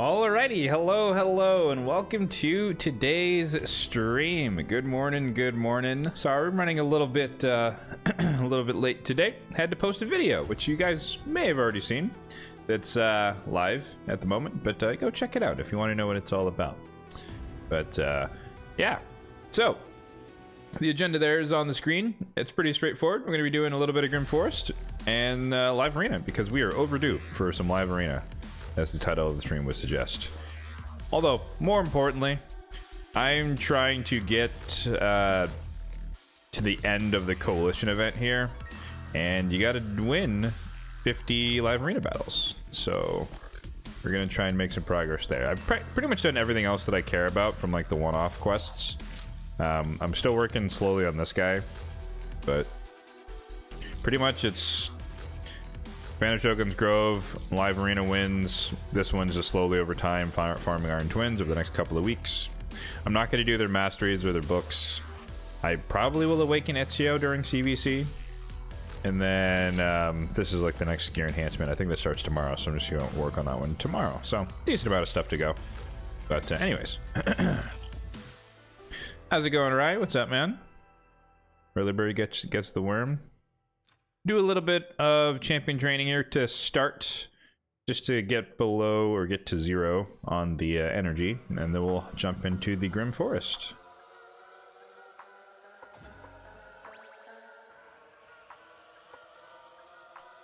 Alrighty, hello, and welcome to today's stream. Good morning, good morning. Sorry, I'm running a little bit, a little bit late today. Had to post a video, which you guys may have already seen. It's live at the moment, but go check it out if you want to know what it's all about. But yeah, so the agenda there is on the screen. It's pretty straightforward. We're going to be doing a little bit of Grim Forest and live arena because we are overdue for some live arena, as the title of the stream would suggest. Although, more importantly, I'm trying to get to the end of the coalition event here, and you gotta win 50 live arena battles. So we're gonna try and make some progress there. I've pretty much done everything else that I care about from like the one-off quests. I'm still working slowly on this guy, but pretty much it's Vanish Oaken's Grove, live arena wins. This one's just slowly over time farming Iron Twins over the next couple of weeks. I'm not going to do their masteries or their books. I probably will awaken Ezio during CVC. And then this is like the next gear enhancement. I think that starts tomorrow, so I'm just going to work on that one tomorrow. So decent amount of stuff to go. But anyways. How's it going, Rye? What's up, man? Burleyberry gets the worm. Do a little bit of champion training here to start, just to get below or get to 0 on the energy, and then we'll jump into the Grim Forest.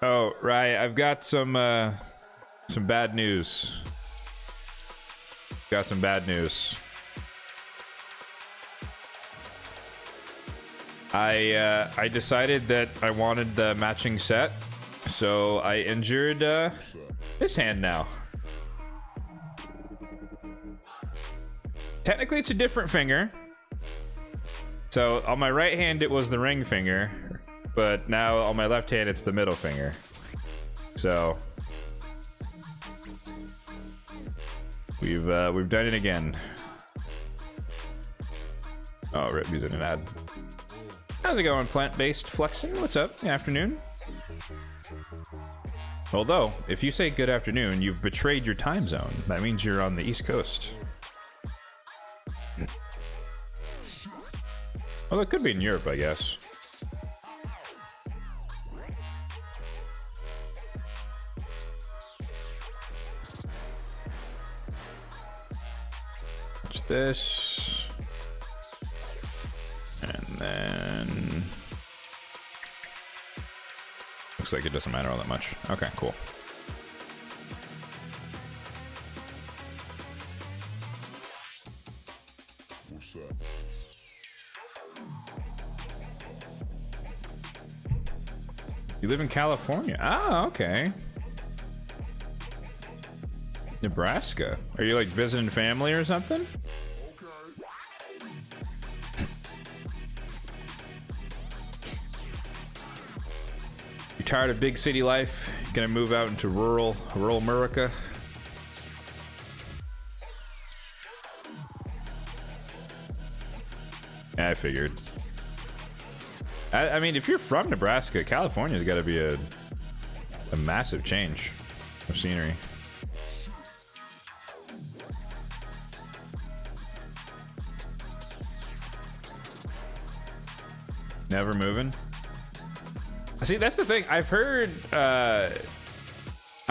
Oh, right, I've got some bad news. Got some bad news. I decided that I wanted the matching set, so I injured this hand now. Technically, it's a different finger. So on my right hand, it was the ring finger, but now on my left hand, it's the middle finger. So we've done it again. Oh, rip, using an ad. How's it going, plant-based flexing? What's up? Good afternoon. Although, if you say good afternoon, you've betrayed your time zone. That means you're on the East Coast. Well, it could be in Europe, I guess. What's this? And then looks like it doesn't matter all that much. Okay, cool. What's up? You live in California? Ah, okay. Nebraska. Are you like visiting family or something? Tired of big city life, gonna move out into rural America. I figured. I mean, if you're from Nebraska, California's got to be a massive change of scenery. Never moving. See, that's the thing. I've heard, I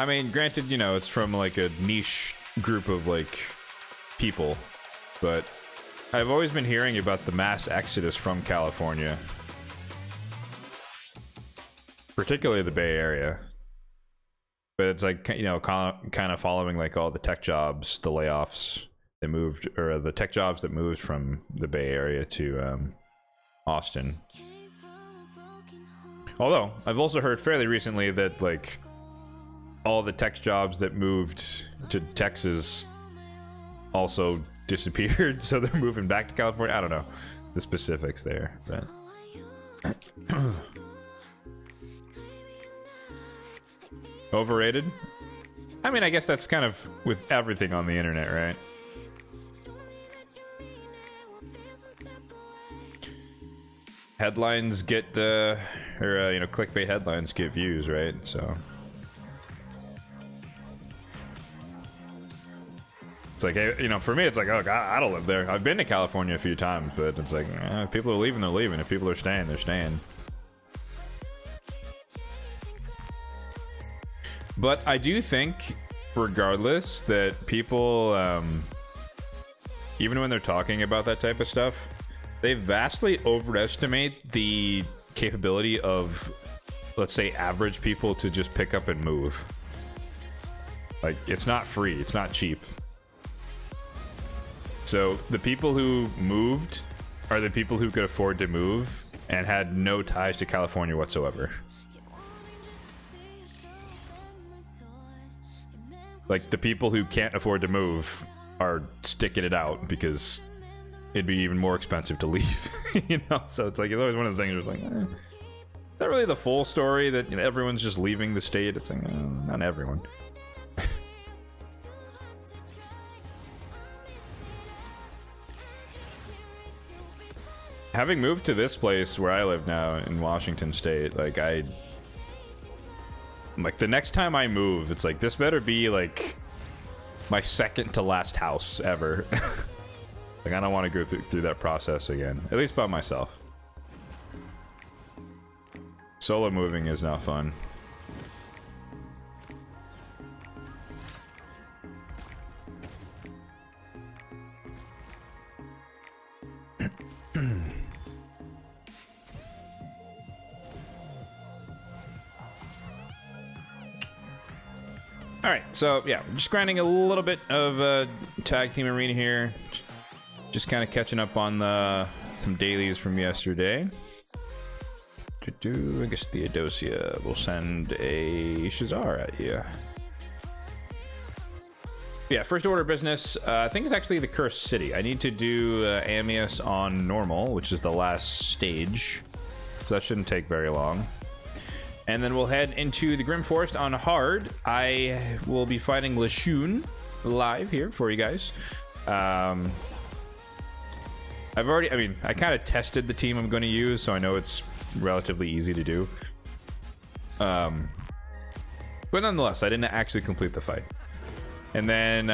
mean, granted, you know, it's from like a niche group of like people, but I've always been hearing about the mass exodus from California, particularly the Bay Area. But it's like, you know, kind of following like all the tech jobs, the layoffs that moved, or the tech jobs that moved from the Bay Area to Austin. Although, I've also heard fairly recently that, like, all the tech jobs that moved to Texas also disappeared, so they're moving back to California. I don't know the specifics there, but... Overrated? I mean, I guess that's kind of with everything on the internet, right? Headlines get, you know, clickbait headlines get views, right? So It's like, hey, you know, for me, it's like, oh, God, I don't live there. I've been to California a few times, but it's like, if people are leaving, they're leaving. If people are staying, they're staying. But I do think, regardless, that people, even when they're talking about that type of stuff, they vastly overestimate the capability of, let's say, average people to just pick up and move. Like, it's not free. It's not cheap. So the people who moved are the people who could afford to move and had no ties to California whatsoever. Like, the people who can't afford to move are sticking it out because it'd be even more expensive to leave. You know, so it's like, it's always one of the things where it's like, is that really the full story, that, you know, everyone's just leaving the state? It's like, not everyone. Having moved to this place where I live now in Washington State, like, like, the next time I move, it's like, this better be like my second to last house ever. Like, I don't want to go through that process again, at least by myself. Solo moving is not fun. Alright, so yeah, just grinding a little bit of tag team arena here. Just kind of catching up on some dailies from yesterday. I guess Theodosia will send a Shazar at you. Yeah, first order of business. I think it's actually the Cursed City. I need to do Amius on normal, which is the last stage. So that shouldn't take very long. And then we'll head into the Grim Forest on hard. I will be fighting Lashun live here for you guys. I kind of tested the team I'm going to use, so I know it's relatively easy to do. But nonetheless, I didn't actually complete the fight. And then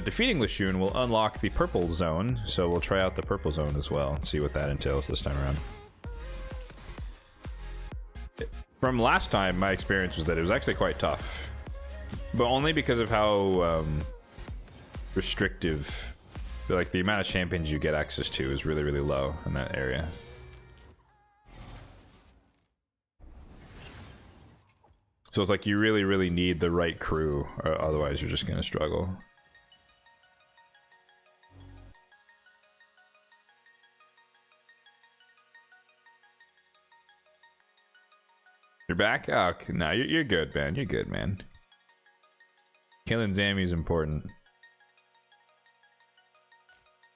defeating Lashun will unlock the purple zone, so we'll try out the purple zone as well and see what that entails this time around. From last time, my experience was that it was actually quite tough, but only because of how restrictive, like, the amount of champions you get access to is really, really low in that area. So it's like you really, really need the right crew, or otherwise you're just going to struggle. You're back? Oh, no, you're good, man. You're good, man. Killing Zammy is important.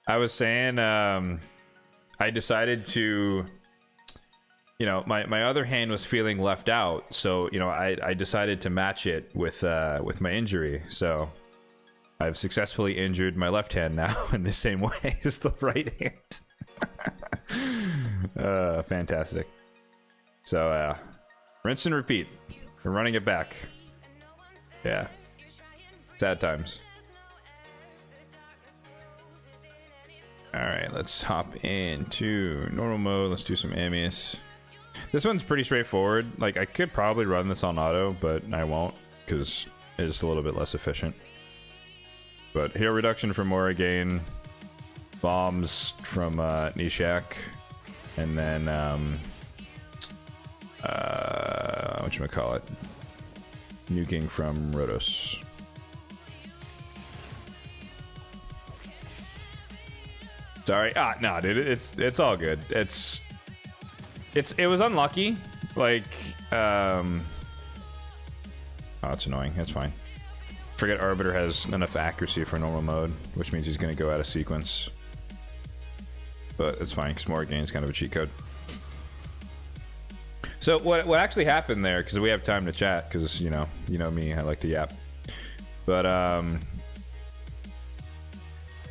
I was saying, I decided to, you know, my other hand was feeling left out, so, you know, I decided to match it with my injury. So I've successfully injured my left hand now in the same way as the right hand. Fantastic. So, rinse and repeat. We're running it back. Yeah. Sad times. Alright, let's hop into normal mode. Let's do some Amius. This one's pretty straightforward. Like, I could probably run this on auto, but I won't, because it's a little bit less efficient. But heal reduction from Morrigan, bombs from Nishak, and then whatchamacallit, nuking from Rhodos. Sorry, no, dude, it's all good. It was unlucky, like, oh, it's annoying. It's fine. Forget Arbiter has enough accuracy for normal mode, which means he's gonna go out of sequence. But it's fine, because Morrigan's kind of a cheat code. So what actually happened there, because we have time to chat, because you know me, I like to yap. But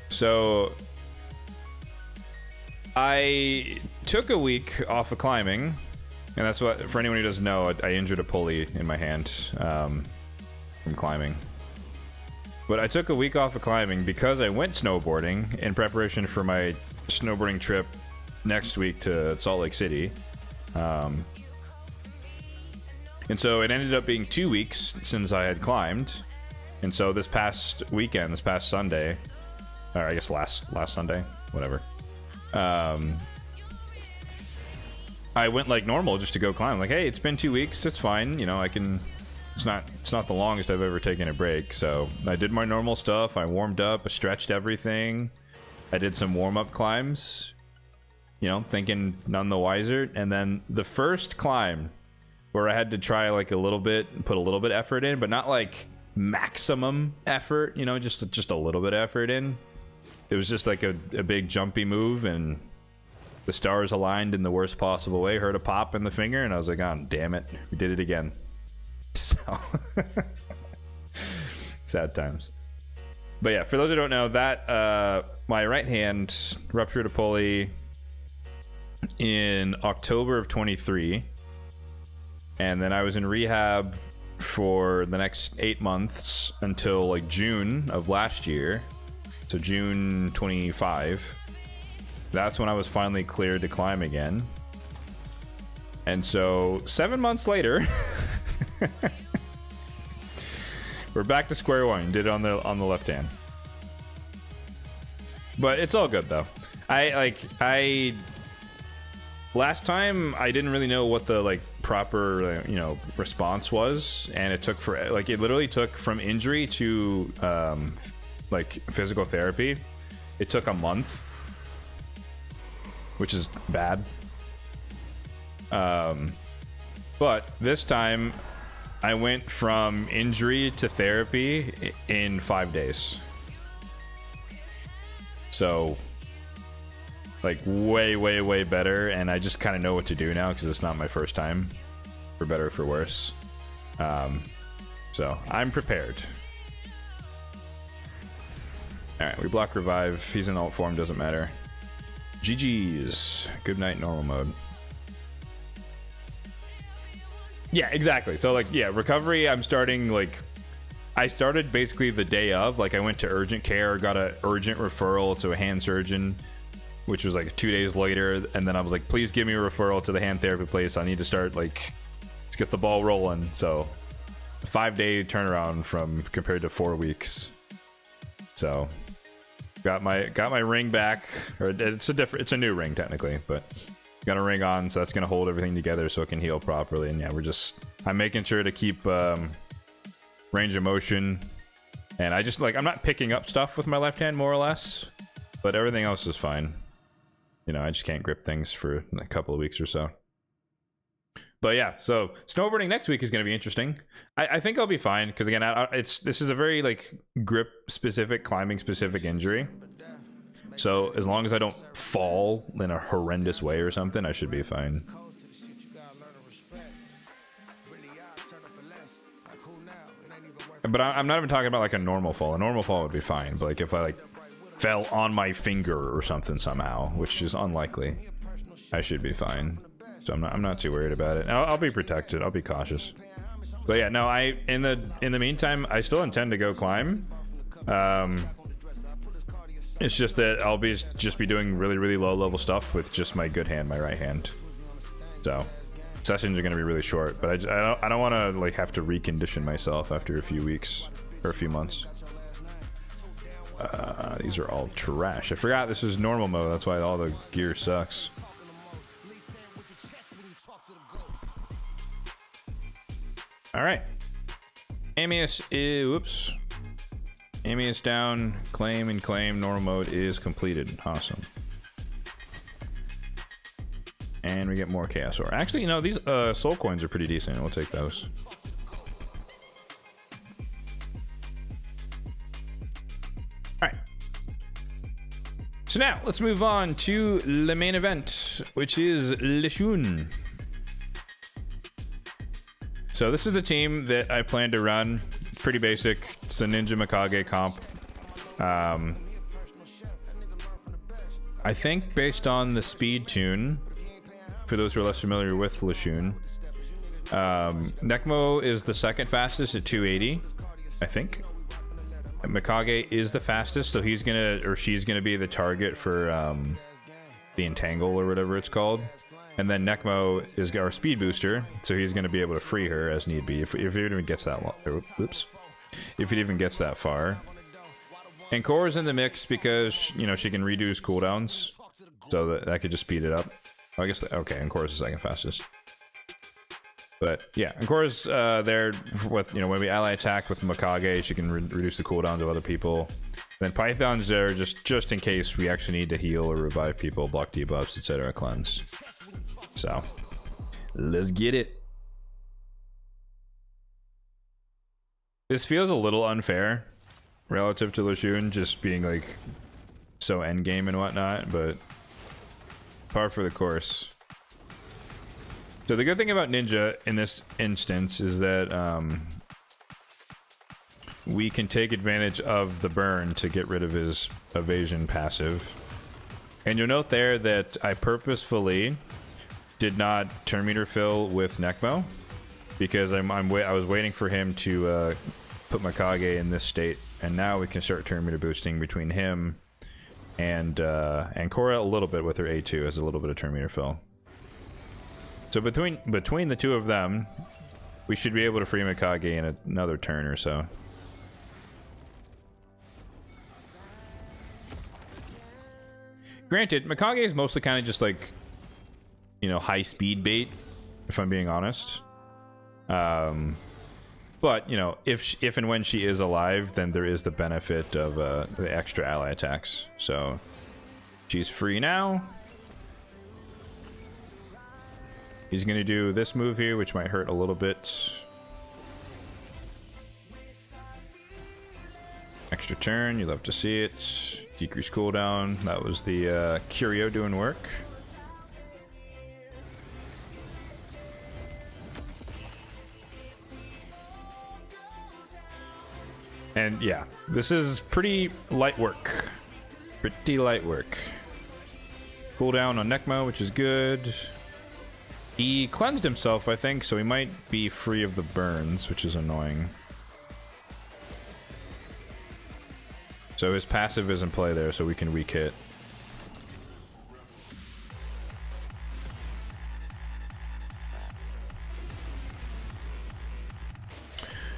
so I took a week off of climbing, and that's what, for anyone who doesn't know, I injured a pulley in my hand from climbing. But I took a week off of climbing because I went snowboarding in preparation for my snowboarding trip next week to Salt Lake City. And so it ended up being 2 weeks since I had climbed. And so this past weekend, this past Sunday, or I guess last Sunday, whatever, I went like normal just to go climb. Like, hey, it's been 2 weeks, it's fine, you know, I can. It's not the longest I've ever taken a break. So I did my normal stuff. I warmed up, I stretched everything. I did some warm-up climbs, you know, thinking none the wiser. And then the first climb where I had to try like a little bit, put a little bit effort in, but not like maximum effort, you know, just a little bit of effort in. It was just like a big jumpy move, and the stars aligned in the worst possible way. Heard a pop in the finger, and I was like, oh, damn it, we did it again. So sad times. But yeah, for those who don't know, that my right hand ruptured a pulley in October of 23, and then I was in rehab for the next 8 months until like June of last year. So June 25. That's when I was finally cleared to climb again. And so 7 months later, we're back to square one. Did it on the left hand. But it's all good though. I last time I didn't really know what the like proper you know response was, and it took for like it literally took from injury to like physical therapy. It took a month, which is bad. But this time I went from injury to therapy in 5 days. So like way better, and I just kind of know what to do now because it's not my first time, for better or for worse. So I'm prepared. Alright, we block revive. He's in alt form, doesn't matter. GG's. Good night, normal mode. Yeah, exactly. So like, yeah, recovery, I'm starting like, I started basically the day of, like I went to urgent care, got an urgent referral to a hand surgeon, which was like 2 days later. And then I was like, please give me a referral to the hand therapy place. I need to start like, let's get the ball rolling. So a 5-day turnaround from compared to 4 weeks. So got my ring back, or it's a new ring technically, but got a ring on, so that's gonna hold everything together so it can heal properly. And yeah, I'm making sure to keep range of motion, and I just like, I'm not picking up stuff with my left hand more or less, but everything else is fine. You know, I just can't grip things for a couple of weeks or so. But yeah, so snowboarding next week is going to be interesting. I think I'll be fine because again, this is a very like grip specific, climbing specific injury. So as long as I don't fall in a horrendous way or something, I should be fine. But I'm not even talking about like a normal fall. A normal fall would be fine. But like if I like fell on my finger or something somehow, which is unlikely, I should be fine. So I'm not too worried about it. I'll be protected. I'll be cautious. But yeah, no, in the meantime, I still intend to go climb. It's just that I'll just be doing really low level stuff with just my good hand, my right hand. So sessions are going to be really short, but I don't want to like have to recondition myself after a few weeks or a few months. These are all trash. I forgot this is normal mode. That's why all the gear sucks. All right. Amius is, whoops. Amius down, claim and claim, normal mode is completed. Awesome. And we get more chaos ore. Actually, you know, these soul coins are pretty decent. We'll take those. All right. So now let's move on to the main event, which is Lishun. So this is the team that I plan to run. It's pretty basic. It's a Ninja Mikage comp. I think based on the speed tune, for those who are less familiar with Lishun, Necmo is the second fastest at 280, I think. Mikage is the fastest, so he's gonna, or she's gonna be the target for the entangle or whatever it's called. And then Nekmo is our speed booster, so he's gonna be able to free her as need be if it even gets that long. Oops. If it even gets that far. And Korra's in the mix because, you know, she can reduce cooldowns, so that could just speed it up. I guess, okay, and Korra's the second fastest. But yeah, and Korra's there with, you know, when we ally attack with Mikage, she can reduce the cooldowns of other people. Then Python's there just in case we actually need to heal or revive people, block debuffs, etc., cleanse. So, let's get it. This feels a little unfair relative to Lushun just being like so endgame and whatnot, but par for the course. So the good thing about Ninja in this instance is that we can take advantage of the burn to get rid of his evasion passive. And you'll note there that I purposefully did not turn meter fill with Nekmo because I was waiting for him to put Mikage in this state, and now we can start turn meter boosting between him and Korra a little bit with her A2 as a little bit of turn meter fill. So between the two of them, we should be able to free Mikage in another turn or so. Granted, Mikage is mostly kind of just like, you know, high speed bait, if I'm being honest. But, you know, if and when she is alive, then there is the benefit of the extra ally attacks. So she's free now. He's going to do this move here, which might hurt a little bit. Extra turn, you love to see it. Decrease cooldown. That was the Curio doing work. And yeah, this is pretty light work. Pretty light work. Cooldown on Nekmo, which is good. He cleansed himself, I think, so he might be free of the burns, which is annoying. So his passive is in play there, so we can weak hit.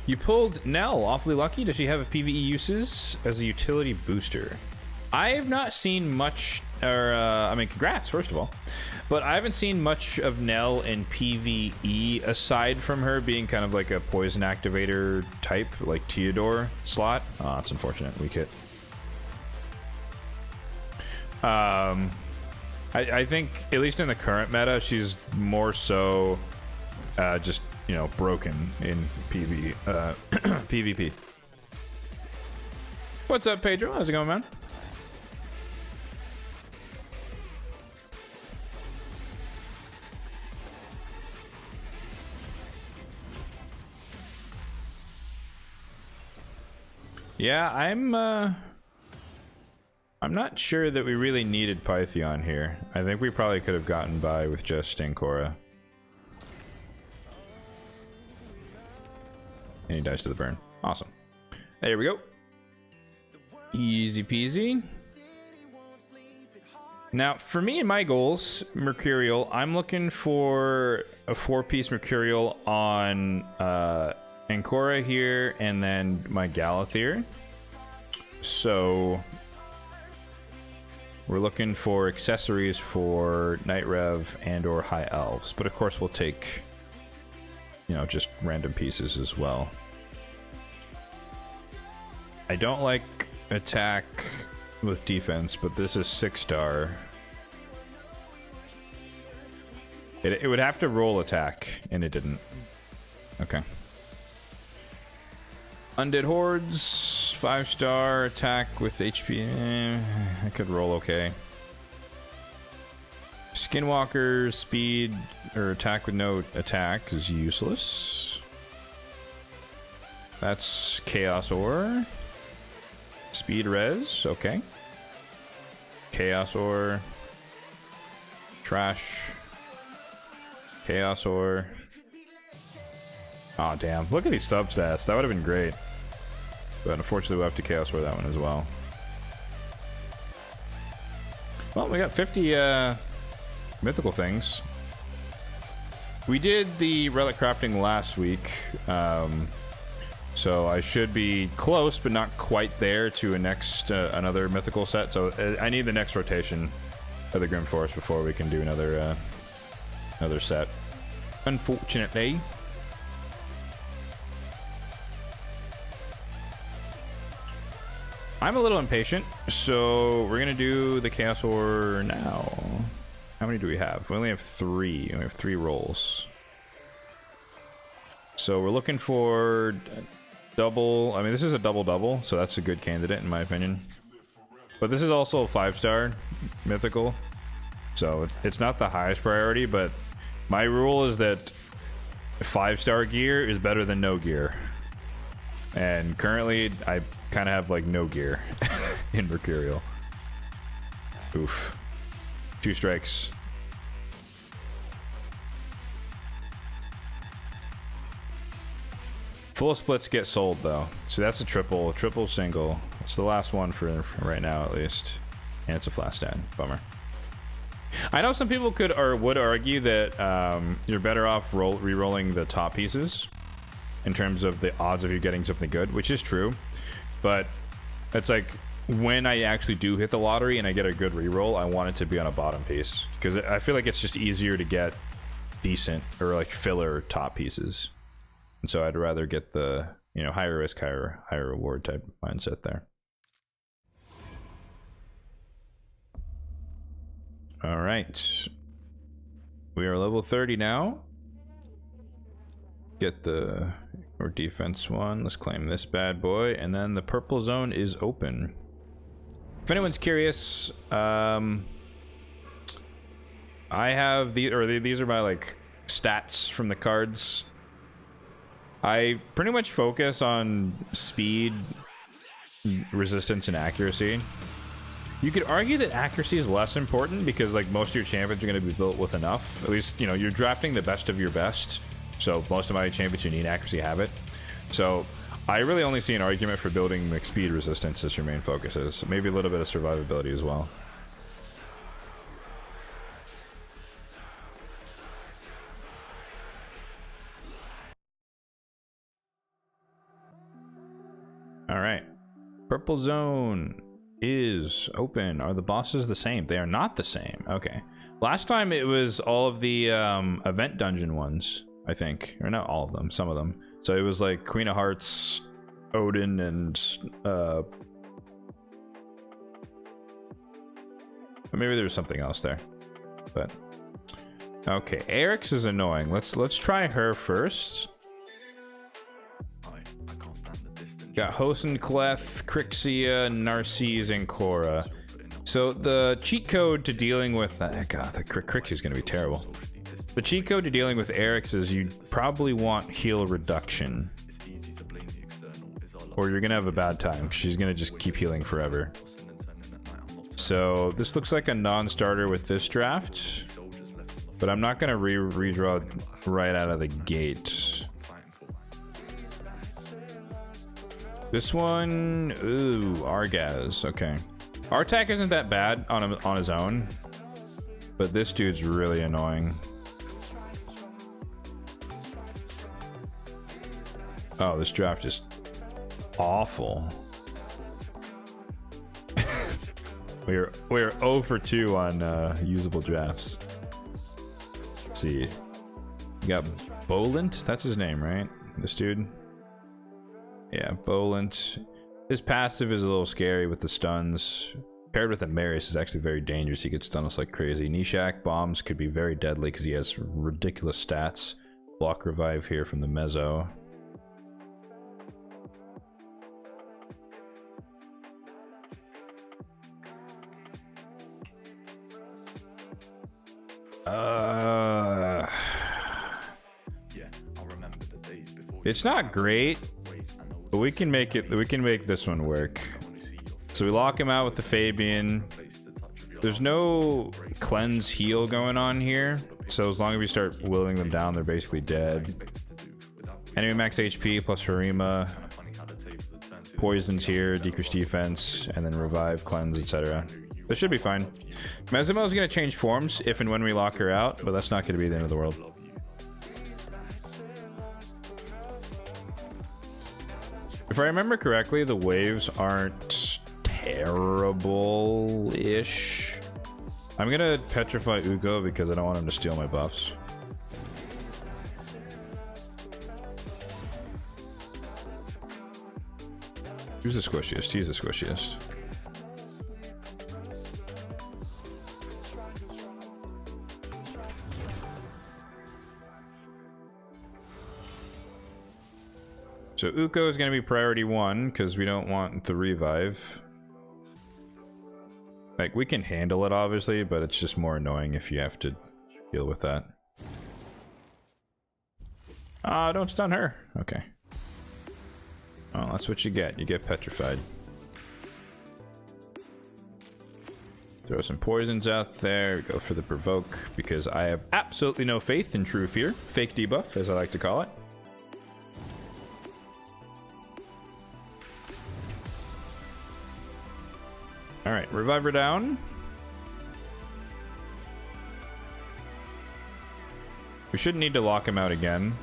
You pulled Nell, awfully lucky. Does she have a PvE uses as a utility booster? I have not seen much, or I mean, congrats, first of all. But I haven't seen much of Nell in PvE, aside from her being kind of like a poison activator type, like Theodore slot. Oh, that's unfortunate, weak hit. I think, at least in the current meta, she's more so just, you know, broken in PvP. What's up, Pedro? How's it going, man? Yeah, I'm not sure that we really needed Pythion here. I think we probably could have gotten by with just Korra. And he dies to the burn. Awesome. There we go. Easy peasy. Now, for me and my goals, Mercurial, I'm looking for a 4-piece Mercurial on Korra here, and then my Galathir. So we're looking for accessories for Night Rev and or High Elves, but of course we'll take, you know, just random pieces as well. I don't like attack with defense, but this is 6-star. It would have to roll attack, and it didn't. Okay. Undead Hordes, 5-star attack with HP. I could roll okay. Skinwalker, speed or attack with no attack is useless. That's Chaos Ore. Speed res, okay. Chaos Ore. Trash. Chaos Ore. Oh damn, look at these substats. That would have been great. But unfortunately, we'll have to Chaos War that one as well. Well, we got 50 mythical things. We did the relic crafting last week, so I should be close, but not quite there to a next another mythical set. So I need the next rotation of the Grim Forest before we can do another another set. Unfortunately. I'm a little impatient, so we're gonna do the Chaos War now. How many do we have? We only have 3. We have 3 rolls. So we're looking for double. I mean, this is a double-double, so that's a good candidate in my opinion. But this is also a 5-star mythical, so it's not the highest priority, but my rule is that 5-star gear is better than no gear. And currently, I kind of have like no gear in Mercurial. Oof. 2 strikes. Full splits get sold though, so that's a triple single. It's the last one for right now at least, and it's a flash stand. Bummer. I know some people could or would argue that you're better off re-rolling the top pieces in terms of the odds of you getting something good, which is true, but it's like when I actually do hit the lottery and I get a good reroll, I want it to be on a bottom piece because I feel like it's just easier to get decent or like filler top pieces, and so I'd rather get the, you know, higher risk, higher reward type mindset there. All right, we are level 30 now. Get the or defense one. Let's claim this bad boy, and then the purple zone is open. If anyone's curious, I have these are my like stats from the cards. I pretty much focus on speed, resistance, and accuracy. You could argue that accuracy is less important because like most of your champions are going to be built with enough. At least, you know, you're drafting the best of your best. So most of my champions who need accuracy have it. So I really only see an argument for building like speed resistance as your main focuses. Maybe a little bit of survivability as well. All right, purple zone is open. Are the bosses the same? They are not the same. Okay, last time it was all of the event dungeon ones, I think, or not all of them, some of them. So it was like Queen of Hearts, Odin, and maybe there was something else there, but okay. Eric's is annoying. Let's try her first. Got Hosen, Cleth, Crixia, Narcisse, and Cora. So the cheat code to dealing with God, the Crixia is going to be terrible. The cheat code to dealing with Eric's is you probably want heal reduction, or you're gonna have a bad time because she's gonna just keep healing forever. So this looks like a non-starter with this draft, but I'm not gonna redraw right out of the gate. This one, ooh, Argaz. Okay, Artak isn't that bad on his own, but this dude's really annoying. Oh, this draft is awful. we're 0 for 2 on usable drafts. Let's see, you got Bolent. That's his name, right? This dude. Yeah, Bolent. His passive is a little scary with the stuns. Paired with a Marius is actually very dangerous. He gets stun us like crazy. Nishak bombs could be very deadly because he has ridiculous stats. Block revive here from the Mezzo. It's not great, but we can make it. We can make this one work. So we lock him out with the Fabian. There's no cleanse heal going on here, so as long as we start willing them down, they're basically dead. Enemy max HP plus Harima. poisons here, decrease defense, and then revive, cleanse, etc. This should be fine. Mezumel is going to change forms if and when we lock her out, but that's not going to be the end of the world. If I remember correctly, the waves aren't terrible-ish. I'm going to petrify Ugo because I don't want him to steal my buffs. Who's the squishiest? He's the squishiest. So Uko is going to be priority 1 because we don't want the revive. Like, we can handle it obviously, but it's just more annoying if you have to deal with that. Ah, don't stun her. Okay. Oh, that's what you get. You get petrified. Throw some poisons out there. Go for the provoke because I have absolutely no faith in true fear. Fake debuff, as I like to call it. Alright, revive her down. We shouldn't need to lock him out again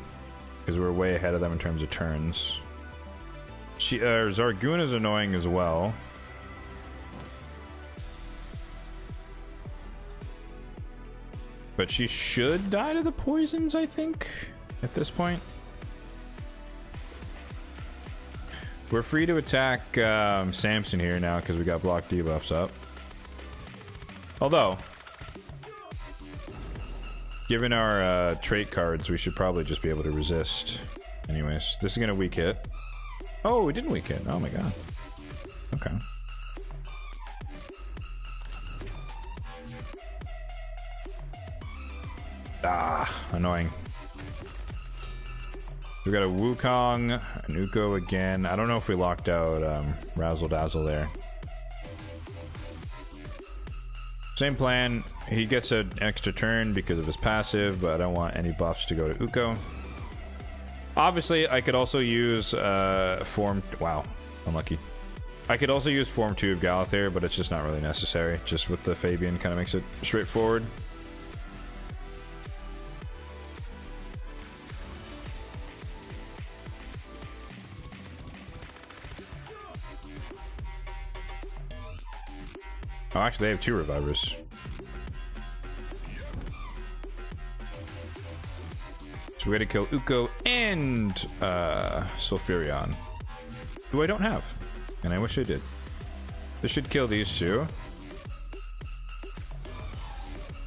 because we're way ahead of them in terms of turns. Zargoon is annoying as well. But she should die to the poisons, I think, at this point. We're free to attack Samson here now because we got block debuffs up. Although, given our trait cards, we should probably just be able to resist. Anyways, this is going to weak hit. Oh, we didn't weak hit. Oh my god. Okay. Ah, annoying. We got a Wukong, an Uko again. I don't know if we locked out Razzle Dazzle there. Same plan. He gets an extra turn because of his passive, but I don't want any buffs to go to Uko. Obviously, I could also use Form... Wow, unlucky. I could also use Form 2 of Galather, but it's just not really necessary. Just with the Fabian kind of makes it straightforward. Oh, actually, they have 2 revivers. So we gotta kill Uko and Sulfurion, who I don't have, and I wish I did. This should kill these 2.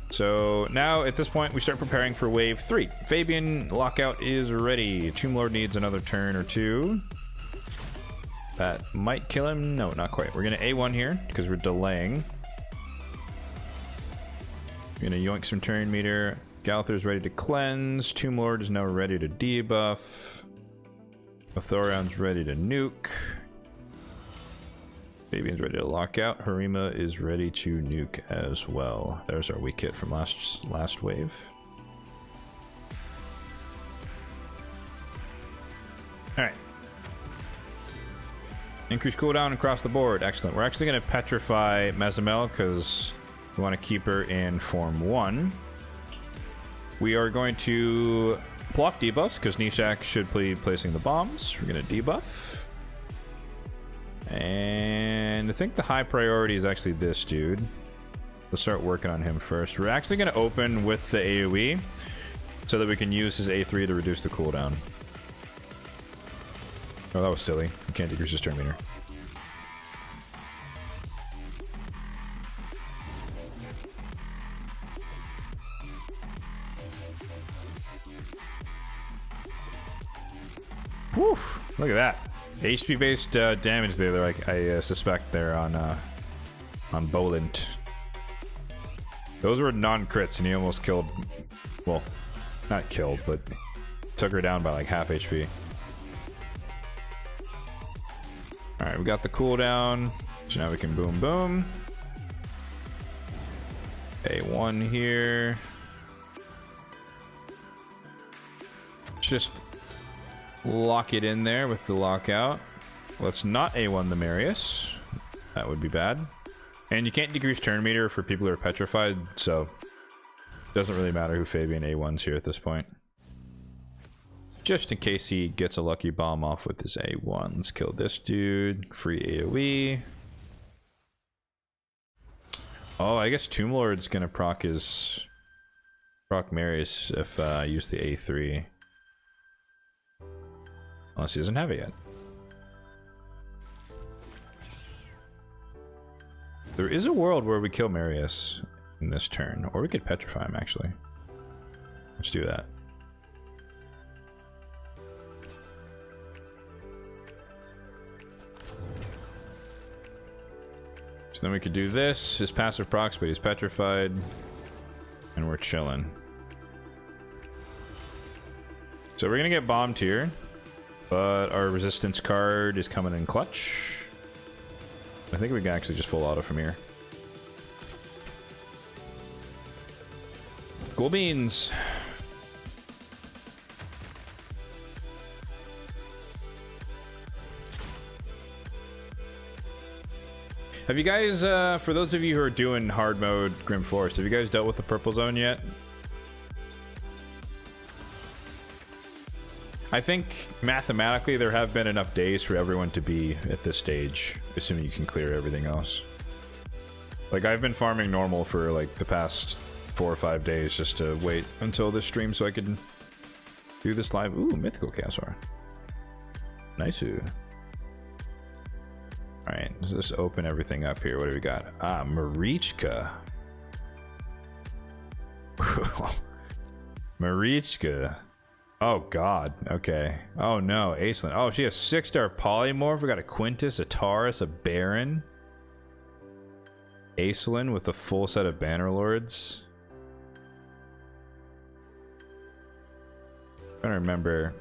So now, at this point, we start preparing for wave 3. Fabian lockout is ready. Tomb Lord needs another turn or 2. That might kill him. No, not quite. We're gonna A1 here because we're delaying. We're gonna yoink some turn meter. Galather's ready to cleanse. Tomb Lord is now ready to debuff. Athorion's ready to nuke. Fabian's ready to lock out. Harima is ready to nuke as well. There's our weak hit from last wave. Alright. Increase cooldown across the board. Excellent. We're actually going to petrify Mezumel because we want to keep her in Form 1. We are going to block debuffs because Nishak should be placing the bombs. We're going to debuff. And I think the high priority is actually this dude. Let's start working on him first. We're actually going to open with the AoE so that we can use his A3 to reduce the cooldown. Oh, that was silly. You can't decrease his turn meter. Whew, look at that. HP based damage there. They're like, I suspect they're on Bolint. Those were non-crits and he almost killed, well, not killed, but took her down by like half HP. Alright, we got the cooldown, so now we can boom boom. A1 here. Just lock it in there with the lockout. let's not A1 the Marius. That would be bad. And you can't decrease turn meter for people who are petrified, so it doesn't really matter who Fabian A1's here at this point. Just in case he gets a lucky bomb off with his A1. Let's kill this dude. Free AoE. Oh, I guess Tomb Lord's gonna proc Marius if I use the A3. Unless he doesn't have it yet. There is a world where we kill Marius in this turn, or we could petrify him actually. Let's do that. So then we could do this. His passive procs, but he's petrified. And we're chilling. So we're gonna get bombed here. But our resistance card is coming in clutch. I think we can actually just full auto from here. Cool beans. Have you guys, for those of you who are doing hard mode Grim Forest, have you guys dealt with the purple zone yet? I think mathematically there have been enough days for everyone to be at this stage, assuming you can clear everything else. Like, I've been farming normal for like the past 4 or 5 days just to wait until this stream so I can do this live. Ooh, Mythical Chaosar. Nice. Alright, let's just open everything up here. What do we got? Ah, Marichka. Marichka. Oh god, okay. Oh no, Aislinn. Oh, she has 6-star polymorph. We got a Quintus, a Taurus, a Baron. Aislinn with a full set of Bannerlords. I'm trying to remember.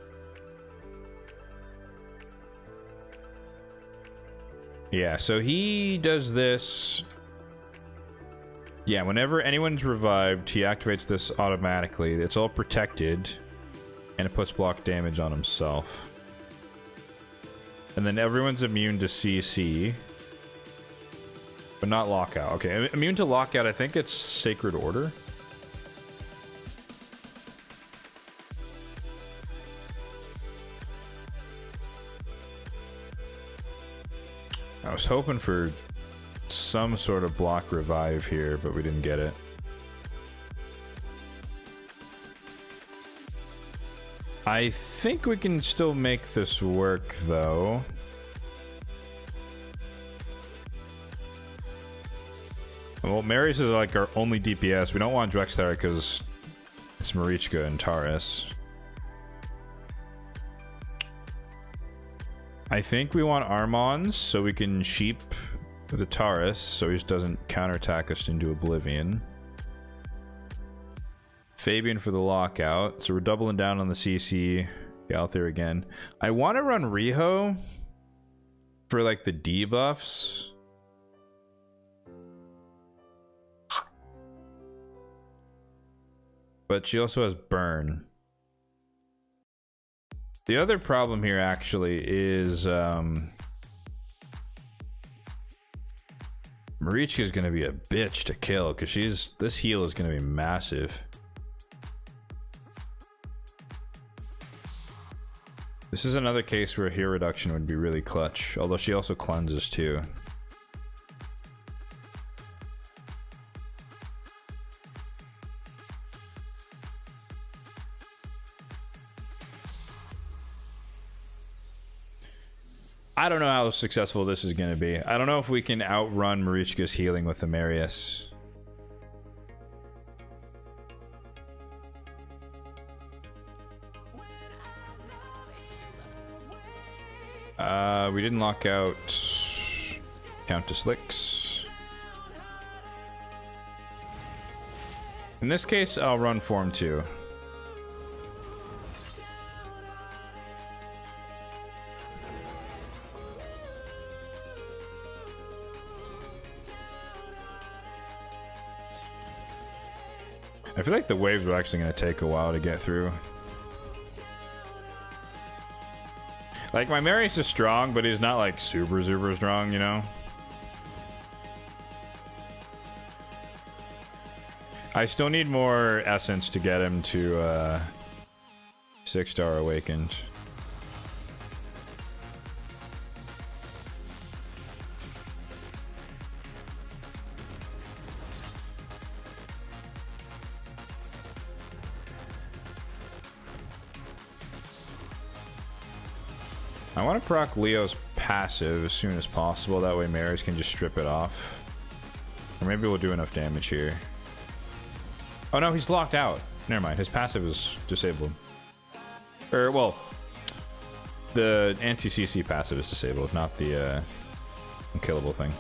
Yeah, so he does this. Yeah, whenever anyone's revived, he activates this automatically. It's all protected, and it puts block damage on himself. And then everyone's immune to CC, but not lockout. Okay, immune to lockout, I think it's Sacred Order. I was hoping for some sort of block revive here, but we didn't get it. I think we can still make this work, though. Well, Marius is like our only DPS. We don't want Drexthar because it's Marichka and Taurus. I think we want Armons so we can sheep the Taurus so he just doesn't counterattack us into oblivion. Fabian for the lockout, so we're doubling down on the CC. Galthier again. I want to run Riho for like the debuffs. But she also has burn. The other problem here actually is Marichka is going to be a bitch to kill because this heal is going to be massive. This is another case where a heal reduction would be really clutch, although she also cleanses too. I don't know how successful this is going to be. I don't know if we can outrun Marichka's healing with the Marius. We didn't lock out Countess Lix. In this case, I'll run Form 2. I feel like the waves are actually going to take a while to get through. Like, my Marius is strong, but he's not, like, super strong, you know? I still need more essence to get him to, 6-star awakened. I want to proc Leo's passive as soon as possible. That way Marius can just strip it off. Or maybe we'll do enough damage here. Oh no, he's locked out. Never mind. His passive is disabled. Or, well, the anti-CC passive is disabled, not the unkillable thing.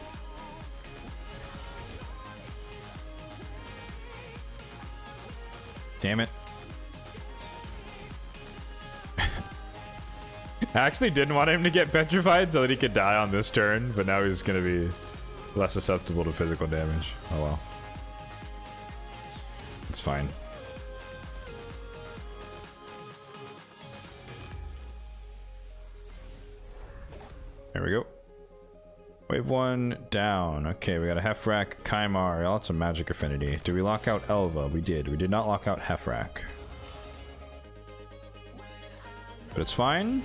Damn it. I actually didn't want him to get petrified so that he could die on this turn, but now he's going to be less susceptible to physical damage. Oh well. It's fine. There we go. Wave 1 down. Okay, we got a Hefrak, Kaimar, lots of magic affinity. Did we lock out Elva? We did. We did not lock out Hefrak. But it's fine.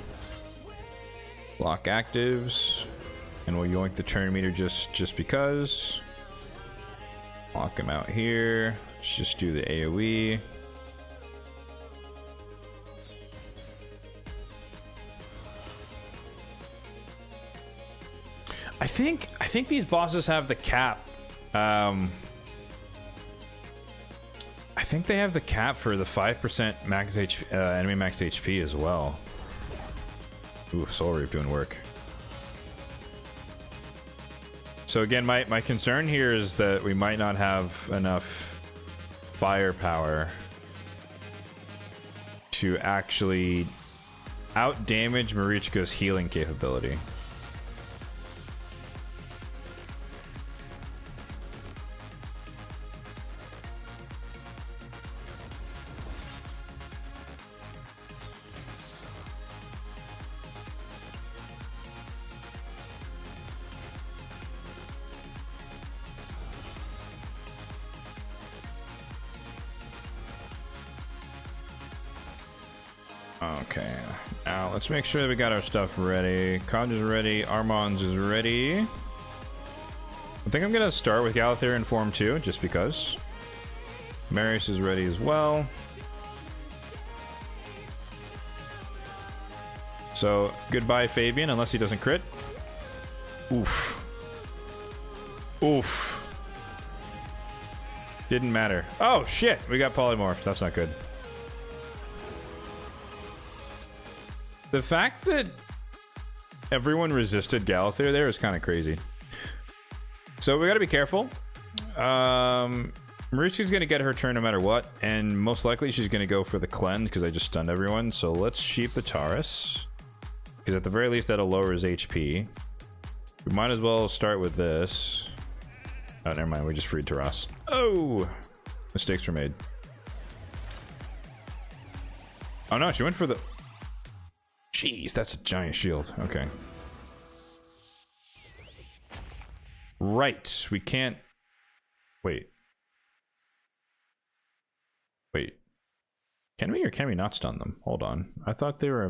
Lock actives. And we'll yoink the turn meter just because. Lock him out here. Let's just do the AoE. I think these bosses have the cap. I think they have the cap for the 5% max enemy max HP as well. Ooh, Soul Reap doing work. So again, my concern here is that we might not have enough firepower to actually out-damage Marichka's healing capability. Okay, now let's make sure that we got our stuff ready. Conj is ready, Armand's is ready. I think I'm gonna start with Galathir in Form 2, just because. Marius is ready as well. So, goodbye Fabian, unless he doesn't crit. Oof. Oof. Didn't matter. Oh shit, we got polymorphed, that's not good. The fact that everyone resisted Galathir there is kind of crazy. So we gotta be careful. Marichka's gonna get her turn no matter what, and most likely she's gonna go for the cleanse because I just stunned everyone. So let's sheep the Taurus, because at the very least that'll lower his HP. We might as well start with this. Oh, never mind, we just freed Taras. Oh! Mistakes were made. Oh no, she went for the... Jeez, that's a giant shield. Okay. Right, we can't... Wait. Wait. Can we or can we not stun them? Hold on. I thought they were...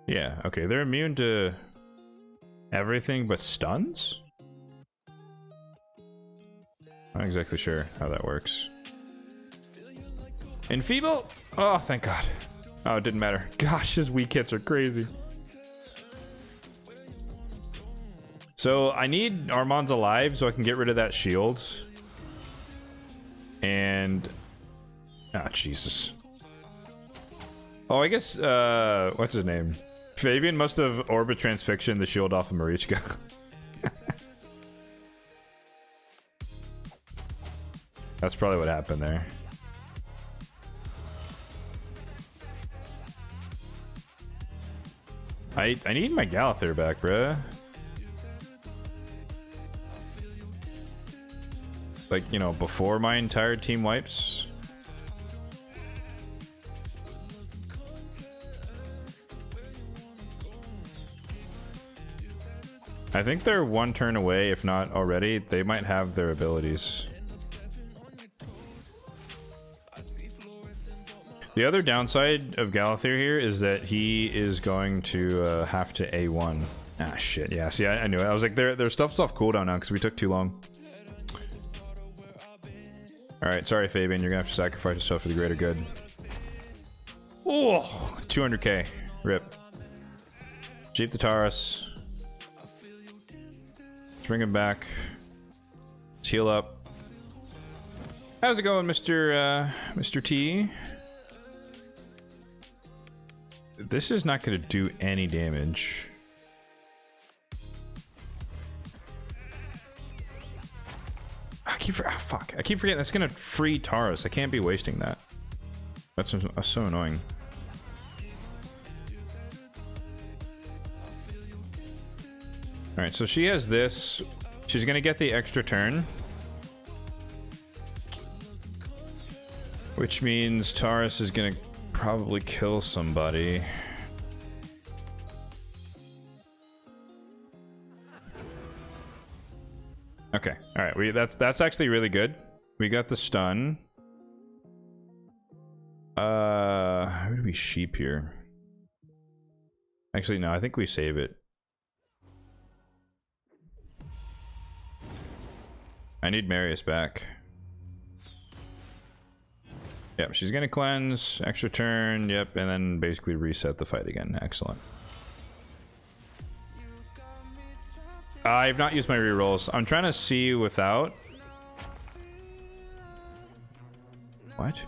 Yeah, okay, they're immune to everything but stuns? Not exactly sure how that works. Enfeeble? Oh, thank God. Oh, it didn't matter. Gosh, his weak hits are crazy. So I need Armand's alive so I can get rid of that shield. And... Ah, Jesus. Oh, I guess, what's his name? Fabian must have orbit transfixion the shield off of Marichka. That's probably what happened there. I need my Galathir back, bruh. like, you know, before my entire team wipes. I think they're one turn away, if not already. They might have their abilities. The other downside of Galathyr here is that he is going to have to A1. Ah, shit. Yeah, see, I knew it. I was like, their stuff's off cooldown now because we took too long. Alright, sorry, Fabian. You're going to have to sacrifice yourself for the greater good. Oh, 200k. Rip. Jeep the Taurus. Let's bring him back. Let's heal up. How's it going, Mr. T? This is not going to do any damage. I keep forgetting that's going to free Taurus. I can't be wasting that. That's so annoying. Alright, so she has this. She's going to get the extra turn. Which means Taurus is going to probably kill somebody. Okay, all right. That's actually really good. We got the stun. Who do we sheep here? Actually, no. I think we save it. I need Marius back. Yep, she's gonna cleanse, extra turn, yep, and then basically reset the fight again. Excellent. I've not used my rerolls. I'm trying to see without. What?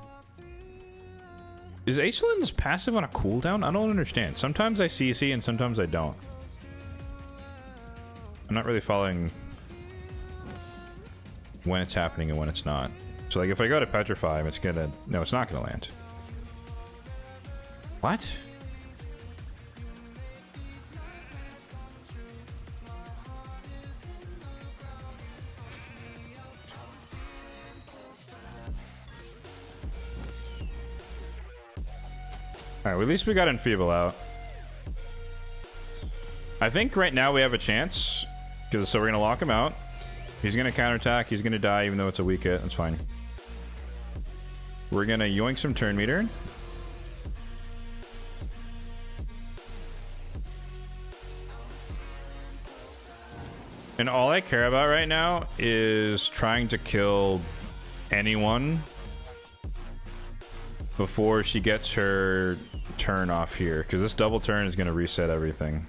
Is Aislin's passive on a cooldown? I don't understand. Sometimes I CC and sometimes I don't. I'm not really following when it's happening and when it's not. So like if I go to Petrify, it's gonna... No, it's not gonna land. What? Alright, well, at least we got Enfeeble out. I think right now we have a chance. So we're gonna lock him out. He's gonna counterattack, he's gonna die even though it's a weak hit, that's fine. We're gonna yoink some turn meter. And all I care about right now is trying to kill anyone before she gets her turn off here, because this double turn is gonna reset everything.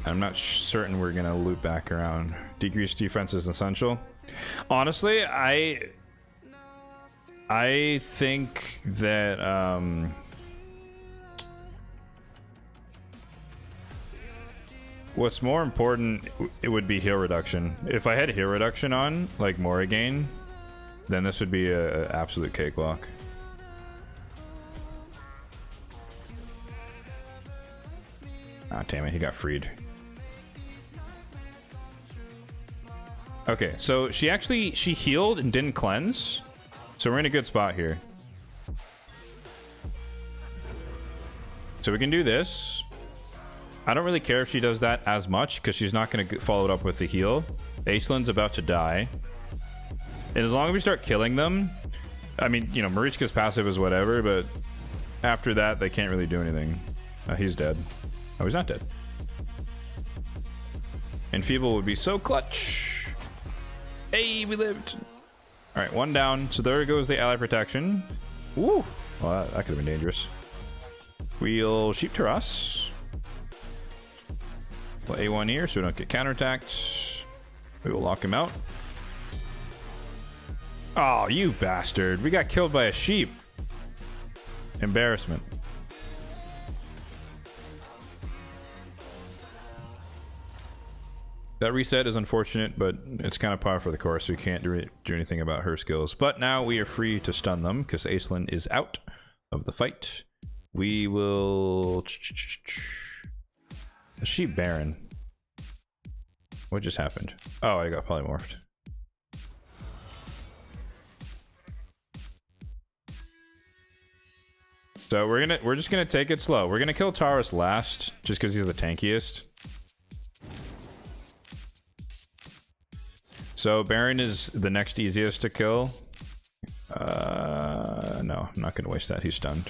I'm not certain we're gonna loop back around. Decreased defense is essential. Honestly, I think that what's more important, it would be heal reduction. If I had heal reduction on, like Morrigan, then this would be an absolute cakewalk. Ah, damn it, he got freed. Okay, so she healed and didn't cleanse. So we're in a good spot here. So we can do this. I don't really care if she does that as much because she's not going to follow it up with the heal. Aislin's about to die. And as long as we start killing them, I mean, you know, Marichka's passive is whatever, but after that, they can't really do anything. He's dead. Oh, he's not dead. Enfeeble would be so clutch. Hey, we lived. All right, one down. So there goes the ally protection. Woo. Well, that could have been dangerous. We'll sheep to us. We'll A1 here so we don't get counterattacked. We will lock him out. Oh, you bastard. We got killed by a sheep. Embarrassment. That reset is unfortunate, but it's kind of par for the course, so we can't do anything about her skills. But now we are free to stun them, because Aislinn is out of the fight. We will... A sheep baron. What just happened? Oh, I got polymorphed. So we're just gonna take it slow. We're gonna kill Taurus last, just because he's the tankiest. So Baron is the next easiest to kill. No, I'm not gonna waste that. He's stunned.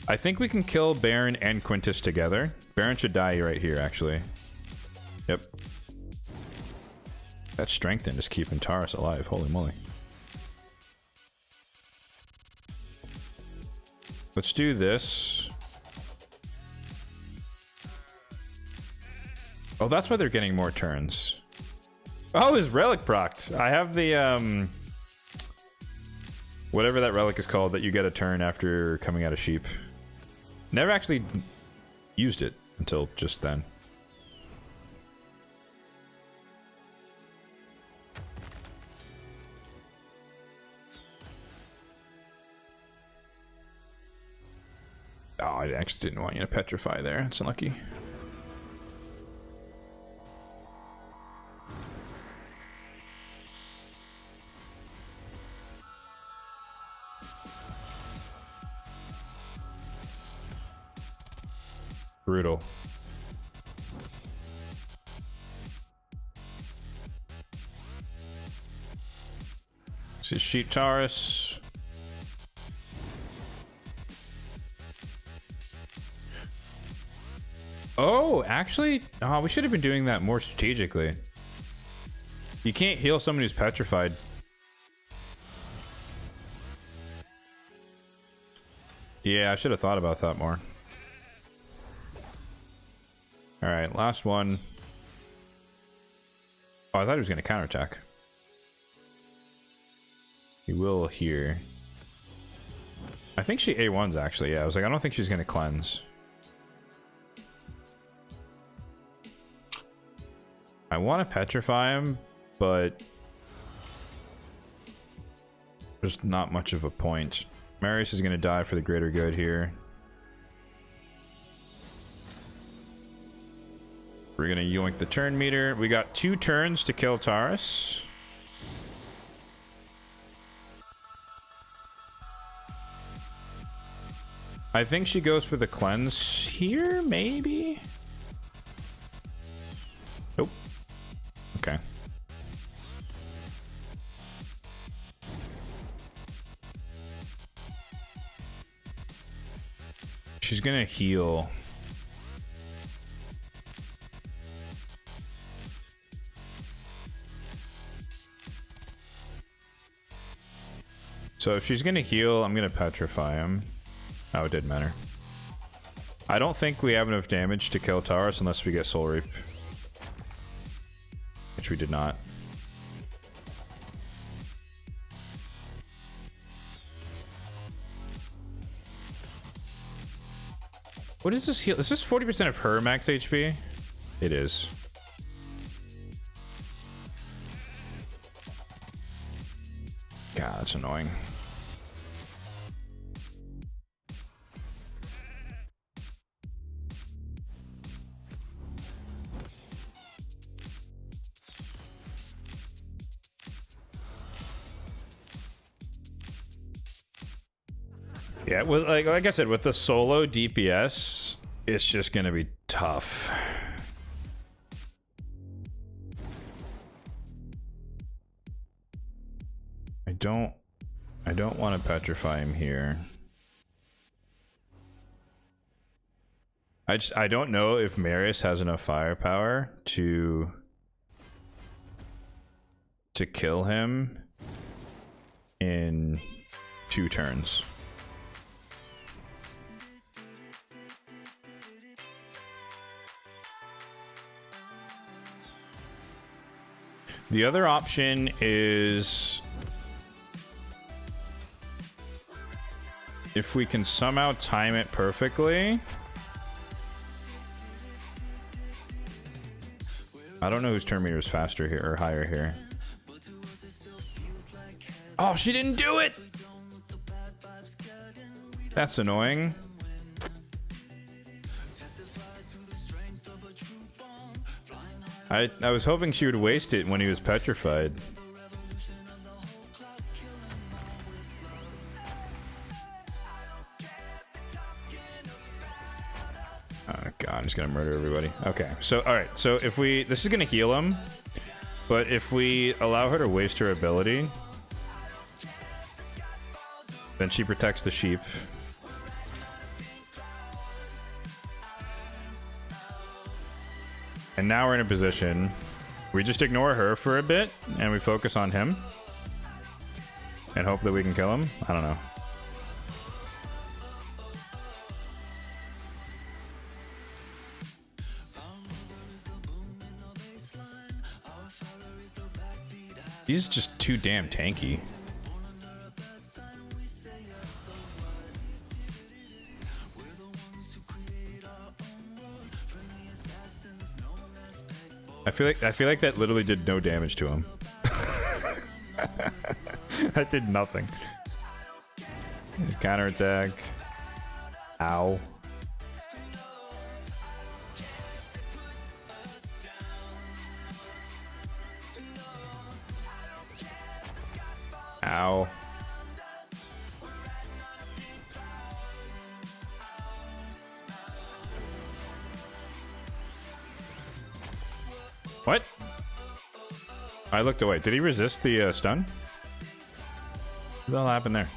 I think we can kill Baron and Quintus together. Baron should die right here, actually. Yep. That strength in just keeping Taurus alive. Holy moly. Let's do this. Oh, that's why they're getting more turns. Oh, his relic procced. I have the, whatever that relic is called that you get a turn after coming out of sheep. Never actually used it until just then. Oh, I actually didn't want you to petrify there. It's unlucky. Brutal. This is Sheep Taurus. Oh, actually, we should have been doing that more strategically. You can't heal someone who's petrified. Yeah, I should have thought about that more. All right, last one. Oh, I thought he was going to counterattack. He will here. I think she A1s actually. Yeah, I was like, I don't think she's going to cleanse. I want to petrify him, but there's not much of a point. Marius is going to die for the greater good here. We're going to yoink the turn meter. We got 2 turns to kill Taurus. I think she goes for the cleanse here, maybe? Nope. Okay. She's gonna heal. So if she's gonna heal, I'm gonna petrify him. Oh, it didn't matter. I don't think we have enough damage to kill Taurus unless we get Soul Reap. Which we did not. What is this heal? Is this 40% of her max HP? It is. God, that's annoying. Yeah, with like I said, with the solo DPS, it's just gonna be tough. I don't want to petrify him here. I don't know if Marius has enough firepower to kill him in 2 turns. The other option is if we can somehow time it perfectly. I don't know whose turn meter is faster here or higher here. Oh, she didn't do it! That's annoying. I was hoping she would waste it when he was petrified. Oh god, I'm just gonna murder everybody. Okay, so alright, so if we... This is gonna heal him, but if we allow her to waste her ability, then she protects the sheep. And now we're in a position, we just ignore her for a bit, and we focus on him. And hope that we can kill him? I don't know. He's just too damn tanky. I feel like that literally did no damage to him. That did nothing. Counterattack. Ow. Ow. What? I looked away. Did he resist the stun? What the hell happened there?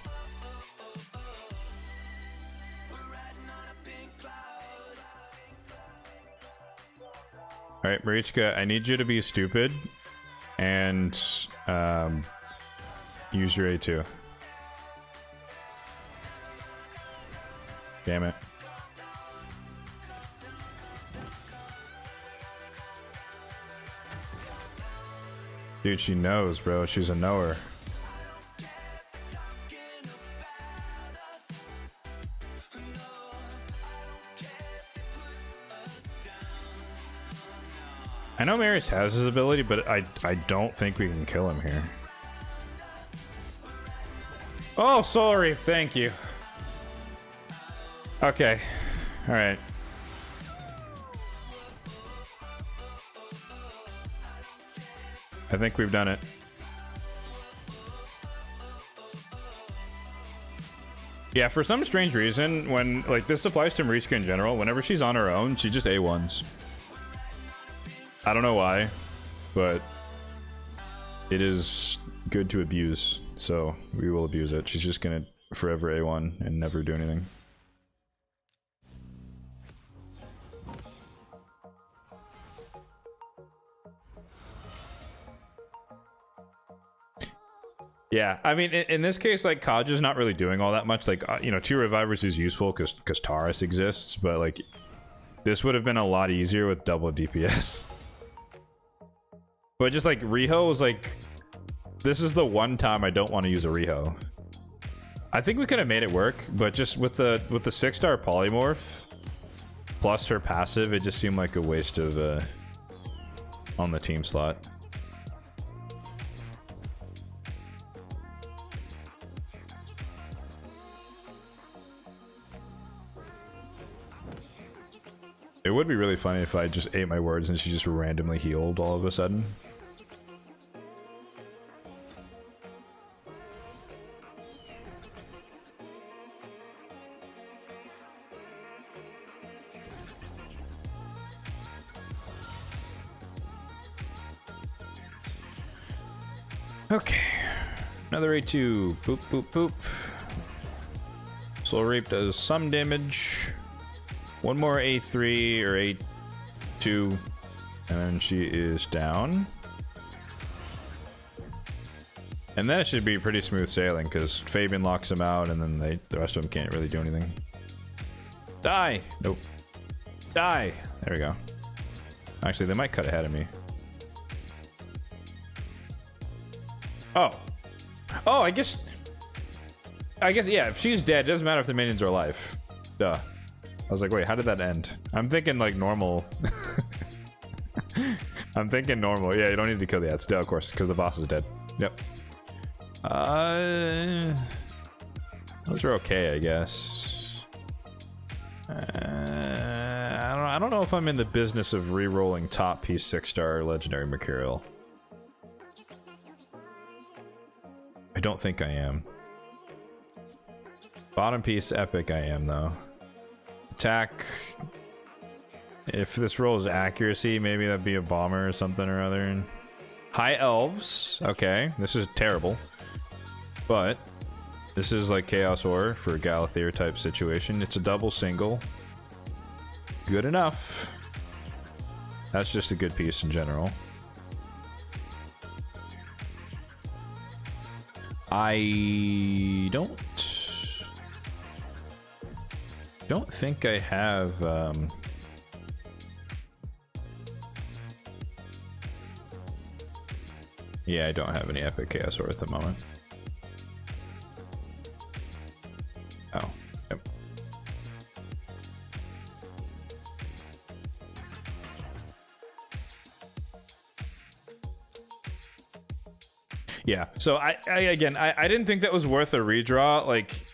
Alright, Marichka, I need you to be stupid and use your A2. Damn it. Dude, she knows, bro. She's a knower. I know Marius has his ability, but I don't think we can kill him here. Oh, sorry. Thank you. Okay. All right. I think we've done it. Yeah, for some strange reason, when, like, this applies to Marichka in general, whenever she's on her own, she just A1s. I don't know why, but it is good to abuse, so we will abuse it. She's just gonna forever A1 and never do anything. Yeah, I mean, in this case, like, Kaja's not really doing all that much. Like, you know, 2 revivers is useful because Taurus exists, but, like, this would have been a lot easier with double DPS. But just, like, Riho was, like, this is the one time I don't want to use a Riho. I think we could have made it work, but just with the 6-star polymorph, plus her passive, it just seemed like a waste of, on the team slot. It would be really funny if I just ate my words and she just randomly healed all of a sudden. Okay. Another A2. Boop, boop, boop. Soul Reap does some damage. One more A3 or A2, and then she is down. And then it should be pretty smooth sailing, because Fabian locks him out, and then the rest of them can't really do anything. Die! Nope. Die! There we go. Actually, they might cut ahead of me. Oh. Oh, I guess, yeah, if she's dead, it doesn't matter if the minions are alive. Duh. I was like, wait, how did that end? I'm thinking like normal. I'm thinking normal. Yeah, you don't need to kill the ads. Yeah, of course, because the boss is dead. Yep. Those are okay, I guess. I don't know if I'm in the business of re-rolling top piece 6-star legendary material. I don't think I am. Bottom piece epic I am though. Attack. If this roll is accuracy, maybe that'd be a bomber or something or other. High elves. Okay, this is terrible. But this is like Chaos Ore for a Galathier type situation. It's a double single. Good enough. That's just a good piece in general. I don't think I have yeah, I don't have any epic Chaos Ore at the moment. Oh, yep. Yeah, so I didn't think that was worth a redraw. Like,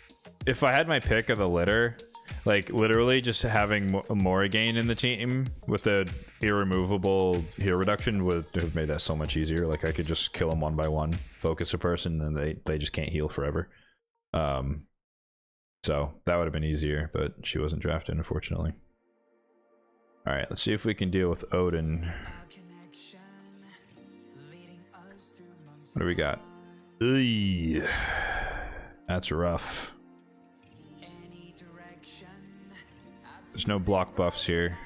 if I had my pick of the litter, like literally just having Morrigan in the team with a irremovable hero reduction would have made that so much easier. Like, I could just kill them one by one, focus a person, and they just can't heal forever. So that would have been easier, but she wasn't drafted, unfortunately. All right, let's see if we can deal with Odin. What do we got? Ugh. That's rough. There's no block buffs here.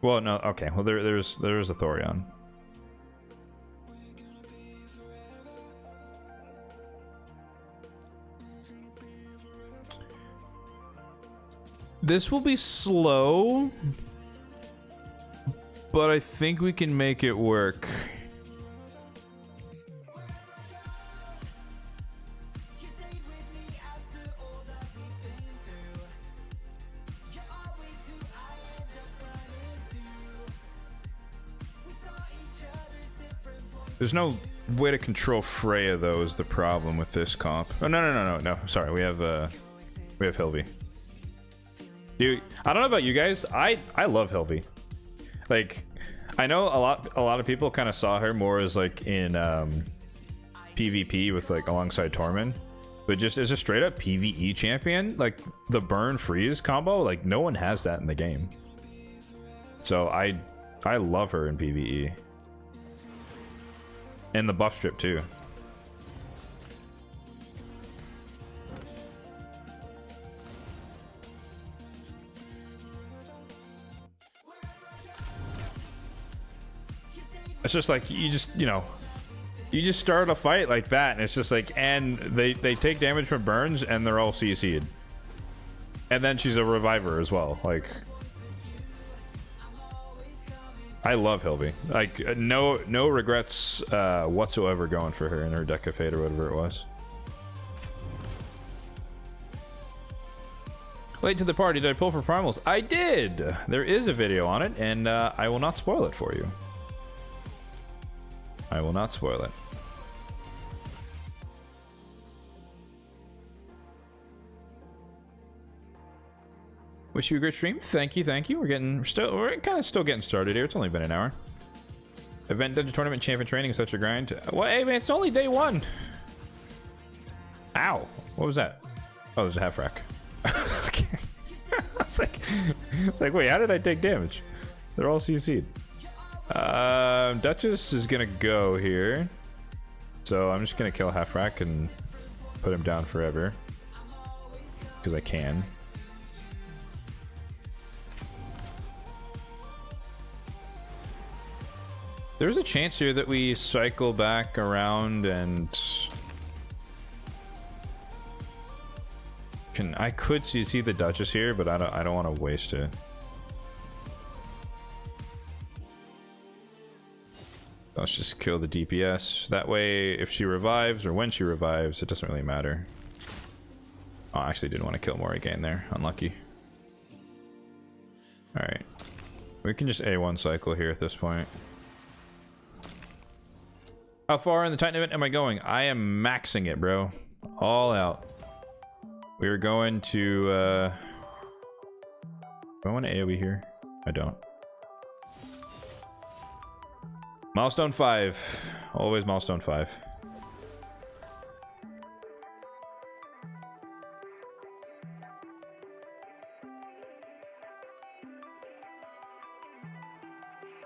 Well, no. Okay. Well, there's a Thorion. This will be slow, but I think we can make it work. There's no way to control Freya, though, is the problem with this comp. Oh, no. Sorry, we have Hilvi. Dude, I don't know about you guys. I love Hilvi. Like, I know a lot of people kind of saw her more as like in PvP with like alongside Tormund, but just as a straight up PvE champion, like the burn freeze combo, like no one has that in the game. So I love her in PvE. And the buff strip too. It's just like you just start a fight like that, and it's just like, and they take damage from burns, and they're all CC'd. And then she's a reviver as well. Like, I love Hilvi. Like, no regrets whatsoever going for her in her Deck of Fate or whatever it was. Late to the party, did I pull for primals? I did! There is a video on it, and I will not spoil it for you. I will not spoil it. Wish you a great stream. Thank you, thank you. We're kind of still getting started here. It's only been an hour. Event Dungeon Tournament Champion Training is such a grind. Well, hey man, it's only day one. Ow! What was that? Oh, there's a half rack. Okay. I was like, wait, how did I take damage? They're all CC'd. Duchess is gonna go here, so I'm just gonna kill half rack and put him down forever because I can. There's a chance here that we cycle back around and I could see the Duchess here, but I don't want to waste it. Let's just kill the DPS. That way, if she revives or when she revives, it doesn't really matter. Oh, I actually didn't want to kill Morrigan there. Unlucky. Alright. We can just A1 cycle here at this point. How far in the Titan event am I going? I am maxing it, bro. All out. We're going to, do I want to AoE here? I don't. Milestone 5. Always milestone 5.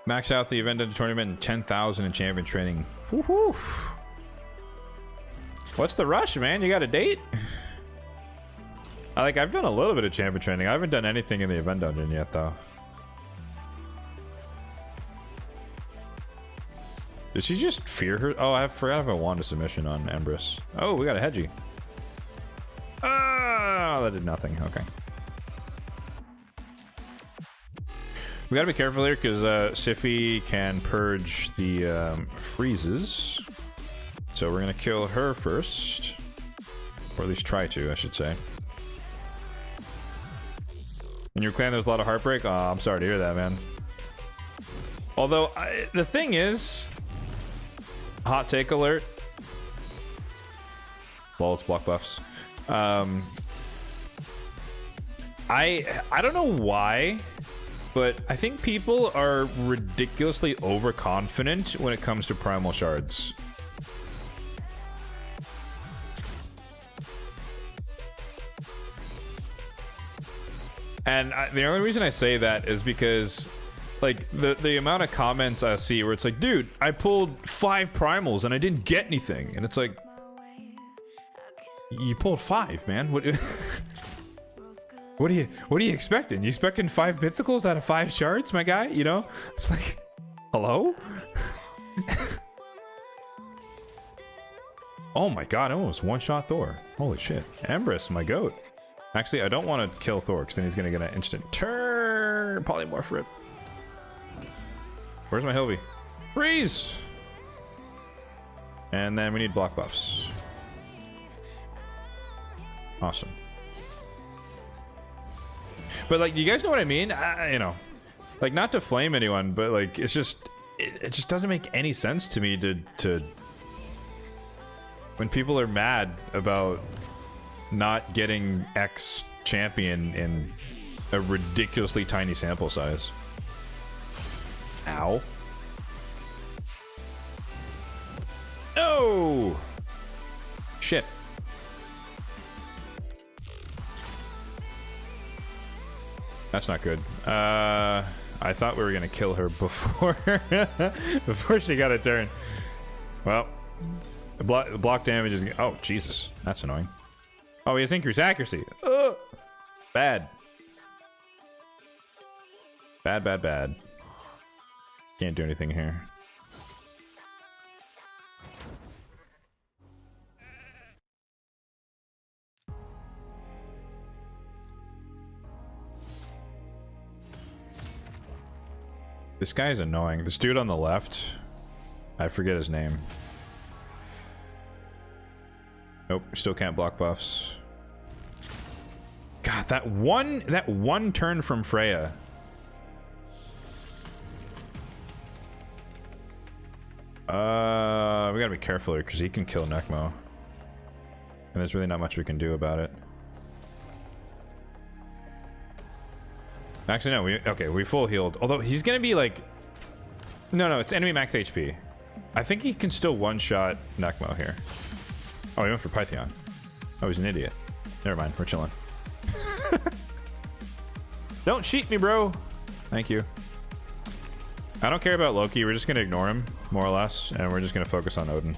Max out the event of the tournament and 10,000 in champion training. Woohoo! What's the rush, man? You got a date? I've done a little bit of champion training. I haven't done anything in the event dungeon yet, though. Did she just fear her? Oh, I forgot if I wanted a submission on Empress. Oh, we got a Hedgie. Oh, that did nothing. Okay. We gotta be careful here because Sify can purge the freezes. So we're gonna kill her first. Or at least try to, I should say. In your clan, there's a lot of heartbreak? Oh, I'm sorry to hear that, man. Although, the thing is... Hot take alert. Balls, block buffs. I don't know why, but I think people are ridiculously overconfident when it comes to primal shards. And the only reason I say that is because, like, the amount of comments I see where it's like, dude, I pulled 5 primals and I didn't get anything. And it's like, you pulled 5, man. What what are you expecting? You expecting 5 mythicals out of 5 shards, my guy? You know? It's like, hello? Oh my god, I almost one-shot Thor. Holy shit. Empress, my goat. Actually, I don't want to kill Thor because then he's gonna get an instant turn polymorph rip. Where's my Hilvy? Freeze! And then we need block buffs. Awesome. But, like, you guys know what I mean? You know, like, not to flame anyone, but, like, it's just... It just doesn't make any sense to me to... When people are mad about not getting X champion in a ridiculously tiny sample size. Ow. No! Shit. That's not good. I thought we were gonna kill her before before she got a turn. Well, the block damage is... Oh, Jesus. That's annoying. Oh, he has increased accuracy. Ugh. Bad. Bad, bad, bad. Can't do anything here. This guy's annoying. This dude on the left, I forget his name. Nope, still can't block buffs. God, that one turn from Freya. We gotta be careful here because he can kill Nekmo. And there's really not much we can do about it. Actually, no, we full healed. Although he's gonna be like... No, it's enemy max HP. I think he can still one-shot Nekmo here. Oh, he went for Pytheon. Oh, he's an idiot. Never mind, we're chilling. Don't cheat me, bro! Thank you. I don't care about Loki, we're just gonna ignore him, more or less, and we're just gonna focus on Odin.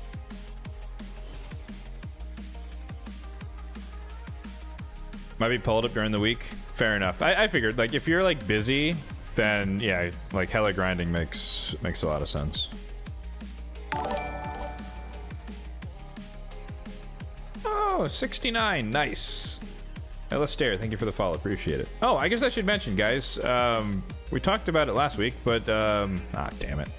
Might be pulled up during the week. Fair enough. I figured, like, if you're, like, busy, then, yeah, like, hella grinding makes a lot of sense. Oh, 69. Nice. Elastair, thank you for the follow. Appreciate it. Oh, I guess I should mention, guys. We talked about it last week, but, damn it.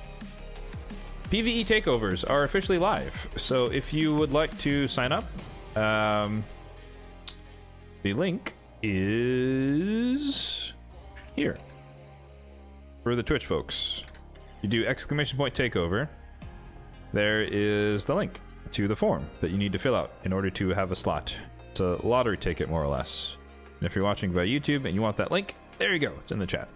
PvE takeovers are officially live. So if you would like to sign up, the link is here for the Twitch folks. You do ! takeover. There is the link to the form that you need to fill out in order to have a slot It's a lottery ticket, more or less. And if you're watching via YouTube and you want that link, there you go. It's in the chat.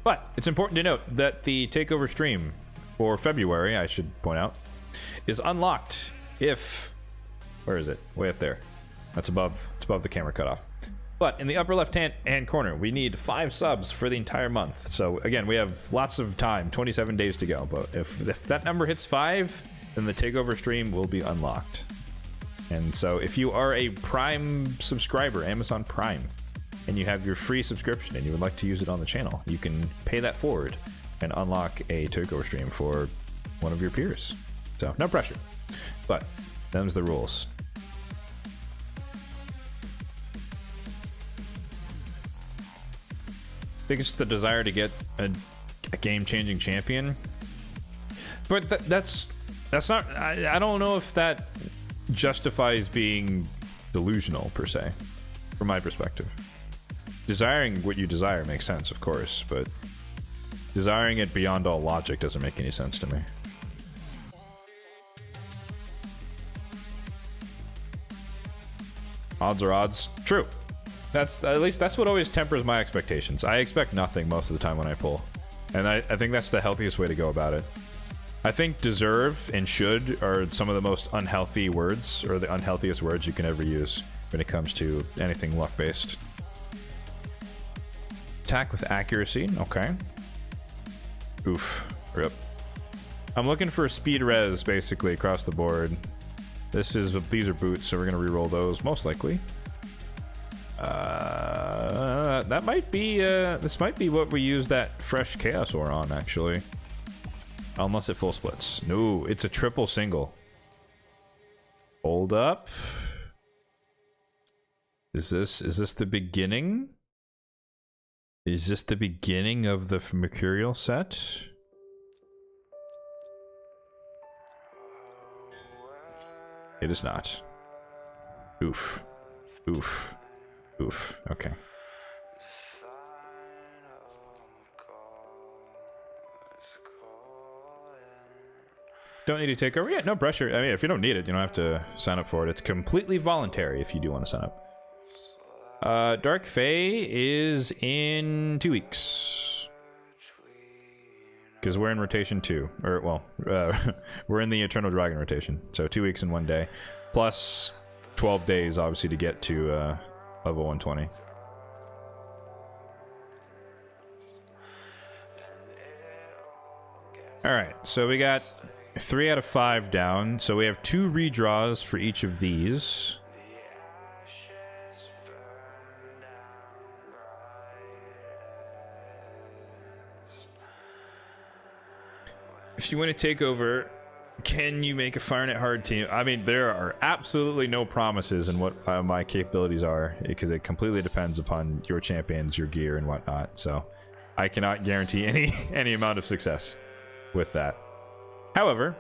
But it's important to note that the takeover stream for February, I should point out, is unlocked if... Where is it? Way up there. That's above. It's above the camera cutoff. But in the upper left-hand corner, we need 5 subs for the entire month. So again, we have lots of time, 27 days to go. But if that number hits 5, then the takeover stream will be unlocked. And so if you are a Prime subscriber, Amazon Prime, and you have your free subscription and you would like to use it on the channel, you can pay that forward and unlock a takeover stream for one of your peers. So no pressure, but them's the rules. I think it's the desire to get a game-changing champion, but that's not. I don't know if that justifies being delusional per se, from my perspective. Desiring what you desire makes sense, of course, but desiring it beyond all logic doesn't make any sense to me. Odds are odds. True. That's at least that's what always tempers my expectations. I expect nothing most of the time when I pull, and I think that's the healthiest way to go about it. I think deserve and should are some of the most unhealthy words, or the unhealthiest words you can ever use when it comes to anything luck based. Attack with accuracy. Okay. Oof. Rip. I'm looking for speed res basically across the board. These are boots, so we're gonna reroll those most likely. That might be this might be what we use that fresh chaos ore on, actually. Unless it full splits. No, it's a triple single. Hold up. Is this the beginning? Is this the beginning of the Mercurial set? It is not. Oof. Oof. Oof. Okay. Don't need to take over yet. No pressure. I mean, if you don't need it, you don't have to sign up for it. It's completely voluntary if you do want to sign up. Dark Fae is in 2 weeks. Because we're in rotation 2. Or, well, we're in the Eternal Dragon rotation. So 2 weeks and 1 day. Plus 12 days, obviously, to get to level 120. Alright, so we got 3 out of 5 down. So we have 2 redraws for each of these. If you want to take over, can you make a FireNet hard team? I mean, there are absolutely no promises in what my capabilities are, because it completely depends upon your champions, your gear, and whatnot. So I cannot guarantee any amount of success with that. However,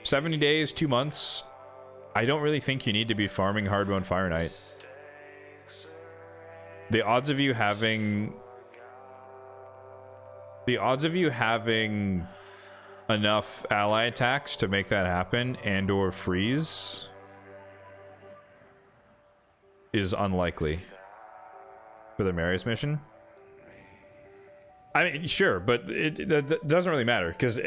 70 days, 2 months, I don't really think you need to be farming Hardbone Fire Knight. The odds of you having enough ally attacks to make that happen and or freeze is unlikely for the Marius mission. I mean, sure, but it doesn't really matter, because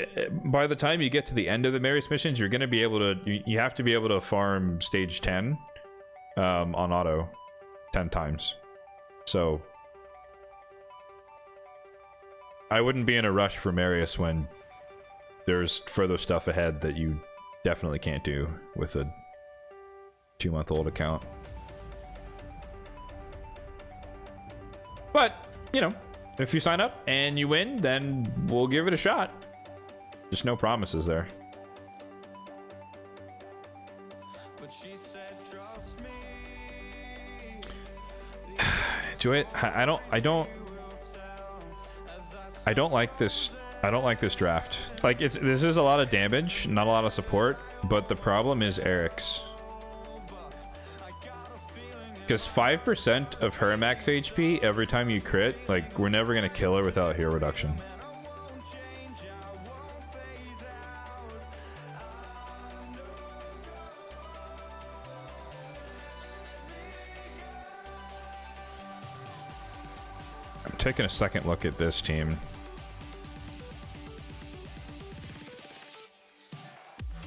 by the time you get to the end of the Marius missions, you're going to be able to, you have to be able to farm stage 10 on auto 10 times. So I wouldn't be in a rush for Marius when there's further stuff ahead that you definitely can't do with a 2-month-old account. But, you know, if you sign up and you win, then we'll give it a shot. Just no promises there. But she said, trust me. Do it. I don't like this. I don't like this draft. Like, this is a lot of damage, not a lot of support, but the problem is Eric's. Because 5% of her max HP every time you crit, like, we're never gonna kill her without hero reduction. I'm taking a second look at this team.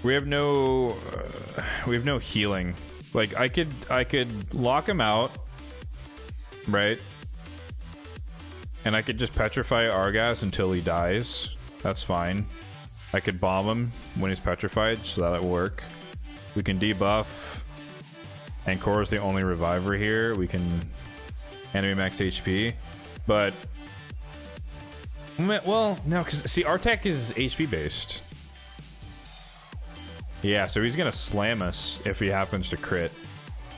We have no healing. Like I could lock him out, right? And I could just petrify Argas until he dies. That's fine. I could bomb him when he's petrified, so that'll work. We can debuff. Ankor's the only reviver here. We can enemy max HP. But well, no, because see, our tech is HP based. Yeah, so he's gonna slam us if he happens to crit,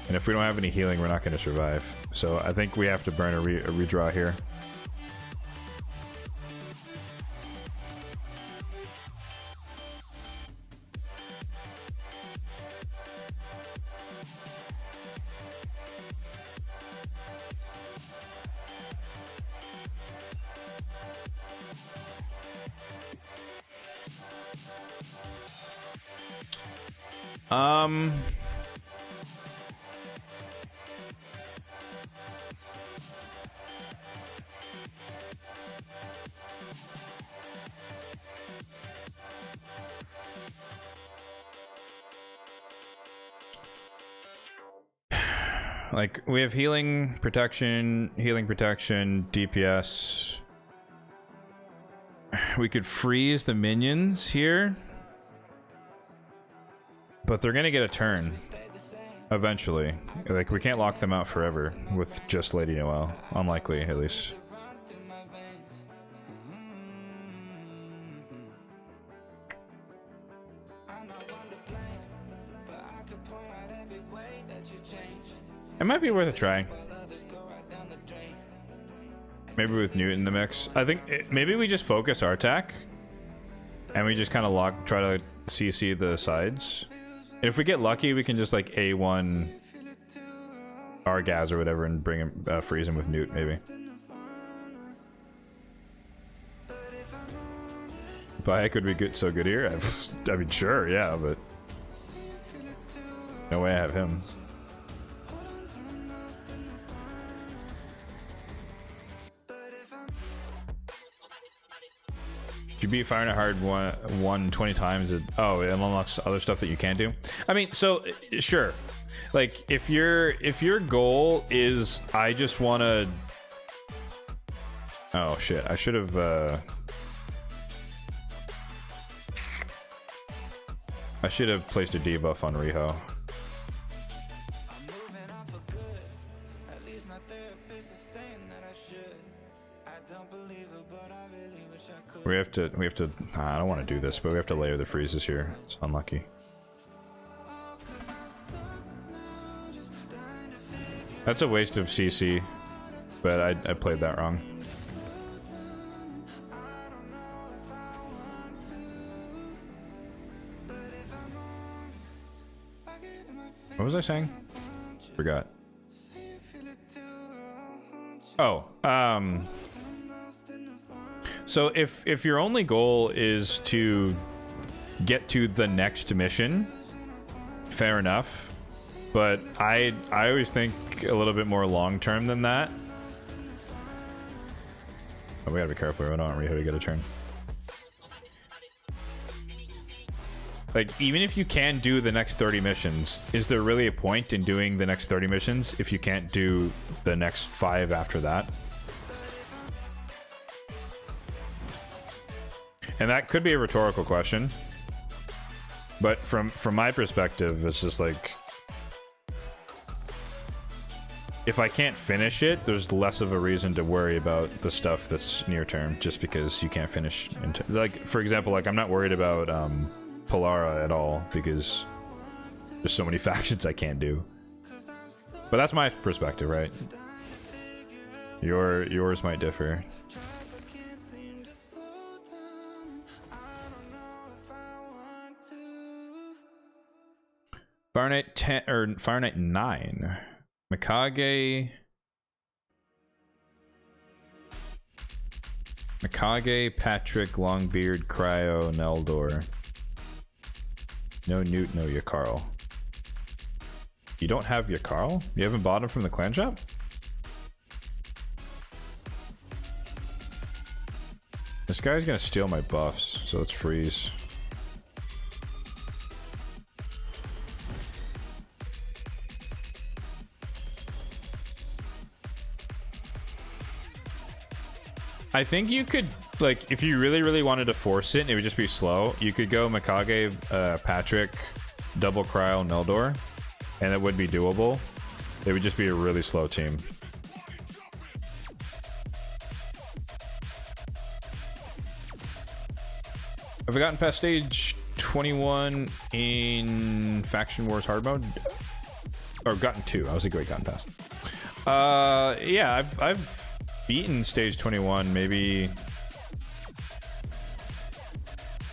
and if we don't have any healing, we're not gonna survive. So I think we have to burn a redraw here. Like, we have healing protection, DPS. We could freeze the minions here. But they're gonna get a turn. Eventually. Like, we can't lock them out forever with just Lady Noelle. Unlikely, at least. It might be worth a try. Maybe with Newt in the mix. I think maybe we just focus our attack and we just kind of try to CC the sides. And if we get lucky, we can just like A1 Argas or whatever and bring him, freeze him with Newt, maybe. Bayek could be good, so good here. I mean, sure, yeah, but no way I have him. You beat Fire Night Hard one 20 times. It unlocks other stuff that you can't do. I mean, so sure. Like if your goal is I just want to. Oh shit! I should have. I should have placed a debuff on Riho. We have to, I don't want to do this, but we have to layer the freezes here. It's unlucky. That's a waste of CC, but I played that wrong. What was I saying? Forgot. Oh, so if your only goal is to get to the next mission, fair enough. But I always think a little bit more long term than that. Oh, we gotta be careful. I don't want Riho to get a turn. Like, even if you can do the next 30 missions, is there really a point in doing the next 30 missions if you can't do the next 5 after that? And that could be a rhetorical question. But from my perspective, it's just like, if I can't finish it, there's less of a reason to worry about the stuff that's near term, just because you can't finish. Like, for example, like I'm not worried about Polara at all, because there's so many factions I can't do. But that's my perspective, right? Yours might differ. Fire Night 10 or Fire Night 9. Mikage, Patrick, Longbeard, Cryo, Neldor. No Newt, no Yakarl. You don't have Yakarl? You haven't bought him from the clan shop? This guy's gonna steal my buffs, so let's freeze. I think you could, like, if you really wanted to force it and it would just be slow, you could go Mikage, Patrick, double Cryo, Neldor, and it would be doable. It would just be a really slow team. Have I gotten past stage 21 in Faction Wars hard mode? Or gotten 2. I was like, wait, gotten past. Yeah, I've beaten stage 21 maybe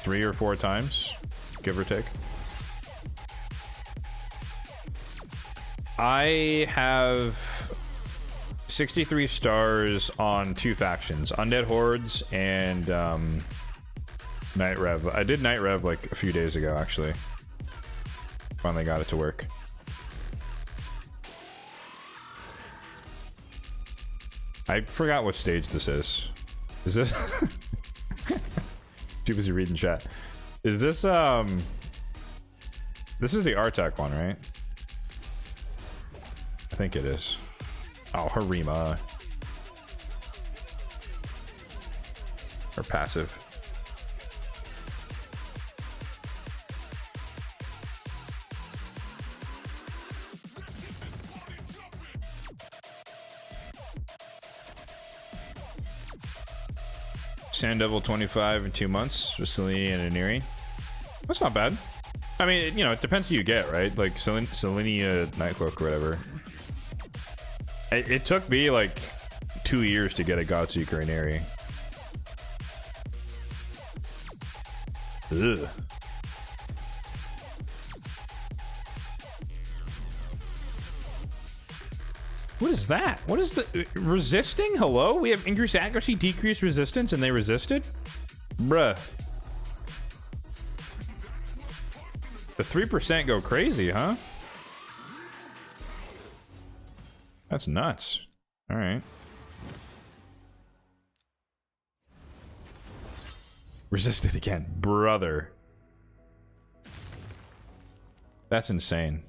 3 or 4 times, give or take. I have 63 stars on 2 factions, Undead Hordes and Night Rev. I did Night Rev like a few days ago, actually. Finally got it to work. I forgot what stage this is. Is this? Too busy reading chat. Is this This is the Artak one, right? I think it is. Oh, Harima. Or passive. Sand Devil 25 in 2 months with Selene and Aniri. That's not bad. I mean, you know, it depends who you get, right? Like Selene Nightcloak or whatever. It took me like 2 years to get a Godseeker and Aniri. Ugh. What is that? What is the resisting? Hello? We have increased accuracy, decreased resistance, and they resisted? Bruh. The 3% go crazy, huh? That's nuts. Alright. Resisted again. Brother. That's insane.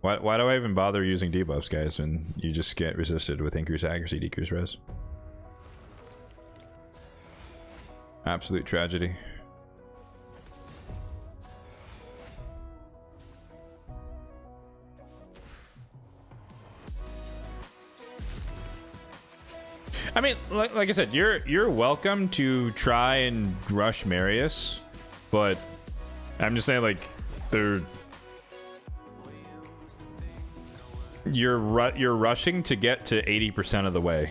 Why do I even bother using debuffs, guys, when you just get resisted with increased accuracy, decreased res? Absolute tragedy. I mean, like I said, you're welcome to try and rush Marius, but I'm just saying, like, you're rushing to get to 80% of the way.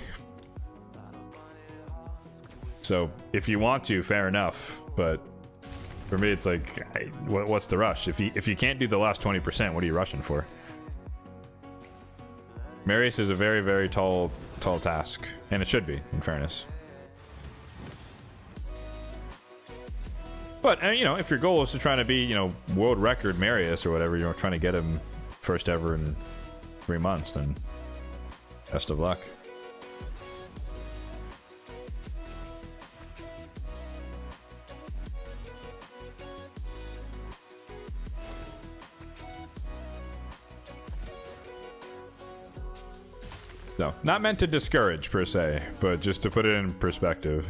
So if you want to, fair enough. But for me, it's like, what's the rush? If you can't do the last 20%, what are you rushing for? Marius is a very, very tall task, and it should be, in fairness. But you know, if your goal is to try to be, you know, world record Marius or whatever, you're trying to get him first ever in 3 months, then best of luck. No, not meant to discourage per se, but just to put it in perspective.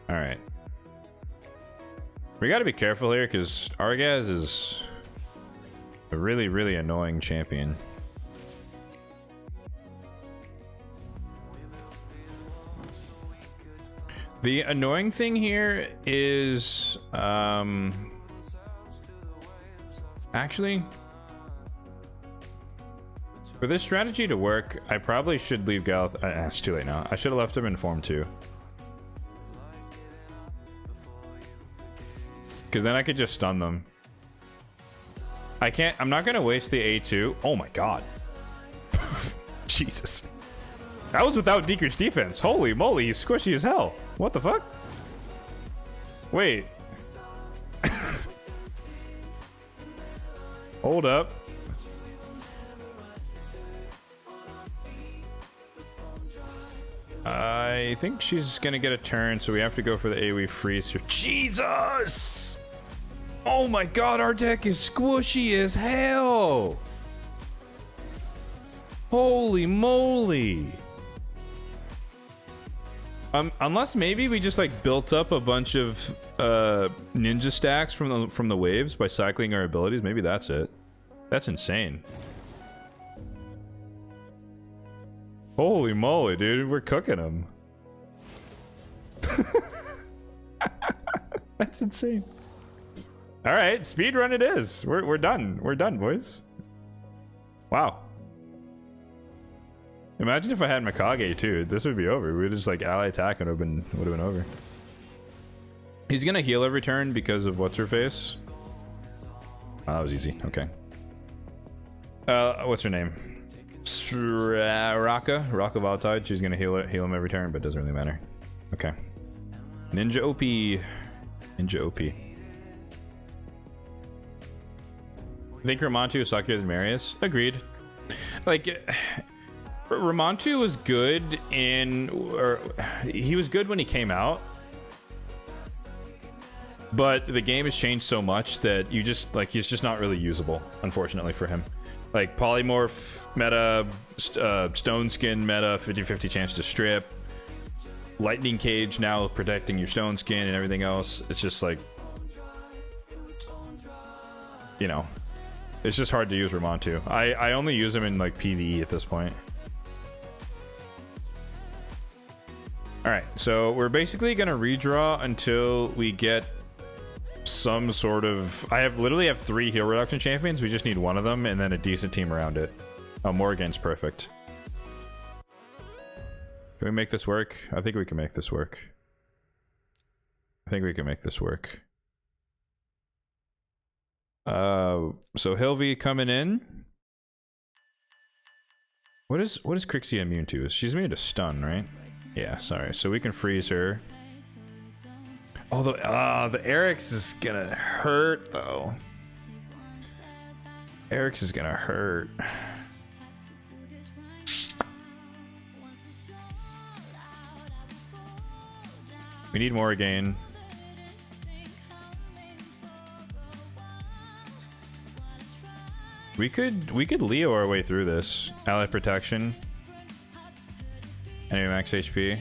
All right. We got to be careful here because Argaz is a really, really annoying champion. The annoying thing here is, actually, for this strategy to work, I probably should leave Galth. It's too late now. I should have left him in Form 2. Because then I could just stun them. I can't. I'm not going to waste the A2. Oh my god. Jesus. That was without decreased defense. Holy moly, he's squishy as hell. What the fuck? Wait. Hold up. I think she's gonna get a turn, so we have to go for the AoE freeze here. Jesus! Oh my god, our deck is squishy as hell! Holy moly! Unless maybe we just like built up a bunch of ninja stacks from the waves by cycling our abilities. Maybe that's it. That's insane. Holy moly, dude, we're cooking them. That's insane. All right, speed run it is. We're done. We're done, boys. Wow. Imagine if I had Mikage too. This would be over. We'd just like ally attack and would have been over. He's gonna heal every turn because of what's her face. Oh, that was easy. Okay. What's her name? Raka Valtide. She's gonna heal him every turn, but it doesn't really matter. Okay. Ninja OP. Ninja OP. I think Ramontu is suckier than Marius. Agreed. Like, Ramontu was good he was good when he came out. But the game has changed so much that you just, like, he's just not really usable, unfortunately for him. Like, Polymorph meta, Stone Skin meta, 50-50 chance to strip. Lightning Cage now protecting your Stone Skin and everything else. It's just like, you know, it's just hard to use Ramontu. I only use him in like PvE at this point. Alright, so we're basically gonna redraw until we get some sort of... I literally have 3 heal reduction champions. We just need one of them and then a decent team around it. Oh, Morrigan's perfect. Can we make this work? I think we can make this work. I think we can make this work. So Hilvi coming in. What is Crixie immune to? She's immune to stun, right? Yeah, sorry. So we can freeze her. Although, the Eric's is gonna hurt, though. Eric's is gonna hurt. We need more again. We could Leo our way through this. Ally protection. Anyway, max HP.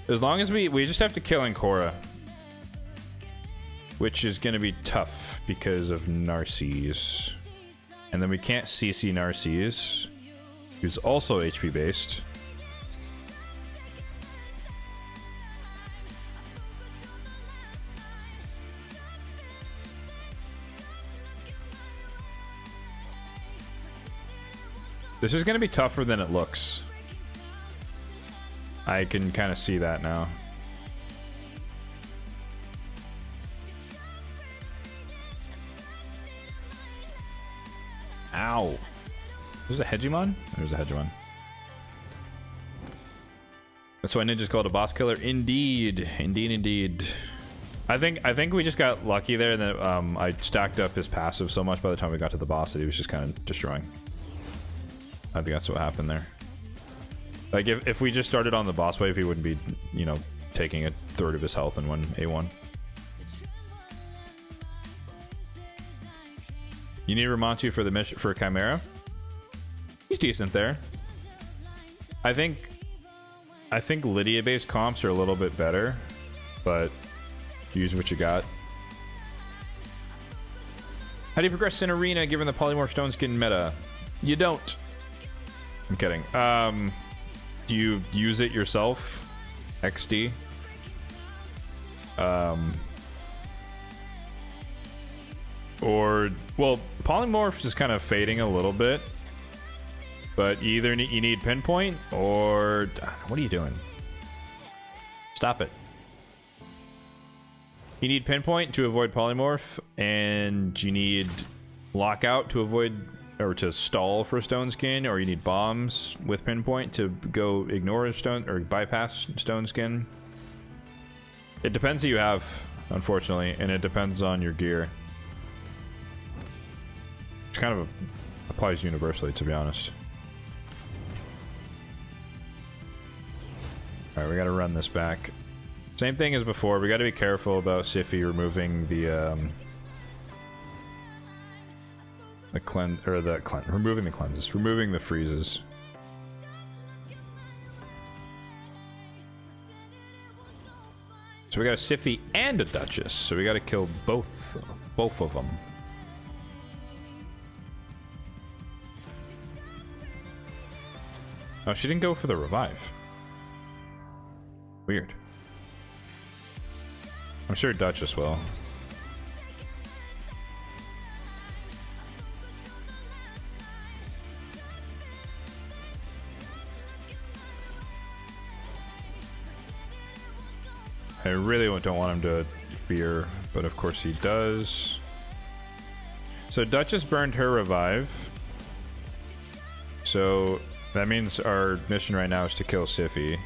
As long as we just have to kill Ancora. Which is gonna be tough because of Narcisse. And then we can't CC Narcisse, who's also HP based. This is going to be tougher than it looks. I can kind of see that now. Ow. There's a Hegemon? There's a Hegemon. That's why Ninja's called a boss killer. Indeed. Indeed, indeed. I think we just got lucky there, and that I stacked up his passive so much by the time we got to the boss that he was just kind of destroying. I think that's what happened there. Like, if we just started on the boss wave, he wouldn't be, you know, taking a third of his health in one A1. You need Ramontu for the mission for Chimera. He's decent there. I think Lydia-based comps are a little bit better, but use what you got. How do you progress in Arena given the Polymorph Stone Skin meta? You don't. I'm kidding. Do you use it yourself? XD? Or, well, Polymorph is kind of fading a little bit, but you need Pinpoint, or what are you doing? Stop it. You need Pinpoint to avoid Polymorph, and you need Lockout to avoid or to stall for Stone Skin, or you need Bombs with Pinpoint to go ignore Stone or bypass Stone Skin. It depends who you have, unfortunately, and it depends on your gear. Which kind of applies universally, to be honest. Alright, we gotta run this back. Same thing as before, we gotta be careful about Sify removing the removing the cleanses, removing the freezes. So we got a Sify and a Duchess, so we gotta kill both of them. Oh, she didn't go for the revive. Weird. I'm sure Duchess will. I really don't want him to fear, but of course he does. So Duchess burned her revive. So that means our mission right now is to kill Sify.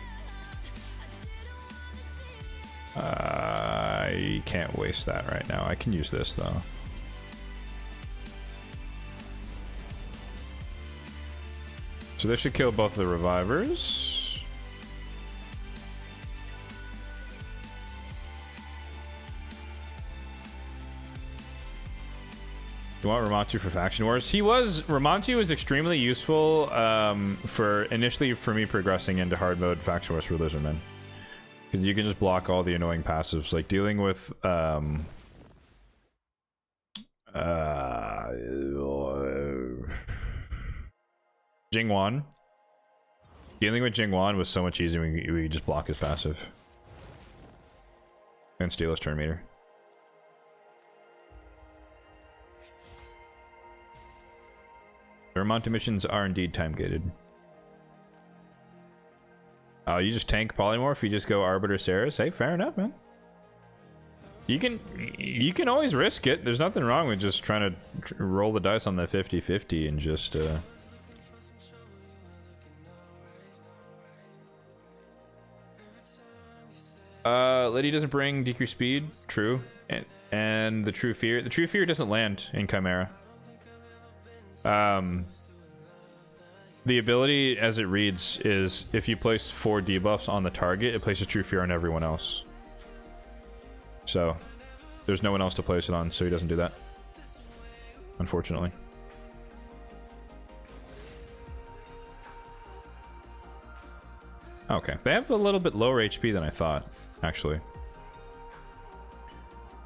I can't waste that right now. I can use this though. So this should kill both of the revivers. You want Ramontu for faction wars? Ramontu was extremely useful initially for me progressing into hard mode faction wars for Lizardmen. Because you can just block all the annoying passives, like dealing with Jingwan. Dealing with Jingwan was so much easier when we just block his passive. And steal his turn meter. The Ramontu missions are indeed time gated. Oh, you just tank polymorph, you just go Arbiter Ceres. Hey, fair enough, man. You can always risk it. There's nothing wrong with just trying to roll the dice on the 50-50 and just Liddy doesn't bring decrease speed, true. And the True Fear. The True Fear doesn't land in Chimera. The ability as it reads is if you place 4 debuffs on the target, it places True Fear on everyone else. So there's no one else to place it on, so he doesn't do that, unfortunately. Okay, they have a little bit lower HP than I thought, actually.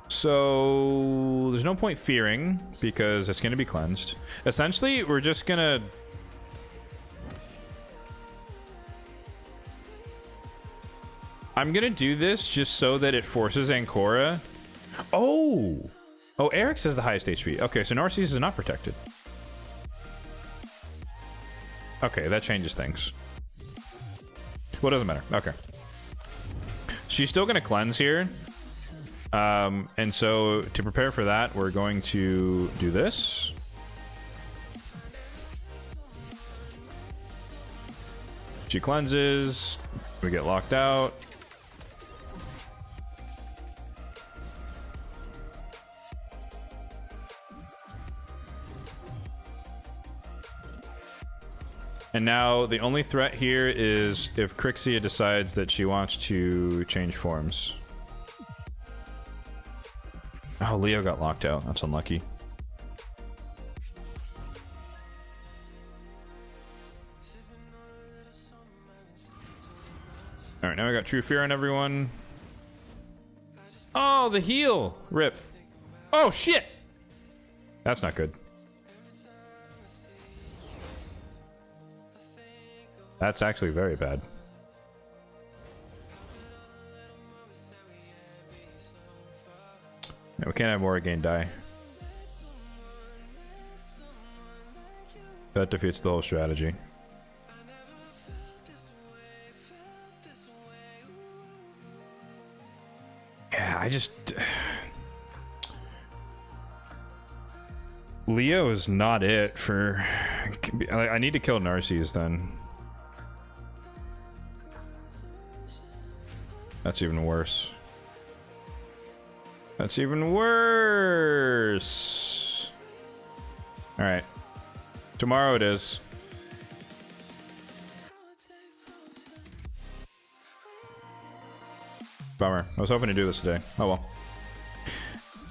So there's no point fearing because it's going to be cleansed. Essentially, we're just going to I'm going to do this just so that it forces Ancora. Oh, Eric's has the highest HP. Okay, so Narcissus is not protected. Okay, that changes things. Well, it doesn't matter. Okay. She's still going to cleanse here. And so to prepare for that, we're going to do this. She cleanses. We get locked out. And now the only threat here is if Crixia decides that she wants to change forms. Oh, Leo got locked out. That's unlucky. Alright, now we got True Fear on everyone. Oh, the heal! Rip. Oh, shit! That's not good. That's actually very bad. Yeah, we can't have Morrigan die. That defeats the whole strategy. Yeah, I just... Leo is not it for... I need to kill Narcissus then. That's even worse. That's even worse. All right. Tomorrow it is. Bummer. I was hoping to do this today. Oh well.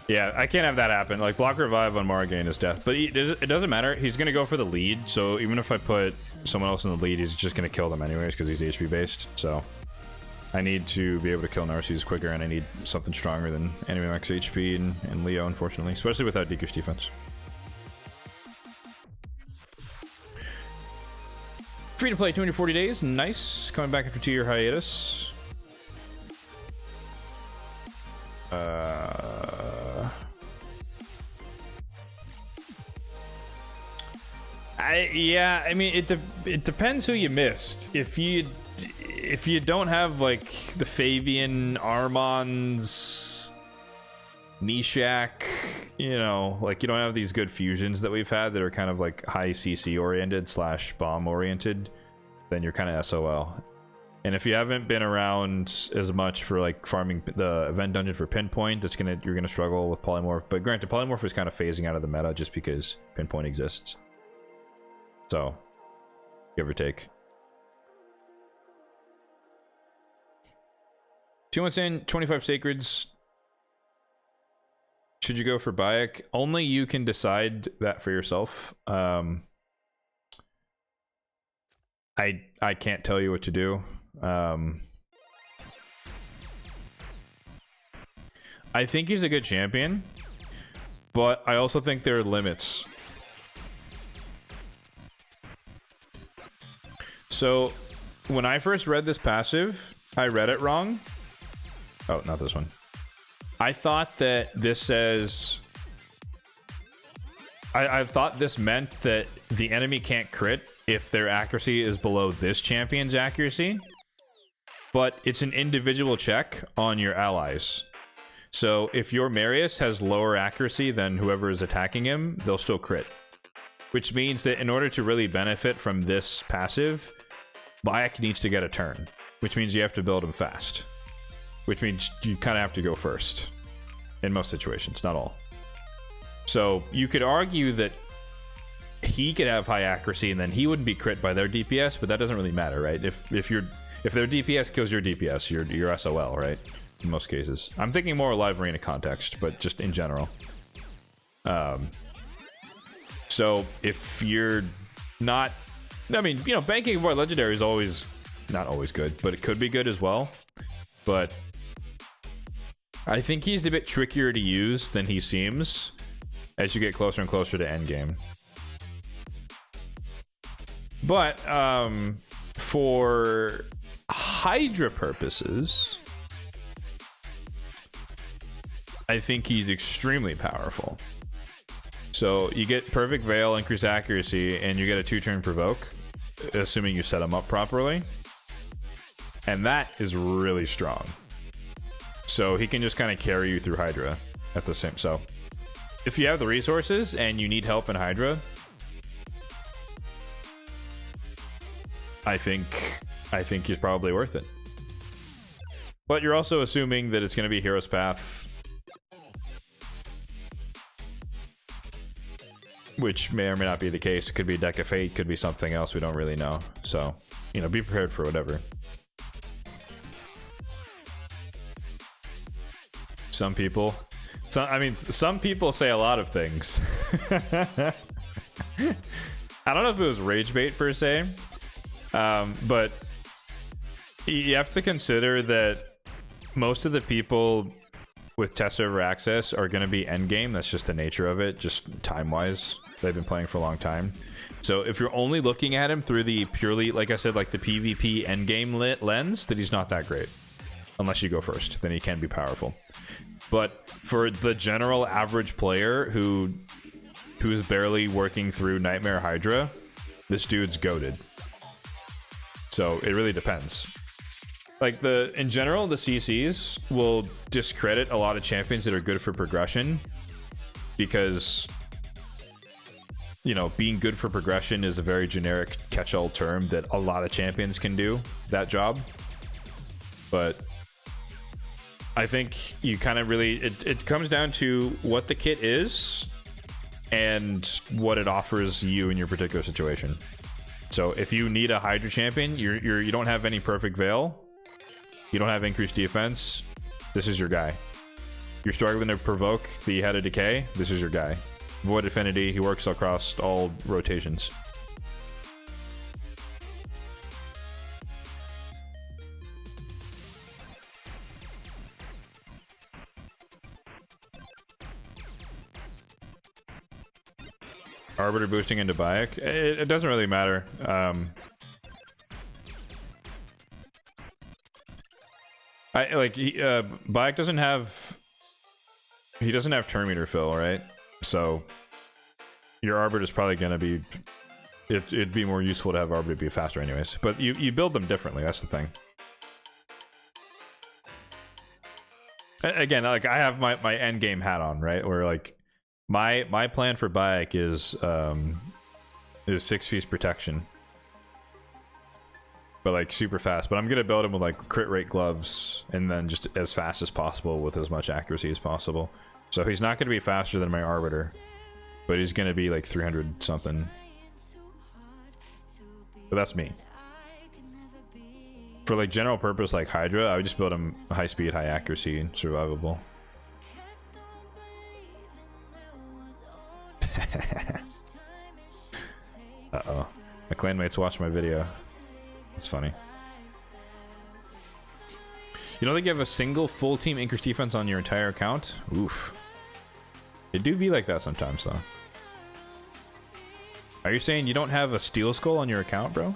Yeah, I can't have that happen. Like, block revive on Morrigan is death. But it doesn't matter. He's going to go for the lead. So even if I put someone else in the lead, he's just going to kill them anyways because he's HP based. So I need to be able to kill Narcisse quicker, and I need something stronger than enemy max HP and Leo, unfortunately. Especially without decreased defense. Free to play 240 days. Nice. Coming back after 2-year hiatus. Yeah, I mean, it depends who you missed. If you don't have like the Fabian, Armands, Nishak, you know, like you don't have these good fusions that we've had that are kind of like high CC oriented / bomb oriented, then you're kind of SOL. And if you haven't been around as much for like farming the event dungeon for pinpoint, you're gonna struggle with polymorph. But granted, polymorph is kind of phasing out of the meta just because pinpoint exists. So, give or take. 2 months in, 25 sacreds. Should you go for Bayek? Only you can decide that for yourself. I can't tell you what to do. I think he's a good champion, but I also think there are limits. So when I first read this passive, I read it wrong. Oh, not this one. I thought that this says... I thought this meant that the enemy can't crit if their accuracy is below this champion's accuracy. But it's an individual check on your allies. So if your Marius has lower accuracy than whoever is attacking him, they'll still crit. Which means that in order to really benefit from this passive, Bayek needs to get a turn. Which means you have to build him fast. Which means you kind of have to go first. In most situations, not all. So you could argue that he could have high accuracy and then he wouldn't be crit by their DPS, but that doesn't really matter, right? If their DPS kills your DPS, you're SOL, right? In most cases. I'm thinking more live arena context, but just in general. So if you're not... I mean, you know, banking avoid legendary is always... not always good, but it could be good as well. But I think he's a bit trickier to use than he seems as you get closer and closer to endgame. But for Hydra purposes, I think he's extremely powerful. So you get perfect veil, increased accuracy, and you get a 2-turn provoke, assuming you set him up properly. And that is really strong. So he can just kind of carry you through Hydra at the same. So if you have the resources and you need help in Hydra, I think he's probably worth it. But you're also assuming that it's going to be Hero's Path, which may or may not be the case. Could be Deck of Fate, could be something else. We don't really know. So, you know, be prepared for whatever. Some people say a lot of things. I don't know if it was rage bait per se, but you have to consider that most of the people with test server access are going to be endgame. That's just the nature of it, just time-wise. They've been playing for a long time. So if you're only looking at him through the purely, like I said, like the PvP endgame lens, then he's not that great. Unless you go first, then he can be powerful. But for the general average player who's barely working through Nightmare Hydra, this dude's goated. So it really depends. Like in general, the CCs will discredit a lot of champions that are good for progression because, you know, being good for progression is a very generic catch-all term that a lot of champions can do that job. But I think you kind of really... It comes down to what the kit is and what it offers you in your particular situation. So if you need a Hydra champion, you don't have any perfect veil, you don't have increased defense, This is your guy. You're struggling to provoke the Head of Decay. This is your guy. Void Affinity. He works across all rotations. Arbiter boosting into Bayek. It doesn't really matter. Bayek doesn't have. He doesn't have turn meter fill, right? So your Arbiter is probably gonna be. It'd be more useful to have Arbiter be faster, anyways. But you build them differently. That's the thing. Again, like I have my end game hat on, right? Where like my plan for Bayek is 6 feet protection. But like super fast. But I'm gonna build him with like crit rate gloves and then just as fast as possible with as much accuracy as possible. So he's not gonna be faster than my Arbiter, but he's gonna be like 300 something. But that's me. For like general purpose like Hydra, I would just build him high speed, high accuracy, and survivable. Uh-oh. My clanmates watched my video. That's funny. You don't think you have a single full team increase defense on your entire account? Oof. It do be like that sometimes, though. Are you saying you don't have a Steel Skull on your account, bro?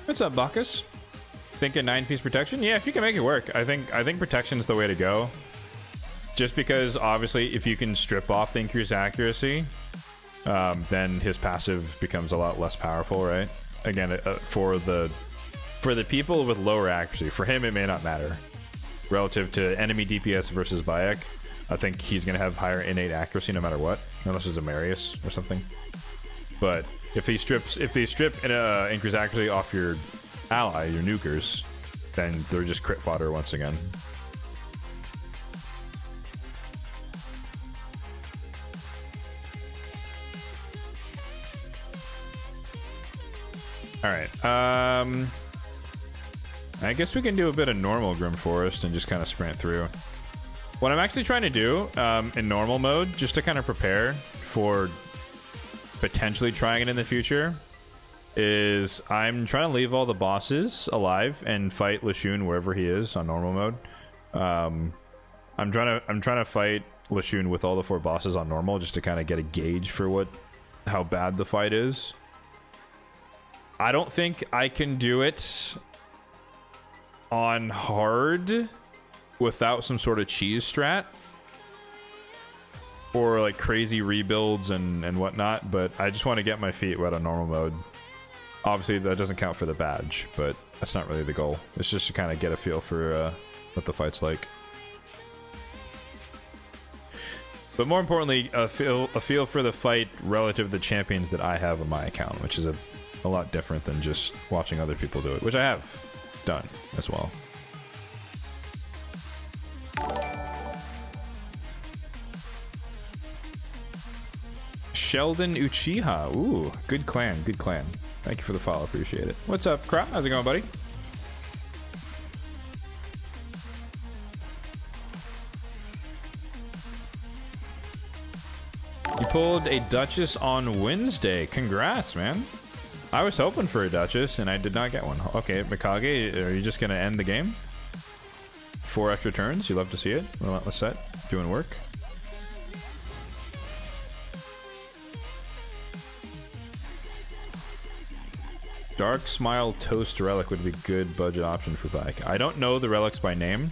What's up, Bacchus? Thinking 9-piece protection? Yeah, if you can make it work. I think protection is the way to go. Just because, obviously, if you can strip off the increased accuracy, then his passive becomes a lot less powerful, right? Again, for the people with lower accuracy, for him it may not matter. Relative to enemy DPS versus Bayek, I think he's going to have higher innate accuracy no matter what, unless it's a Marius or something. But if they strip increased accuracy off your ally, your nukers, then they're just crit fodder once again. Alright, I guess we can do a bit of normal Grim Forest and just kind of sprint through. What I'm actually trying to do in normal mode, just to kind of prepare for potentially trying it in the future, is I'm trying to leave all the bosses alive and fight Lashun wherever he is on normal mode. I'm trying to fight Lashun with all the 4 bosses on normal just to kind of get a gauge for how bad the fight is. I don't think I can do it on hard without some sort of cheese strat or like crazy rebuilds and whatnot, but I just want to get my feet wet on normal mode. Obviously that doesn't count for the badge, but that's not really the goal. It's just to kind of get a feel for what the fight's like. But more importantly, a feel for the fight relative to the champions that I have on my account, which is a lot different than just watching other people do it, which I have done as well. Sheldon Uchiha. Ooh, good clan, good clan. Thank you for the follow, appreciate it. What's up, Crop? How's it going, buddy? You pulled a Duchess on Wednesday. Congrats, man. I was hoping for a Duchess, and I did not get one. Okay, Mikage, are you just going to end the game? 4 extra turns? You love to see it. Relentless set. Doing work. Dark Smile Toast Relic would be a good budget option for Bayek. I don't know the relics by name.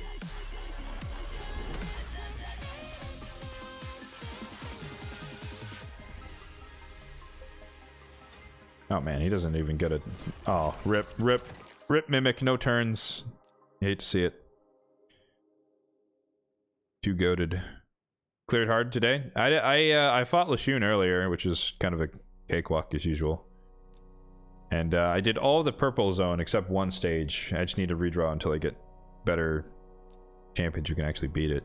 Oh man, he doesn't even get it. Oh, rip Mimic, no turns. You hate to see it. Too goated. Cleared hard today. I fought Lashun earlier, which is kind of a cakewalk as usual. And I did all the purple zone except one stage. I just need to redraw until I get better champions who can actually beat it.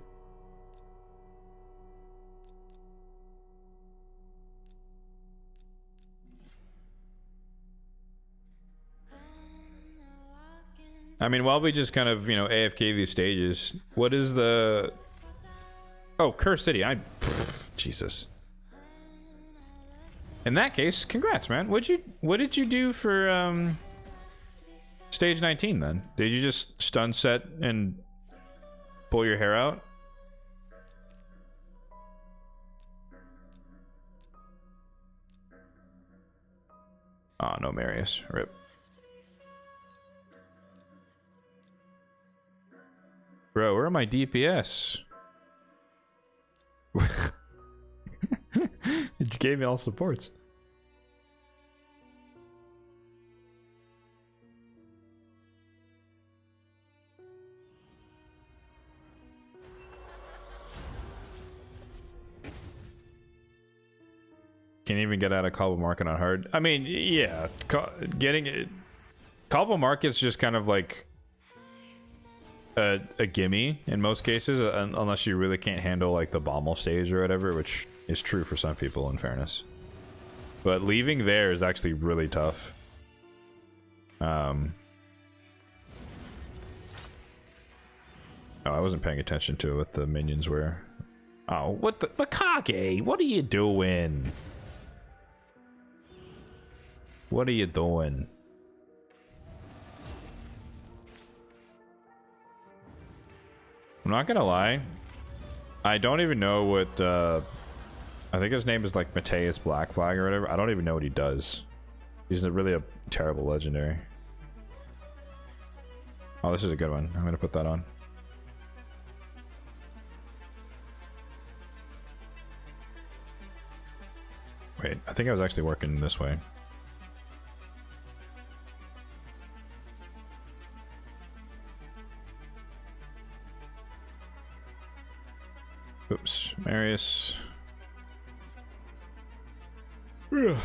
I mean, while we just kind of, you know, AFK these stages, what is the... Oh, Curse City. Jesus. In that case, congrats, man. What did you do for stage 19 then? Did you just stun set and pull your hair out? Oh, no Marius. Rip. Bro, where are my DPS? You gave me all supports. Can't even get out of Cobble Market on hard. I mean, yeah, getting it. Cobble Market's just kind of like a gimme in most cases, unless you really can't handle like the Bommel stage or whatever, which is true for some people in fairness. But leaving there is actually really tough. Oh, I wasn't paying attention to what the minions were. Oh, what the Mikage? What are you doing? What are you doing? I'm not gonna lie, I don't even know what I think his name is like Mateus Black Flag or whatever. I don't even know what he does. He's really a terrible legendary. Oh, this is a good one. I'm gonna put that on. Wait, I think I was actually working this way. Oops, Marius. Well,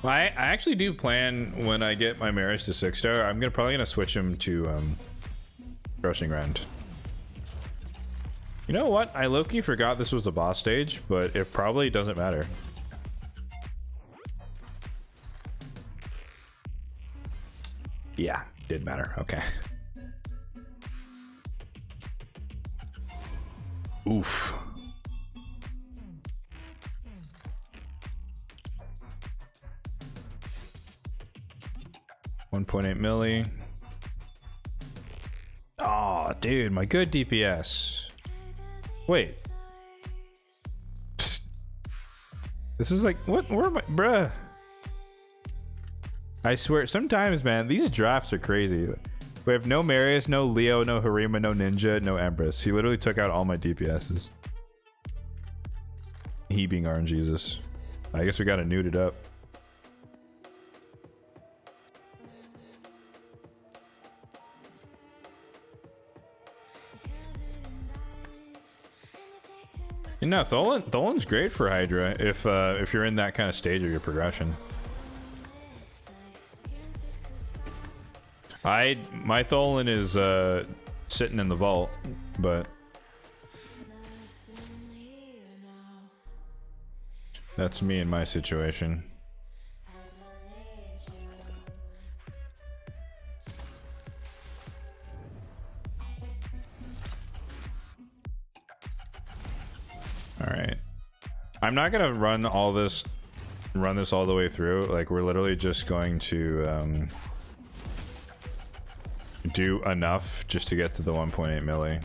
I actually do plan when I get my Marius to 6-star, I'm probably gonna switch him to Crushing Ground. You know what? I low-key forgot this was the boss stage, but it probably doesn't matter. Yeah, did matter. Okay. Oof. $1.8 milli. Oh, dude, my good DPS. Wait. Psst. This is like, what? Where am I? Bruh. I swear, sometimes, man, these drafts are crazy. We have no Marius, no Leo, no Harima, no Ninja, no Empress. He literally took out all my DPSs. He being RNGesus. I guess we gotta nude it up. You know, Tholin's great for Hydra if you're in that kind of stage of your progression. My Tholin is sitting in the vault, but that's me in my situation. All right, I'm not gonna run this all the way through. Like, we're literally just going to do enough just to get to the 1.8 milli.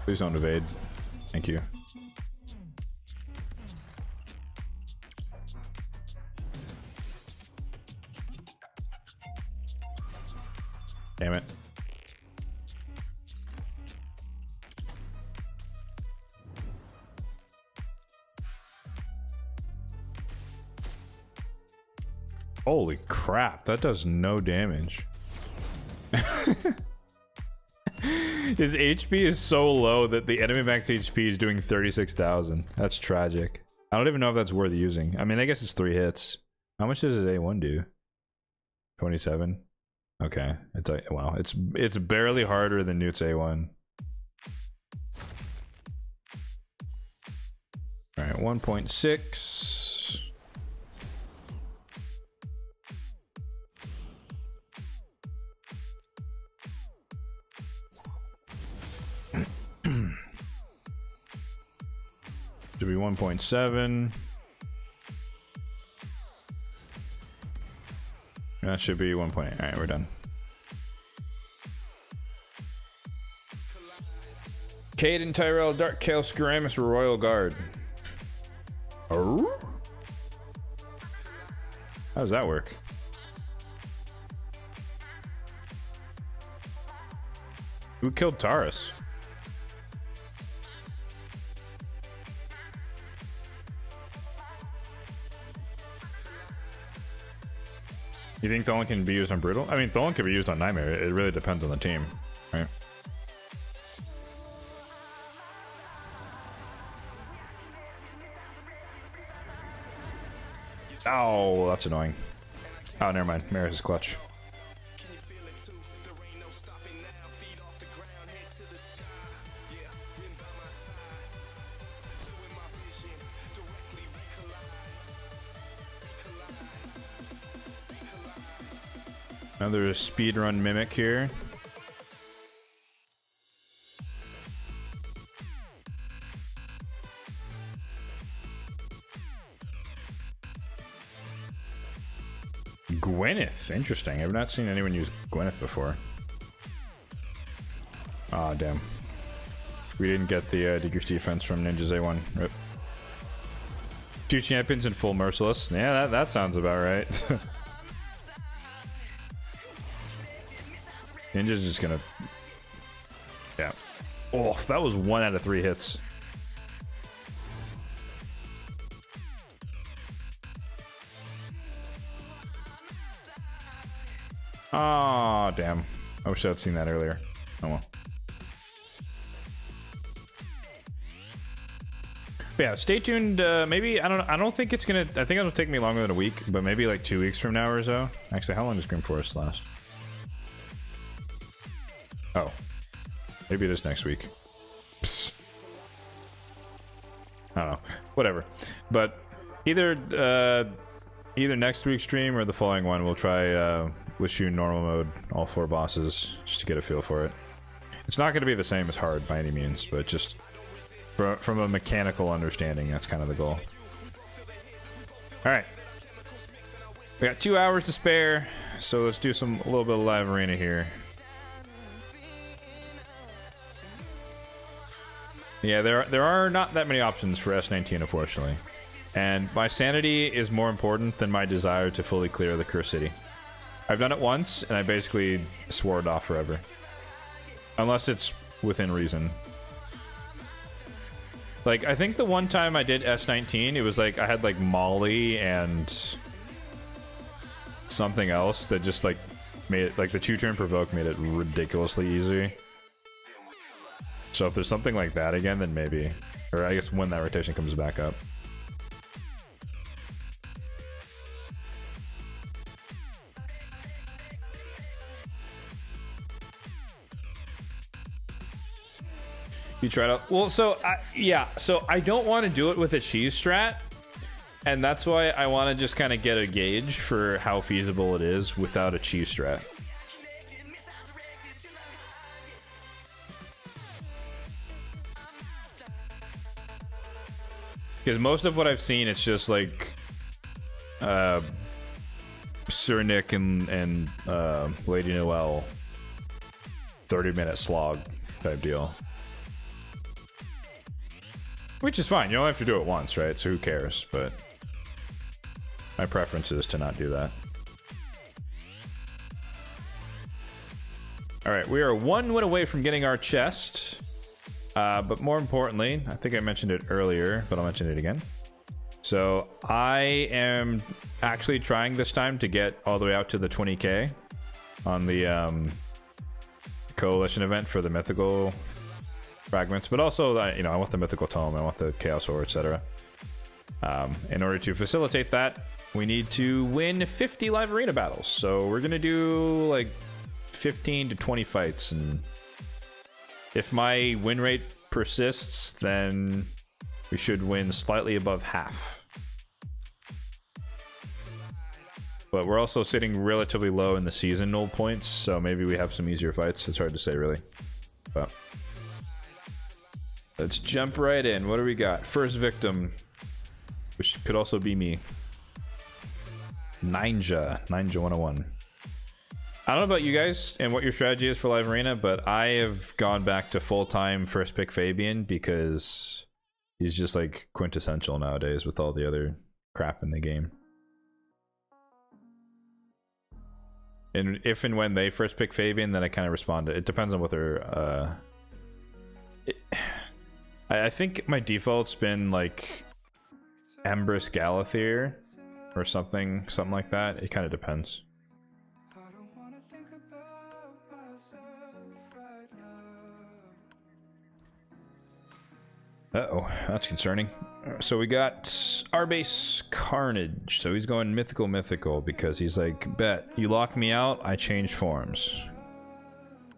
Please don't evade. Thank you. Damn it. Holy crap, that does no damage. His HP is so low that the enemy max HP is doing 36,000. That's tragic. I don't even know if that's worth using. I mean, I guess it's 3 hits. How much does his A1 do? 27. Okay, it's a, wow, it's barely harder than Newt's A1. All right, 1.6. Should be 1.7. That should be 1.8. All right, we're done. Caden, Tyrell, Dark Kale, Skaramis, Royal Guard. Oh? How does that work? Who killed Taurus? You think Tholen can be used on Brutal? I mean, Tholen can be used on Nightmare. It really depends on the team, right? Oh, that's annoying. Oh, never mind. Maris is clutch. Another speedrun mimic here. Gwyneth, interesting. I've not seen anyone use Gwyneth before. Ah, oh, damn. We didn't get the decreased defense from Ninja's A1. Rip. 2 champions in full merciless. Yeah, that sounds about right. Ninja's just gonna... Yeah. Oh, that was 1 out of 3 hits. Oh, damn. I wish I'd seen that earlier. Oh well. But yeah, stay tuned. Maybe, I don't know. I don't think it's gonna... I think it'll take me longer than a week, but maybe like 2 weeks from now or so. Actually, how long does Grim Forest last? Oh. Maybe it is next week. Psst. I don't know. Whatever. But either next week's stream or the following one, we'll try with Shu normal mode, all 4 bosses, just to get a feel for it. It's not going to be the same as hard by any means, but just from a mechanical understanding, that's kind of the goal. Alright. We got 2 hours to spare, so let's do a little bit of live arena here. Yeah, there are not that many options for S19, unfortunately. And my sanity is more important than my desire to fully clear the Cursed City. I've done it once, and I basically swore it off forever. Unless it's within reason. Like, I think the one time I did S19, it was like, I had like Molly and something else that just like made it, like the 2-turn provoke made it ridiculously easy. So if there's something like that again, then maybe. Or I guess when that rotation comes back up. You tried out. Well, so yeah, so I don't want to do it with a cheese strat, and that's why I want to just kind of get a gauge for how feasible it is without a cheese strat. Because most of what I've seen, it's just like Sir Nick and Lady Noelle 30-minute slog type deal. Which is fine, you only have to do it once, right? So who cares? But my preference is to not do that. Alright, we are 1 win away from getting our chest. But more importantly, I think I mentioned it earlier, but I'll mention it again. So I am actually trying this time to get all the way out to the 20k on the Coalition event for the mythical fragments, but also, you know, I want the mythical tome, I want the chaos ore, etc. In order to facilitate that, we need to win 50 live arena battles. So we're gonna do like 15 to 20 fights, and if my win rate persists, then we should win slightly above half. But we're also sitting relatively low in the seasonal points, so maybe we have some easier fights. It's hard to say, really. But let's jump right in. What do we got? First victim, which could also be me. Ninja 101. I don't know about you guys and what your strategy is for live arena, but I have gone back to full-time first pick Fabian because he's just like quintessential nowadays with all the other crap in the game. And if and when they first pick Fabian, then I kind of respond. It depends on what they're... I think my default's been like Empress Galathier or something like that. It kind of depends. Uh-oh, that's concerning. So we got our base Carnage. So he's going mythical because he's like, bet you lock me out, I change forms.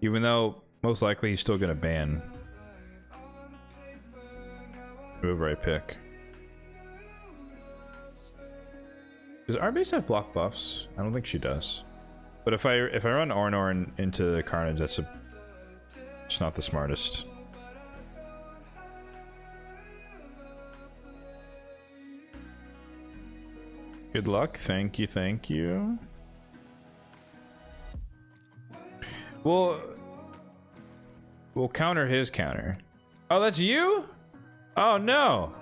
Even though most likely he's still gonna ban whoever I pick. Does our base have block buffs? I don't think she does. But if I run Ornorn into the Carnage, it's not the smartest. Good luck. Thank you, thank you. We'll counter his counter. Oh, that's you? Oh no.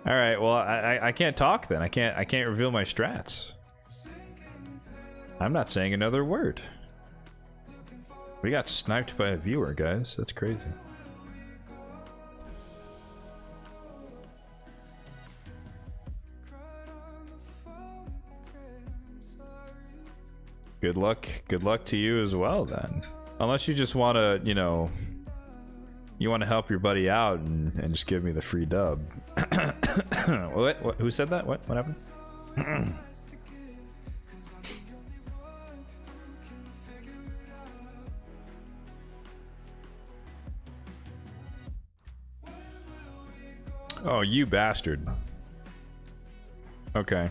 All right, well, I can't talk then. I can't reveal my strats. I'm not saying another word. We got sniped by a viewer, guys. That's crazy. Good luck to you as well then. Unless you just want to, you know, you want to help your buddy out and just give me the free dub. What? Who said that? What happened? Oh, you bastard. Okay.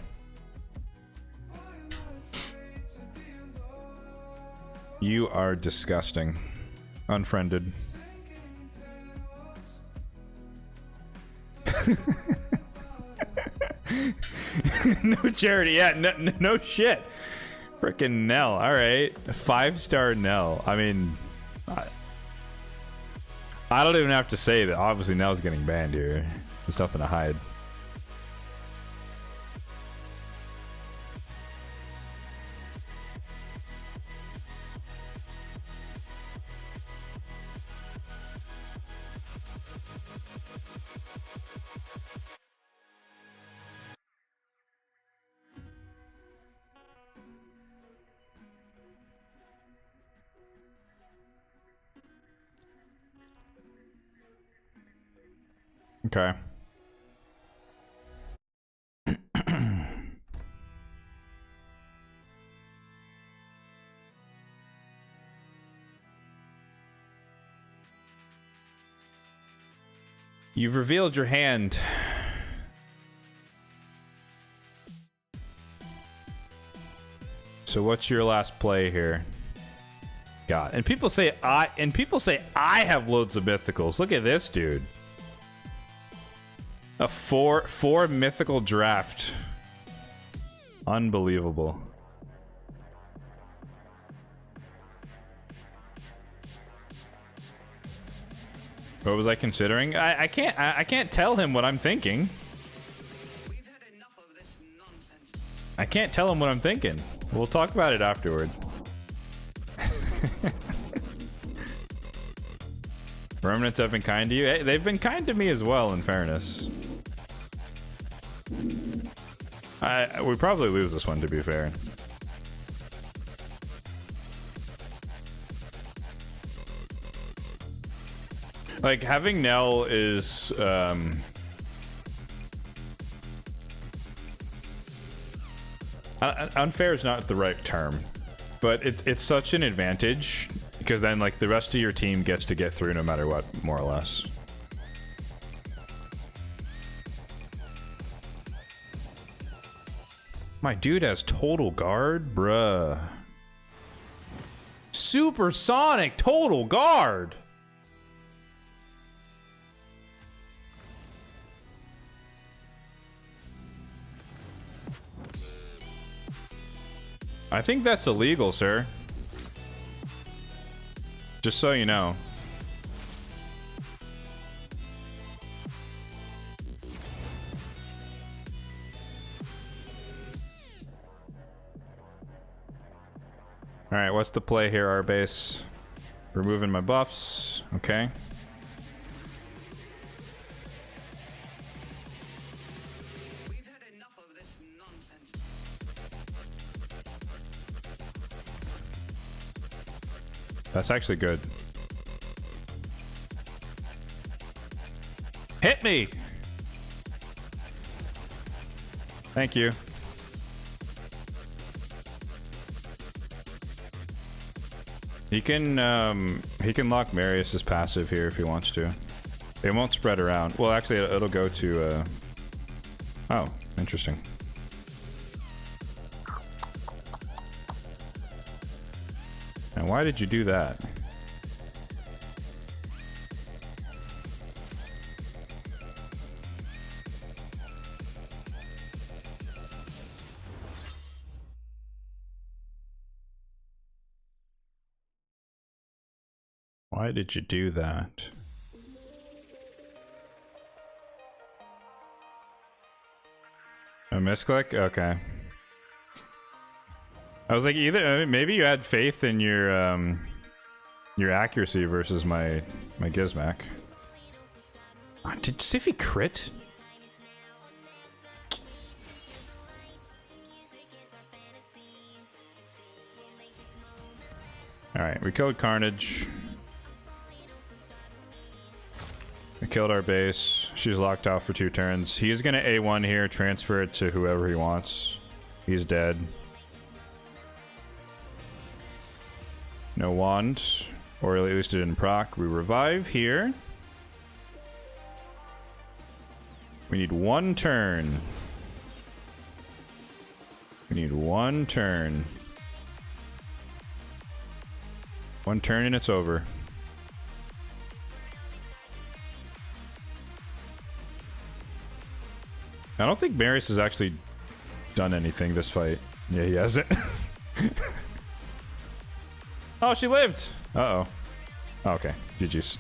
You are disgusting. Unfriended. No charity. Yeah, no shit. Frickin' Nell. Alright. 5-star Nell. I mean, I don't even have to say that. Obviously, Nell's getting banned here. There's nothing to hide. Okay. You've revealed your hand. So what's your last play here? God. And people say I have loads of mythicals. Look at this dude. A four mythical draft. Unbelievable. What was I considering? I can't tell him what I'm thinking. We've had enough of this nonsense. I can't tell him what I'm thinking. We'll talk about it afterward. Remnants have been kind to you. Hey, they've been kind to me as well, in fairness. We probably lose this one, to be fair. Like, having Nell is Unfair is not the right term, but it's such an advantage because then like the rest of your team gets to get through no matter what, more or less. My dude has total guard, bruh. Supersonic total guard. I think that's illegal, sir. Just so you know. Alright, what's the play here, our base? Removing my buffs. Okay. We've had enough of this nonsense. That's actually good. Hit me! Thank you. He can lock Marius's passive here if he wants to. It won't spread around. Well, actually, it'll go to, oh, interesting. And why did you do that? Why did you do that? A misclick? Okay. I was like, either maybe you had faith in your accuracy versus my Gizmac. Oh, did Siffy crit? All right, we killed Carnage. We killed our base. She's locked out for 2 turns. He's gonna A1 here, transfer it to whoever he wants. He's dead. No wand. Or at least it didn't proc. We revive here. We need 1 turn. We need 1 turn. 1 turn and it's over. I don't think Marius has actually done anything this fight. Yeah, he hasn't. Oh, she lived! Uh-oh. Oh, okay. GG's.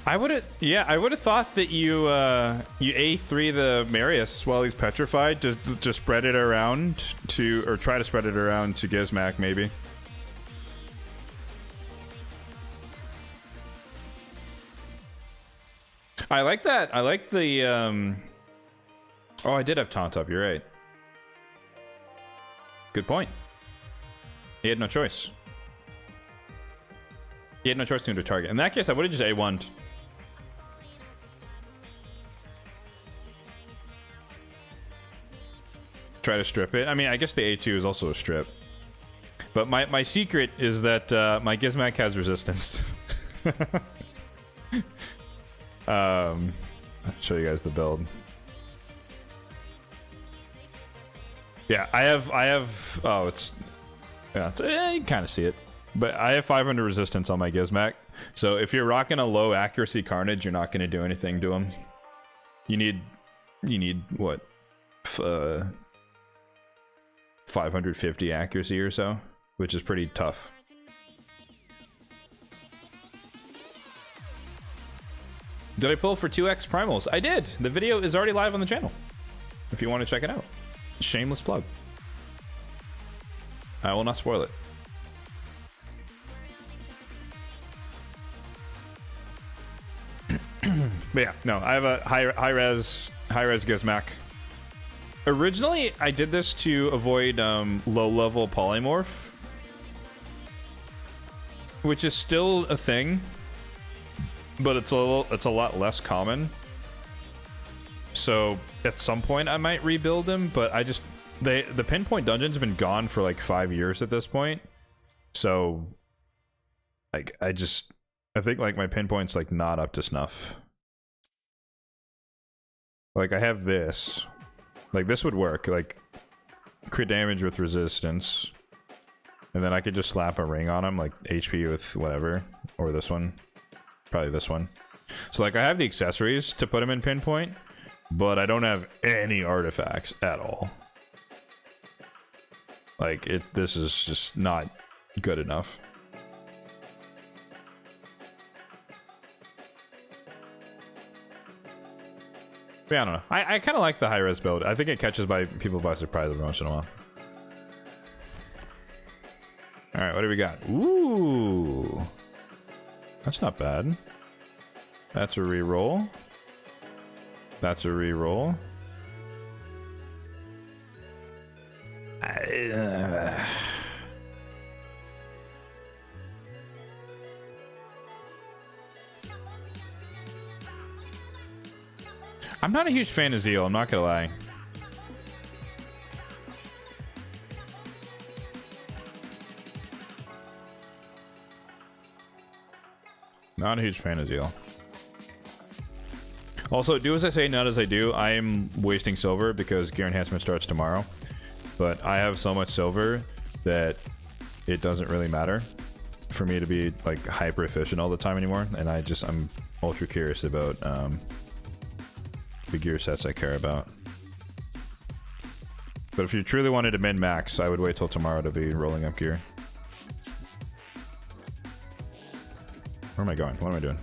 I would've thought that you A3 the Marius while he's petrified, just spread it around to, or try to spread it around to Gizmac, maybe. I like that. I like the, oh, I did have taunt up, you're right. Good point. He had no choice. He had no choice to target. In that case, I would have just A1'd. Try to strip it. I mean, I guess the A2 is also a strip. But my secret is that my Gizmac has resistance. I'll show you guys the build. Yeah, I have oh, it's yeah, you can kind of see it. But I have 500 resistance on my Gizmac. So if you're rocking a low accuracy Carnage, you're not going to do anything to him. You need what? 550 accuracy or so, which is pretty tough. Did I pull for 2x primals? I did. The video is already live on the channel if you want to check it out. Shameless plug. I will not spoil it. But yeah, no, I have a high res Gizmac. Originally, I did this to avoid low level polymorph, which is still a thing, but it's a lot less common. so at some point I might rebuild him, but I just the pinpoint dungeon's been gone for like 5 years at this point. So like I think like my pinpoint's like not up to snuff. Like I have this. Like this would work, like crit damage with resistance. And then I could just slap a ring on him, like HP with whatever. Or this one. Probably this one. So like I have the accessories to put him in pinpoint, but I don't have any artifacts at all. Like this is just not good enough. Yeah, I don't know. I kind of like the high-res build. I think it catches people by surprise every once in a while. Alright, what do we got? Ooh. That's not bad. That's a reroll. That's a reroll. I'm not a huge fan of Zeal, I'm not gonna lie. Not a huge fan of Zeal. Also, do as I say, not as I do. I am wasting silver because Gear Enhancement starts tomorrow. But I have so much silver that it doesn't really matter for me to be like hyper efficient all the time anymore. And I'm ultra curious about the gear sets I care about. But if you truly wanted to min-max, I would wait till tomorrow to be rolling up gear. Where am I going? What am I doing?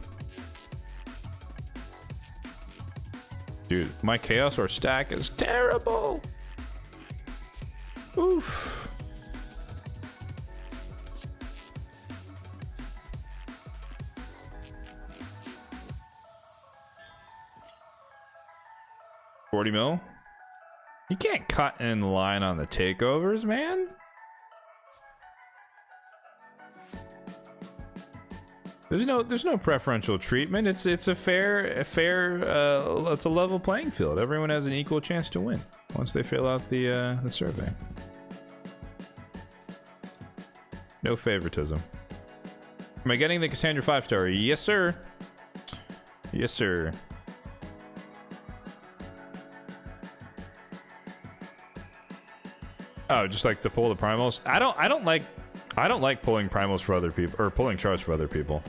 Dude, my Chaos Ore stack is terrible! Oof. $40 mil? You can't cut in line on the takeovers, man. There's no preferential treatment. It's a fair it's a level playing field. Everyone has an equal chance to win once they fill out the survey. No favoritism. Am I getting the Cassandra 5-star? Yes, sir. Yes, sir. Oh, just like to pull the primals. I don't like pulling primals for other people or pulling charts for other people.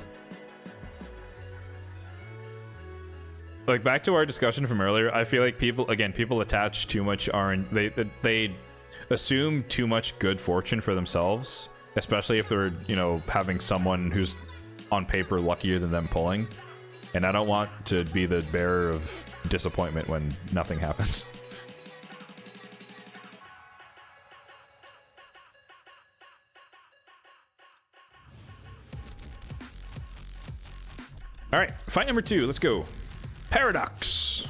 Like back to our discussion from earlier, I feel like people attach too much they assume too much good fortune for themselves, especially if they're, you know, having someone who's on paper luckier than them pulling. And I don't want to be the bearer of disappointment when nothing happens. All right, fight number 2. Let's go. Paradox.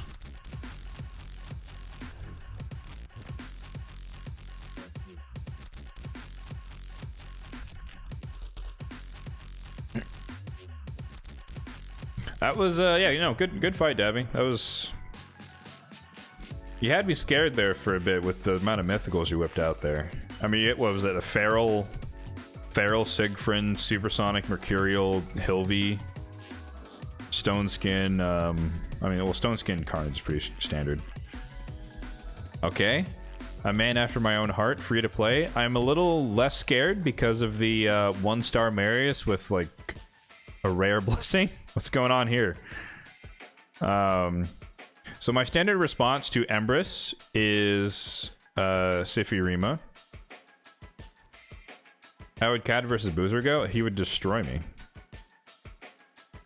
That was yeah, you know, good fight, Davy. That was. You had me scared there for a bit with the amount of mythicals you whipped out there. I mean, what was it? A Feral, Sigfrin, Supersonic, Mercurial, Hilvy. Stone Skin, I mean, well, Stone Skin Carnage is pretty standard. Okay. A man after my own heart, free to play. I'm a little less scared because of the 1-star Marius with, like, a rare blessing. What's going on here? So my standard response to Empress is Sifirima. How would Cad versus Boozer go? He would destroy me.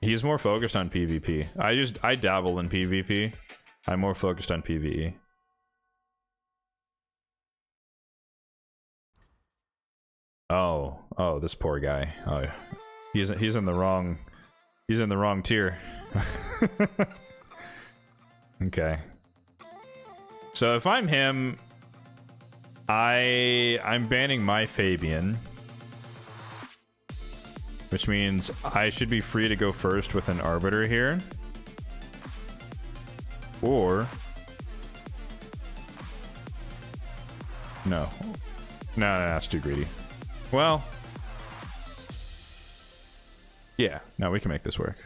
He's more focused on PvP. I dabble in PvP. I'm more focused on PvE. Oh, this poor guy. Oh, he's in the wrong tier. Okay. So if I'm him, I'm banning my Fabian. Which means I should be free to go first with an Arbiter here. Or No. No, that's too greedy. Well. Yeah, no, we can make this work.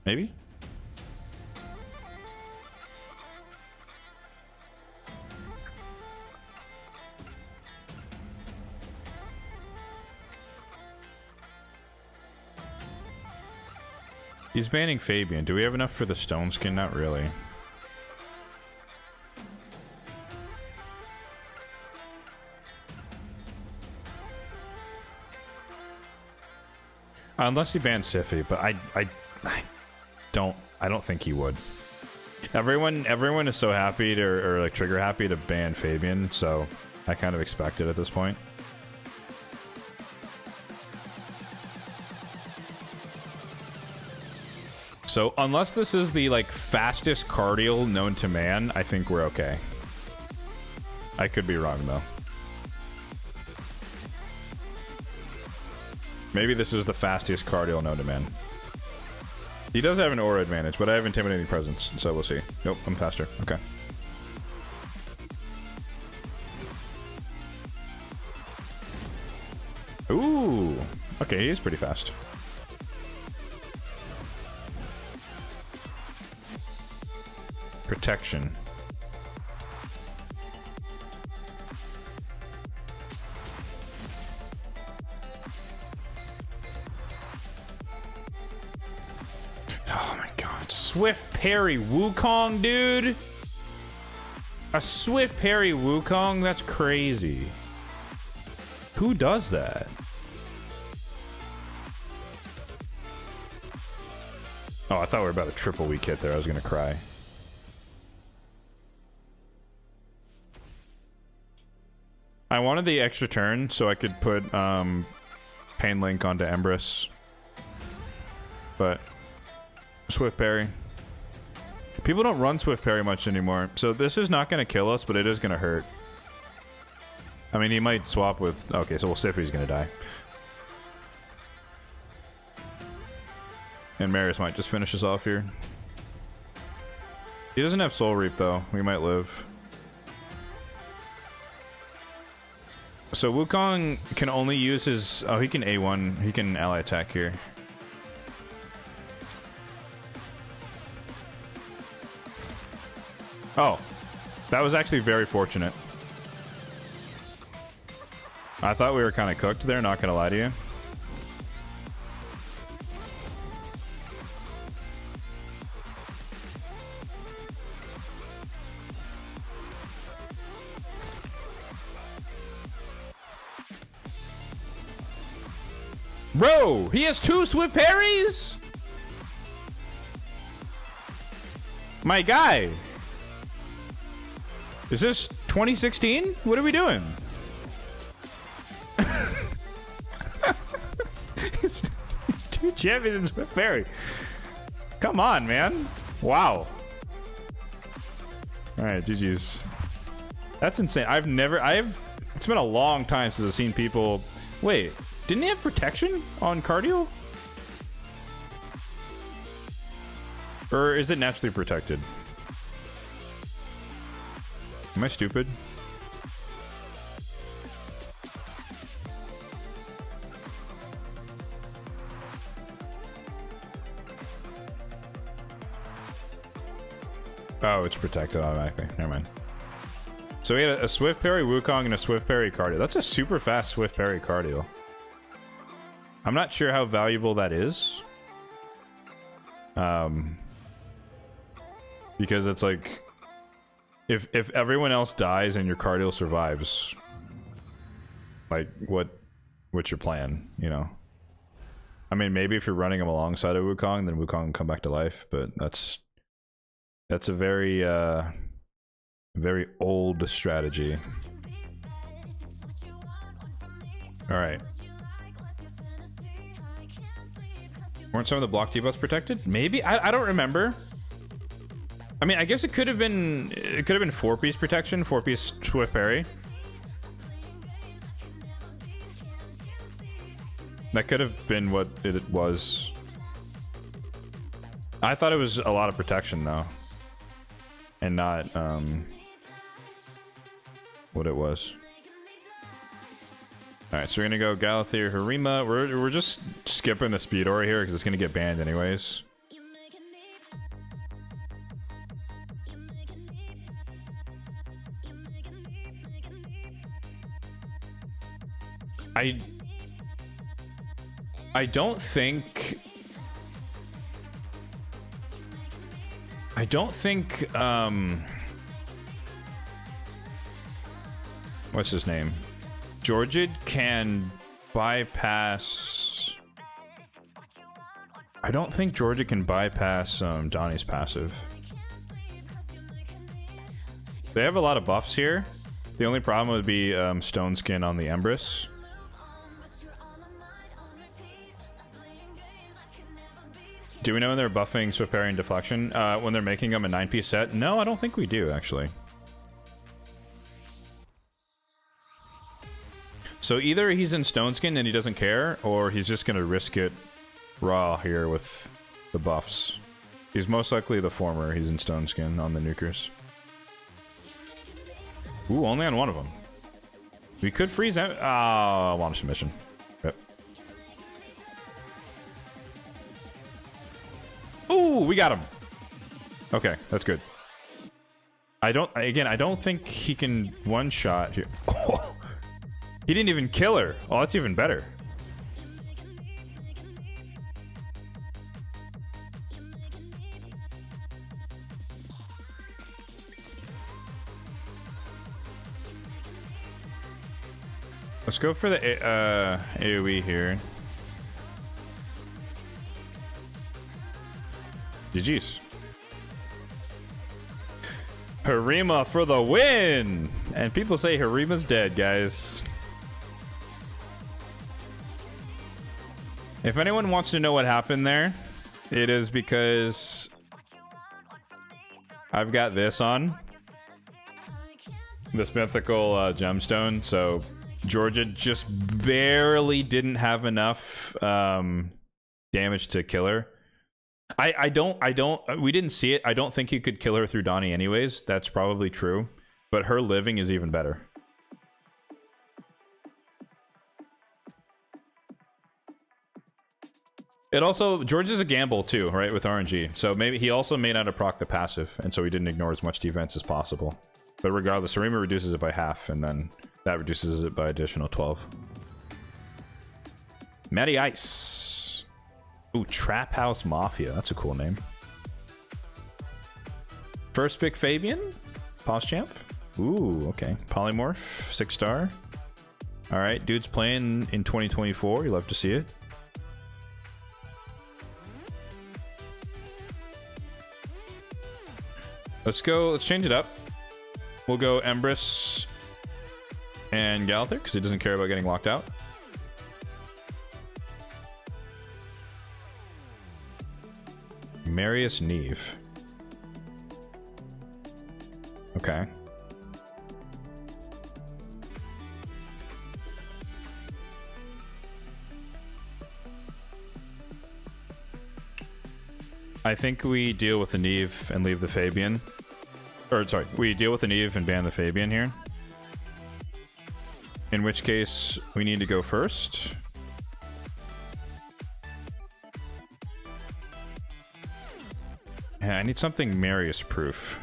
Maybe? He's banning Fabian. Do we have enough for the stone skin? Not really. Unless he bans Siffy, but I don't think he would. Everyone is so happy to, or like trigger happy to ban Fabian, so I kind of expect it at this point. So unless this is the like fastest cardial known to man, I think we're okay. I could be wrong though. Maybe this is the fastest cardial known to man. He does have an aura advantage, but I have intimidating presence, so we'll see. Nope, I'm faster. Okay. Ooh. Okay, he's pretty fast. Protection. Oh my god. Swift parry Wukong, dude. A swift parry Wukong? That's crazy. Who does that? Oh, I thought we were about a triple weak hit there. I was gonna cry. I wanted the extra turn so I could put Pain Link onto Empress. But Swift parry. People don't run Swift parry much anymore, so this is not going to kill us, but it is going to hurt. I mean, he might swap with... Okay, so Siffy's going to die. And Marius might just finish us off here. He doesn't have Soul Reap, though. We might live. So Wukong can only use his... Oh, he can A1. He can ally attack here. Oh. That was actually very fortunate. I thought we were kind of cooked there, not gonna lie to you. Bro, he has 2 swift parries? My guy. Is this 2016? What are we doing? He's 2 champions in swift parry. Come on, man. Wow. Alright, GG's. That's insane. It's been a long time since I've seen people... Wait. Didn't he have protection on cardio? Or is it naturally protected? Am I stupid? Oh, it's protected automatically. Never mind. So we had a swift parry Wukong and a swift parry cardio. That's a super fast swift parry cardio. I'm not sure how valuable that is. Because it's like... If everyone else dies and your cardio survives... Like, what's your plan, you know? I mean, maybe if you're running him alongside of Wukong, then Wukong can come back to life, but that's a very, very old strategy. Alright. Weren't some of the block debuffs protected? Maybe? I don't remember. I mean, I guess it could have been 4-piece protection, 4-piece swift parry. That could have been what it was. I thought it was a lot of protection though. And not what it was. Alright, so we're gonna go Galathier, Harima. We're just skipping the speed aura here because it's gonna get banned anyways. I don't think what's his name? Georgid can bypass. I don't think Georgid can bypass Donnie's passive. They have a lot of buffs here. The only problem would be Stone Skin on the Empress. Do we know when they're buffing Swift Parry and Deflection? When they're making them a 9-piece set? No, I don't think we do, actually. So either he's in Stone Skin and he doesn't care, or he's just going to risk it raw here with the buffs. He's most likely the former. He's in Stone Skin on the nukers. Ooh, only on one of them. We could freeze out. Oh, launch submission. Yep. Ooh, we got him. Okay, that's good. I don't think he can one-shot here. Oh, he didn't even kill her. Oh, that's even better. Let's go for the AoE here. GG's. Harima for the win! And people say Harima's dead, guys. If anyone wants to know what happened there, it is because I've got this on. This mythical gemstone, so Georgia just barely didn't have enough damage to kill her. We didn't see it. I don't think you could kill her through Donnie anyways. That's probably true. But her living is even better. It also, George is a gamble too, right, with RNG. So maybe he also may not have proc the passive, and so he didn't ignore as much defense as possible. But regardless, Harima reduces it by half, and then that reduces it by additional 12. Matty Ice. Ooh, Trap House Mafia. That's a cool name. First pick Fabian. PosChamp. Ooh, okay. Polymorph. 6-star. Alright, dude's playing in 2024. You love to see it. Let's change it up. We'll go Empress and Galather, because he doesn't care about getting locked out. Marius Neve. Okay. I think we deal with the Neve and leave the Fabian. Or, sorry, we deal with the Neve and ban the Fabian here. In which case, we need to go first. Yeah, I need something Marius-proof.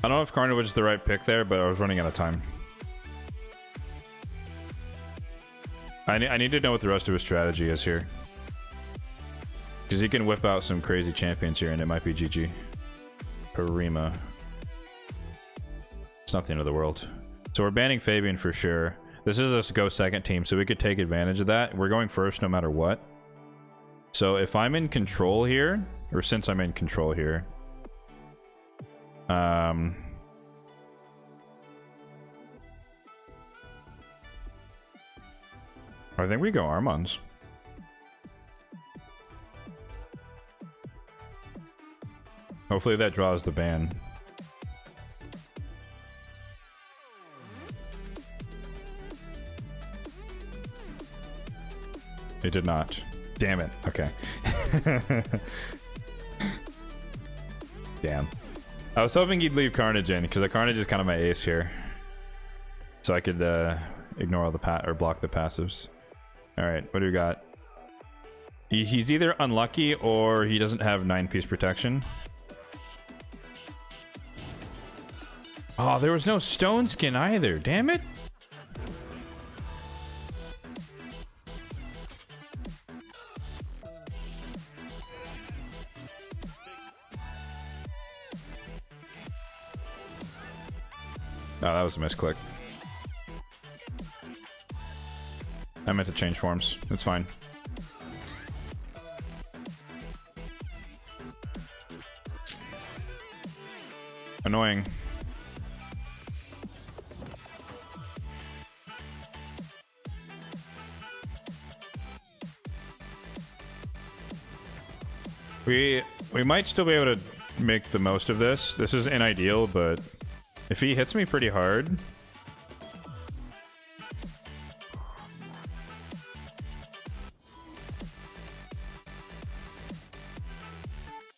I don't know if Carnage is the right pick there, but I was running out of time. I need to know what the rest of his strategy is here. Because he can whip out some crazy champions here, and it might be GG. Harima. It's not the end of the world. So we're banning Fabian for sure. This is a go second team, so we could take advantage of that. We're going first no matter what. So if I'm in control here, or since I'm in control here, I think we go Armands. Hopefully that draws the ban. It did not. Damn it. Okay. Damn. I was hoping he'd leave Carnage in, because the Carnage is kind of my ace here. So I could ignore all the or block the passives. Alright, what do we got? He's either unlucky or he doesn't have 9-piece protection. Oh, there was no stone skin either. Damn it. Oh, that was a misclick. I meant to change forms. It's fine. Annoying. We might still be able to make the most of this. This is unideal, but if he hits me pretty hard...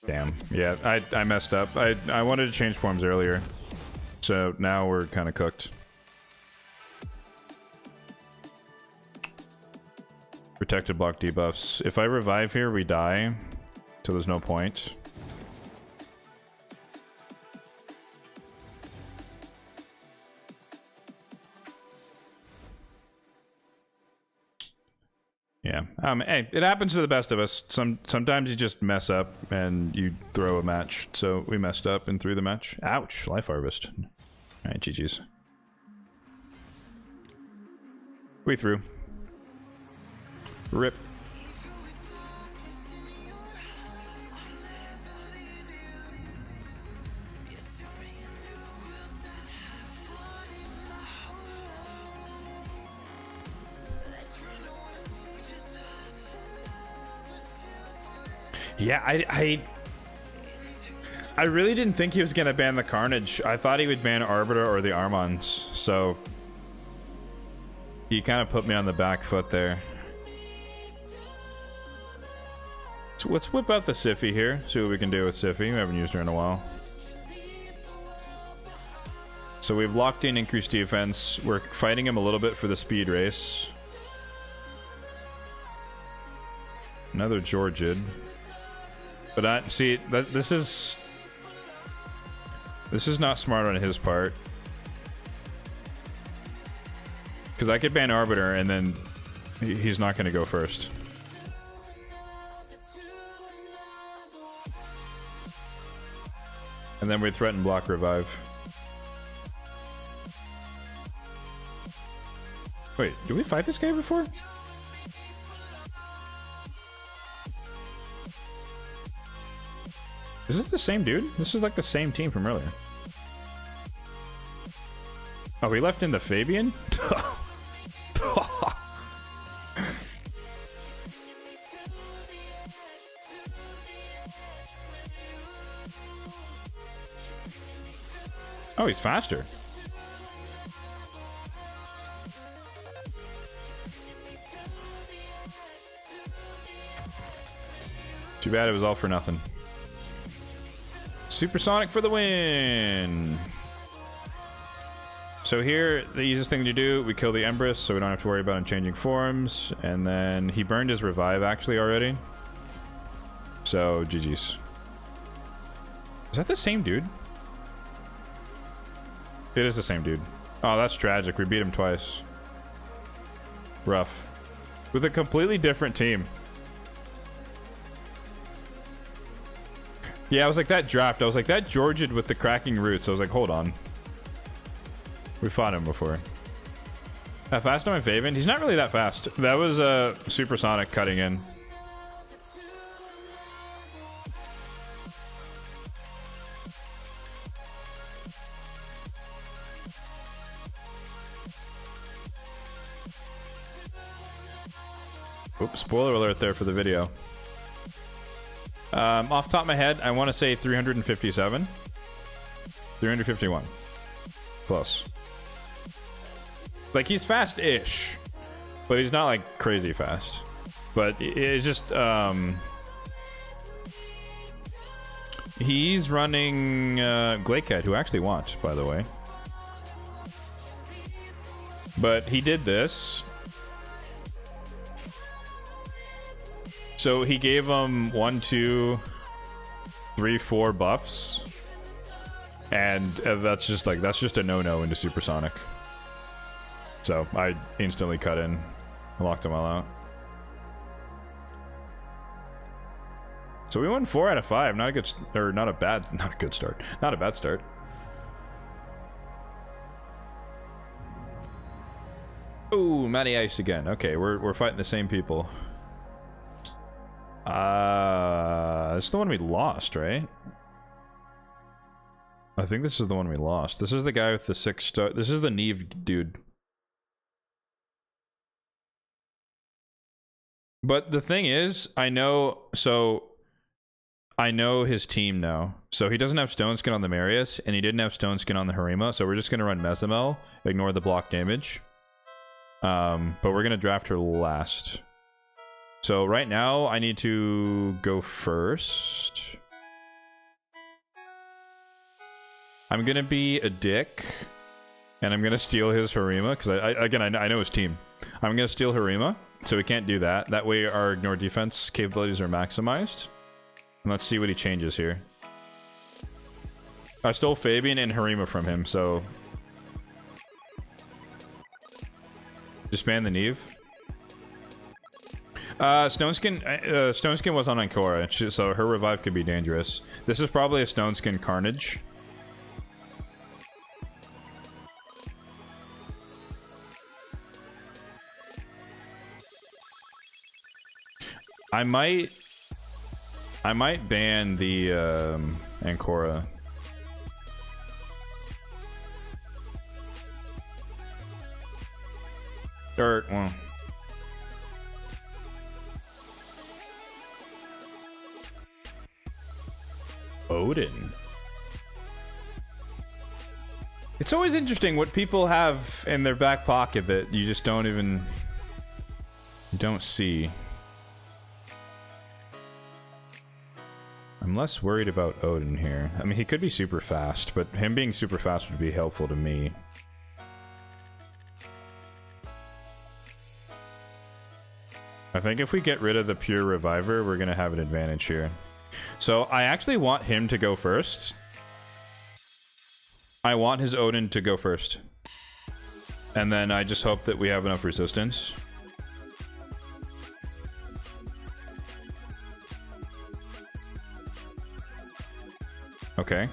Damn. Yeah, I messed up. I wanted to change forms earlier. So now we're kind of cooked. Protected block debuffs. If I revive here, we die. So there's no point. Yeah. Hey, it happens to the best of us. Sometimes you just mess up and you throw a match. So we messed up and threw the match. Ouch. Life Harvest. Alright, GG's. We threw. Rip. Yeah, I really didn't think he was gonna ban the Carnage. I thought he would ban Arbiter or the Armons, so he kind of put me on the back foot there. So let's whip out the Siffy here, see what we can do with Siffy. We haven't used her in a while. So we've locked in increased defense. We're fighting him a little bit for the speed race. Another Georgid. But see, this is not smart on his part. Because I could ban Arbiter and then he's not going to go first. And then we threaten block revive. Wait, did we fight this guy before? Is this the same dude? This is like the same team from earlier. Oh, we left in the Fabian? Oh, he's faster. Too bad it was all for nothing. Supersonic for the win! So here, the easiest thing to do, we kill the Empress, so we don't have to worry about him changing forms. And then he burned his revive actually already. So, GG's. Is that the same dude? It is the same dude. Oh, that's tragic. We beat him twice. Rough. With a completely different team. Yeah, I was like, that draft. I was like, that Georgid with the cracking roots. I was like, hold on. We fought him before. How fast am I Faven? He's not really that fast. That was a supersonic cutting in. Oops, spoiler alert there for the video. Off the top of my head, I want to say 357. 351. Close. Like, he's fast-ish. But he's not, like, crazy fast. But it's just he's running Glakehead, who actually watched, by the way. But he did this. So he gave him 1, 2, 3, 4 buffs. And that's just like, that's just a no-no into Supersonic. So I instantly cut in, locked him all out. So we won 4 out of 5. Not a good, or not a good start. Not a bad start. Ooh, Matty Ice again. Okay, we're fighting the same people. This is the one we lost, right? I think this is the one we lost. This is the guy with the 6 star. This is the Neve dude. But the thing is, I know his team now. So he doesn't have Stone Skin on the Marius, and he didn't have Stone Skin on the Harima, so we're just gonna run Mezamel, ignore the block damage. But we're gonna draft her last. So right now, I need to go first. I'm gonna be a dick, and I'm gonna steal his Harima, because I know his team. I'm gonna steal Harima, so we can't do that. That way our ignore defense capabilities are maximized. And let's see what he changes here. I stole Fabian and Harima from him, so... Just ban the Neve. Stone Skin was on Ancora, so her revive could be dangerous. This is probably a Stone Skin Carnage. I might ban the Ancora. Or, well... Odin. It's always interesting what people have in their back pocket that you just don't even... don't see. I'm less worried about Odin here. I mean, he could be super fast, but him being super fast would be helpful to me. I think if we get rid of the pure reviver, we're gonna have an advantage here. So I actually want him to go first. I want his Odin to go first. And then I just hope that we have enough resistance. Okay.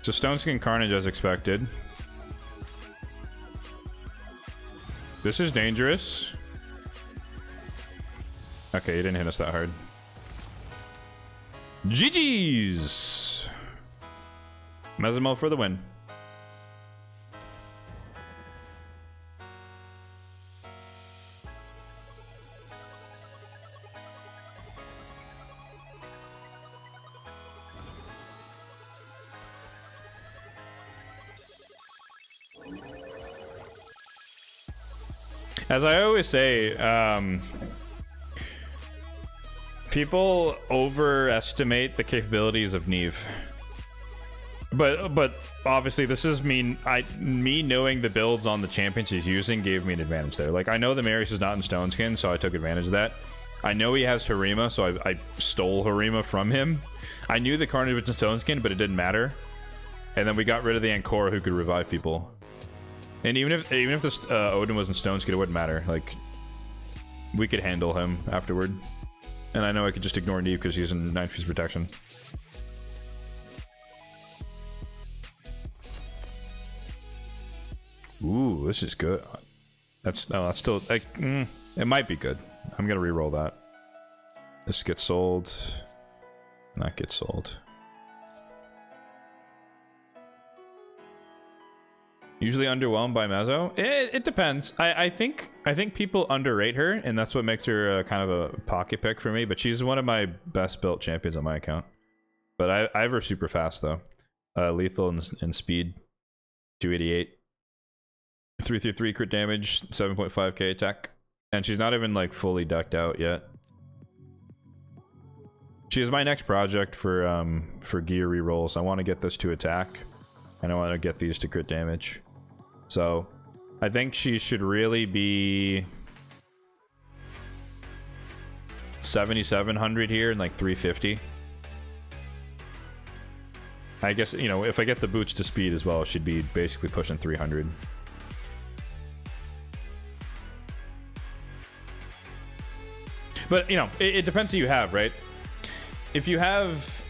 So Stone Skin Carnage as expected. This is dangerous. Okay, he didn't hit us that hard. GG's! Mezamel for the win. As I always say, people overestimate the capabilities of Neve. But obviously this is me knowing the builds on the champions he's using gave me an advantage there. Like, I know the Marius is not in Stone Skin, so I took advantage of that. I know he has Harima, so I stole Harima from him. I knew the Carnage was in Stone Skin, but it didn't matter. And then we got rid of the Ancora who could revive people. And even if this Odin was in Stone Skin, it wouldn't matter. Like, we could handle him afterward. And I know I could just ignore Neve because he's in 9-piece protection. Ooh, this is good. That's still like it might be good. I'm gonna re-roll that. This gets sold. And that gets sold. Usually underwhelmed by Mezzo. It depends. I think people underrate her, and that's what makes her kind of a pocket pick for me. But she's one of my best built champions on my account. But I have her super fast though, lethal and speed. 288. 333 crit damage, 7.5k attack. And she's not even like fully decked out yet. She is my next project for gear rerolls. I want to get this to attack, and I want to get these to crit damage. So I think she should really be 7,700 here and like 350. I guess, you know, if I get the boots to speed as well, she'd be basically pushing 300. But, you know, it depends who you have, right? If you have,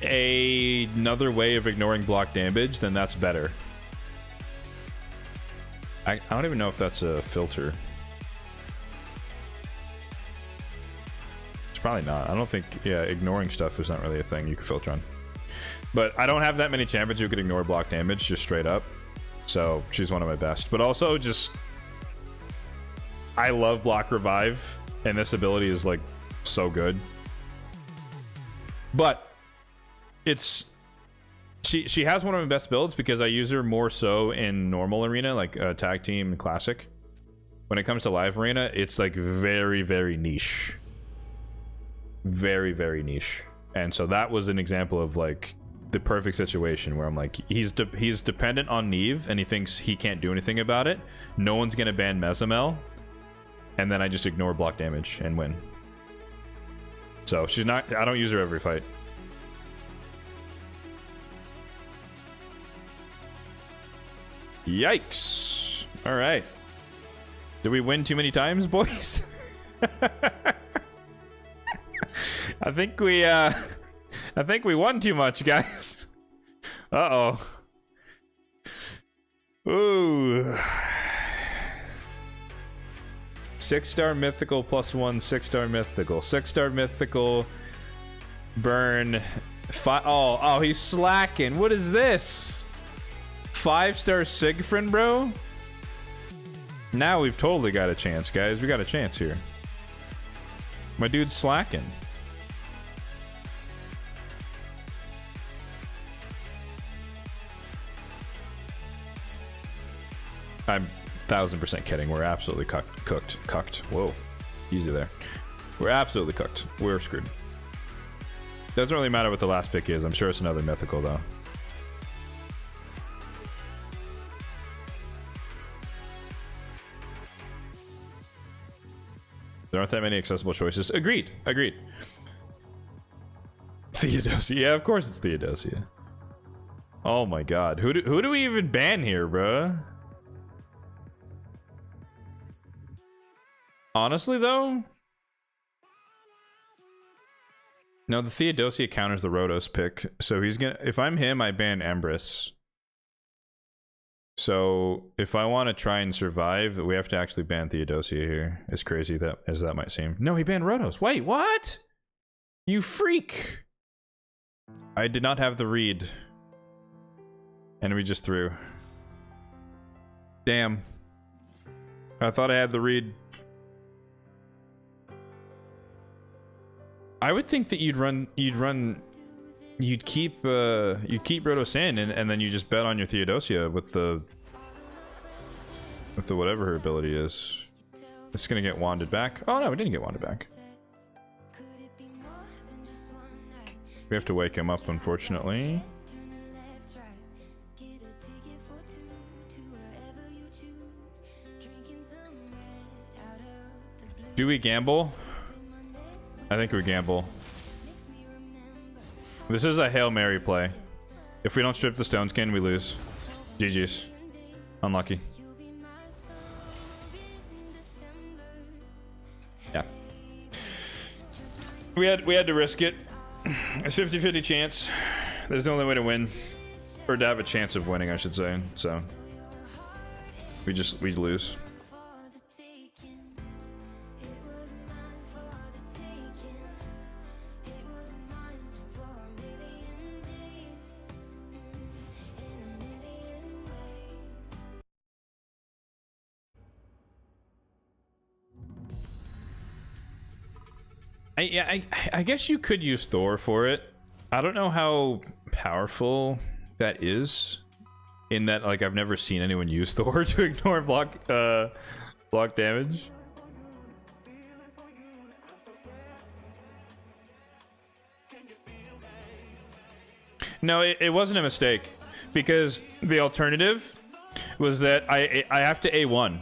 another way of ignoring block damage, then that's better. I don't even know if that's a filter. It's probably not. I don't think, yeah, ignoring stuff is not really a thing you can filter on. But I don't have that many champions who could ignore block damage just straight up. So she's one of my best. But also just, I love block revive, and this ability is like so good. But it's, she has one of my best builds because I use her more so in normal arena, like tag team and classic. When it comes to live arena, it's like very, very niche. Very, very niche. And so that was an example of like the perfect situation where I'm like, he's dependent on Neve and he thinks he can't do anything about it. No one's gonna ban Mezamel, and then I just ignore block damage and win. So she's not, I don't use her every fight. Yikes. All right. Did we win too many times, boys? I think we won too much, guys. Uh-oh. Ooh. 6-star mythical +1, 6-star mythical. 6-star mythical burn. Oh, he's slacking. What is this? 5-star Siegfried, bro? Now we've totally got a chance, guys. We got a chance here. My dude's slacking. I'm 1000% kidding. We're absolutely cooked. Whoa. Easy there. We're absolutely cooked. We're screwed. Doesn't really matter what the last pick is. I'm sure it's another mythical, though. There aren't that many accessible choices. Agreed. Agreed. Theodosia. Yeah, of course it's Theodosia. Oh my god. Who do we even ban here, bruh? Honestly, though? No, the Theodosia counters the Rhodos pick. So he's gonna... If I'm him, I ban Empress. So if I want to try and survive, we have to actually ban Theodosia here. As crazy as that might seem. No, he banned Rhodos. Wait, what? You freak! I did not have the read. And we just threw. Damn. I thought I had the read. I would think that you'd keep Rhodos in and then you just bet on your Theodosia with the whatever her ability is. It's gonna get wanded back. Oh no, we didn't get wanded back. We have to wake him up, unfortunately. Do we gamble? I think we gamble. This is a Hail Mary play. If we don't strip the Stone Skin, we lose. GG's. Unlucky. Yeah. We had to risk it. It's 50-50 chance. There's the only way to win. Or to have a chance of winning, I should say. So we lose. I guess you could use Thor for it. I don't know how powerful that is, in that like I've never seen anyone use Thor to ignore block damage. No, it wasn't a mistake, because the alternative was that I have to A1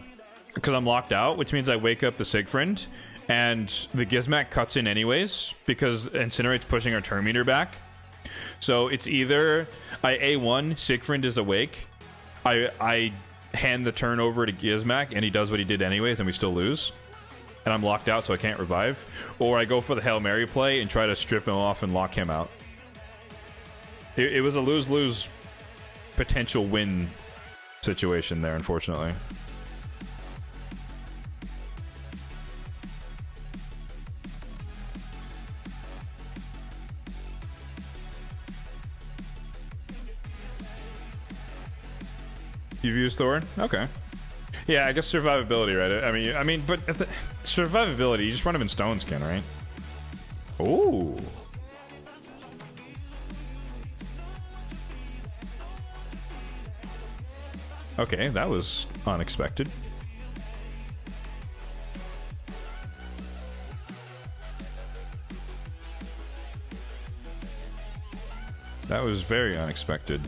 because I'm locked out, which means I wake up the Siegfried, and the Gizmak cuts in anyways because Incinerate's pushing our turn meter back. So it's either I A1, Siegfried is awake, I hand the turn over to Gizmak and he does what he did anyways and we still lose, and I'm locked out so I can't revive, or I go for the Hail Mary play and try to strip him off and lock him out. It was a lose-lose potential win situation there, unfortunately. You've used Thor? Okay. Yeah, I guess survivability, right? I mean, but at the survivability, you just run him in Stone Skin, right? Ooh. Okay, that was unexpected. That was very unexpected.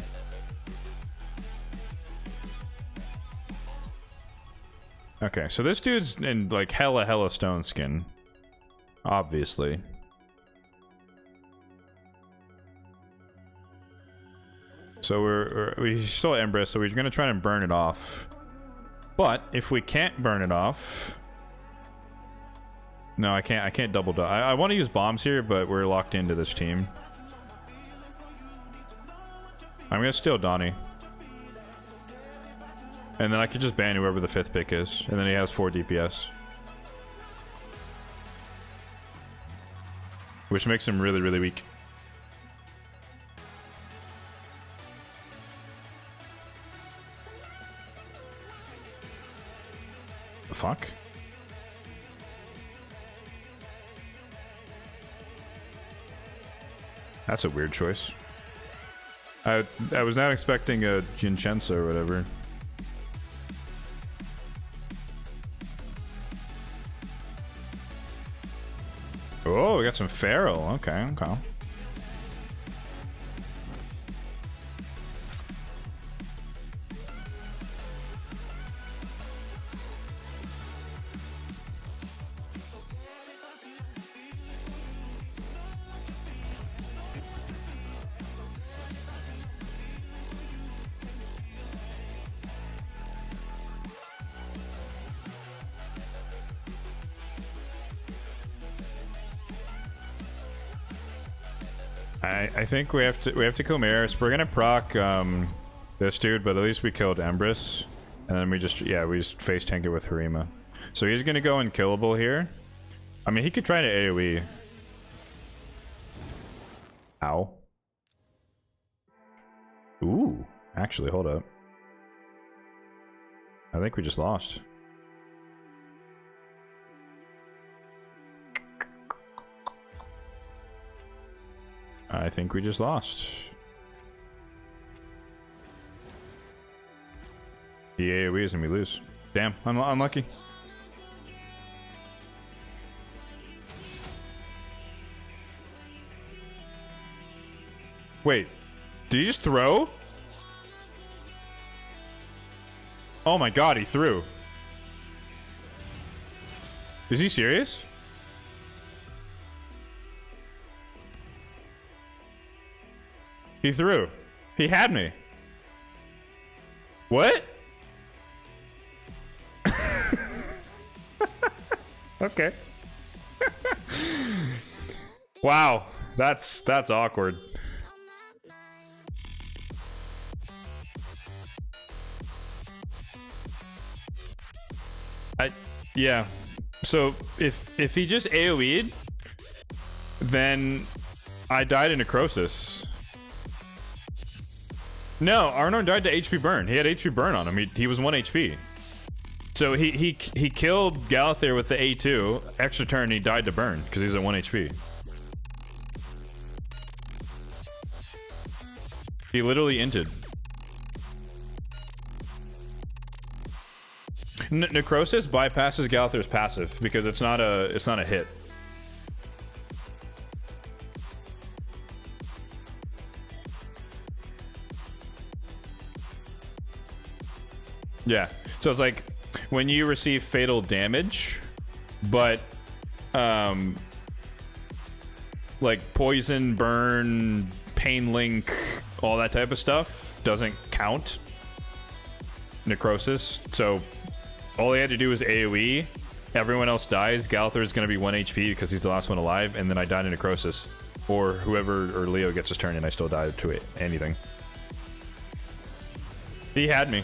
Okay, so this dude's in like hella Stone Skin, obviously. So we still Empress, so we're gonna try and burn it off. But if we can't burn it off, no, I can't double dodge. I want to use bombs here, but we're locked into this team. I'm gonna steal Donnie, and then I could just ban whoever the 5th pick is, and then he has 4 DPS, which makes him really weak. Fuck. That's a weird choice. I was not expecting a Jincenza or whatever. Oh, we got some Feral. Okay. I think we have to kill Maris. We're gonna proc this dude, but at least we killed Empress, and then we just face tank it with Harima. So he's gonna go unkillable here. I mean, he could try to AoE. Ow. Ooh, actually, hold up. I think we just lost. I think we just lost. The AoEs and we lose. Damn, unlucky. Wait, did he just throw? Oh my god, he threw. Is he serious? He threw. He had me. What? Okay. Wow, that's awkward. Yeah. So if he just AoE'd, then I died in necrosis. No, Arnor died to HP burn. He had HP burn on him. He was 1 HP. So he killed Galathir with the A2, extra turn, he died to burn because he's at 1 HP. He literally inted. Necrosis bypasses Gallagher's passive because it's not a hit. Yeah, so it's like when you receive fatal damage, but like poison, burn, pain link, all that type of stuff doesn't count necrosis. So all they had to do was AoE, everyone else dies, Gallagher is going to be 1 HP because he's the last one alive, and then I die to necrosis, or whoever, or Leo gets his turn and I still die to it, anything. He had me.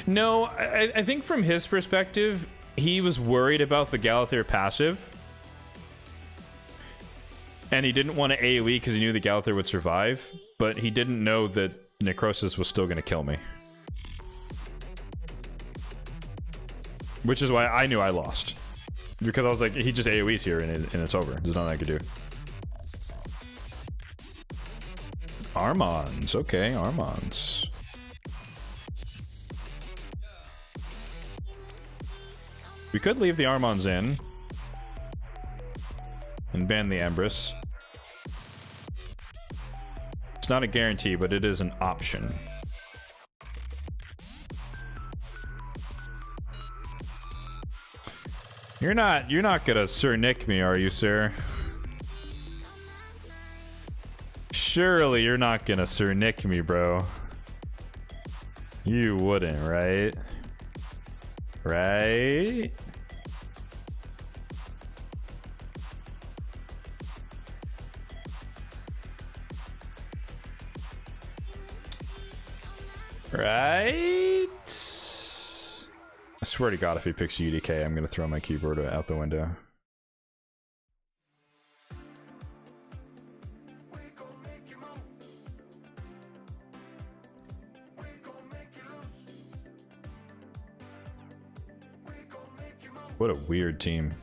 No, I think from his perspective, he was worried about the Gallagher passive. And he didn't want to AoE because he knew the Gallagher would survive. But he didn't know that Necrosis was still going to kill me. Which is why I knew I lost. Because I was like, he just AoEs here and it's over. There's nothing I could do. Armons. Okay, Armons. We could leave the Armons in and ban the Empress. It's not a guarantee, but it is an option. You're not gonna Sir Nick me, are you, sir? Surely you're not gonna Sir Nick me, bro. You wouldn't, right? Right? Right? I swear to God, if he picks UDK, I'm gonna throw my keyboard out the window. What a weird team.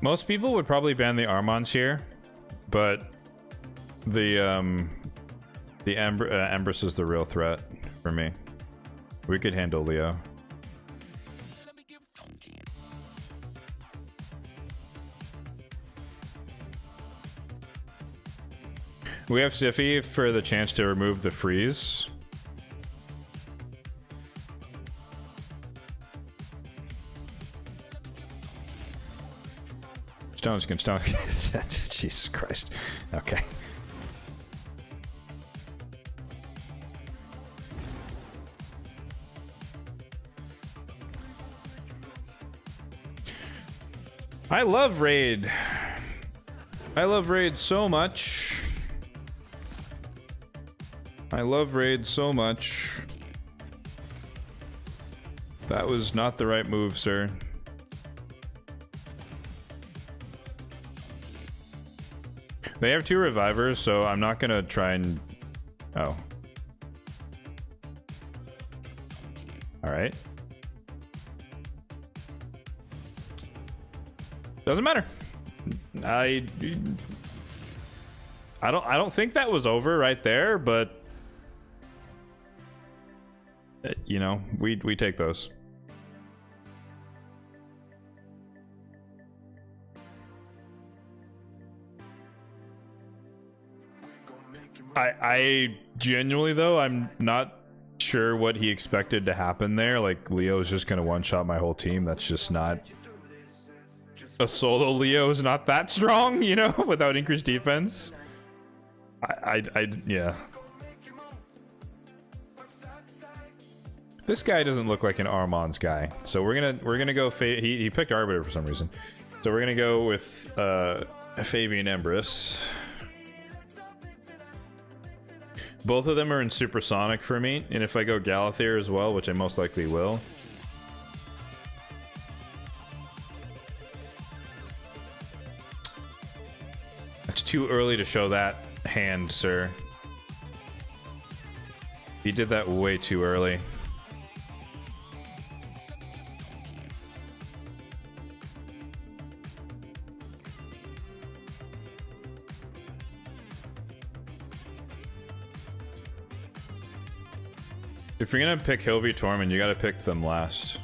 Most people would probably ban the Armons here, but the Empress is the real threat for me. We could handle Leo. We have Siffy for the chance to remove the freeze. Stones can stone. Jesus Christ. Okay. I love Raid. I love Raid so much. I love Raid so much. That was not the right move, sir. They have 2 revivers, so I'm not gonna try and... Oh. Alright. Doesn't matter. I don't think that was over right there, but... you know, we take those. I genuinely, though, I'm not sure what he expected to happen there. Like, Leo's just gonna one-shot my whole team. That's just not... A solo Leo is not that strong, you know, without increased defense. Yeah. This guy doesn't look like an Armons guy, so we're gonna go. He picked Arbiter for some reason, so we're gonna go with Fabian Empress. Both of them are in Supersonic for me, and if I go Galathir as well, which I most likely will. It's too early to show that hand, sir. He did that way too early. If you're gonna pick Hilvi Tormund, you gotta pick them last.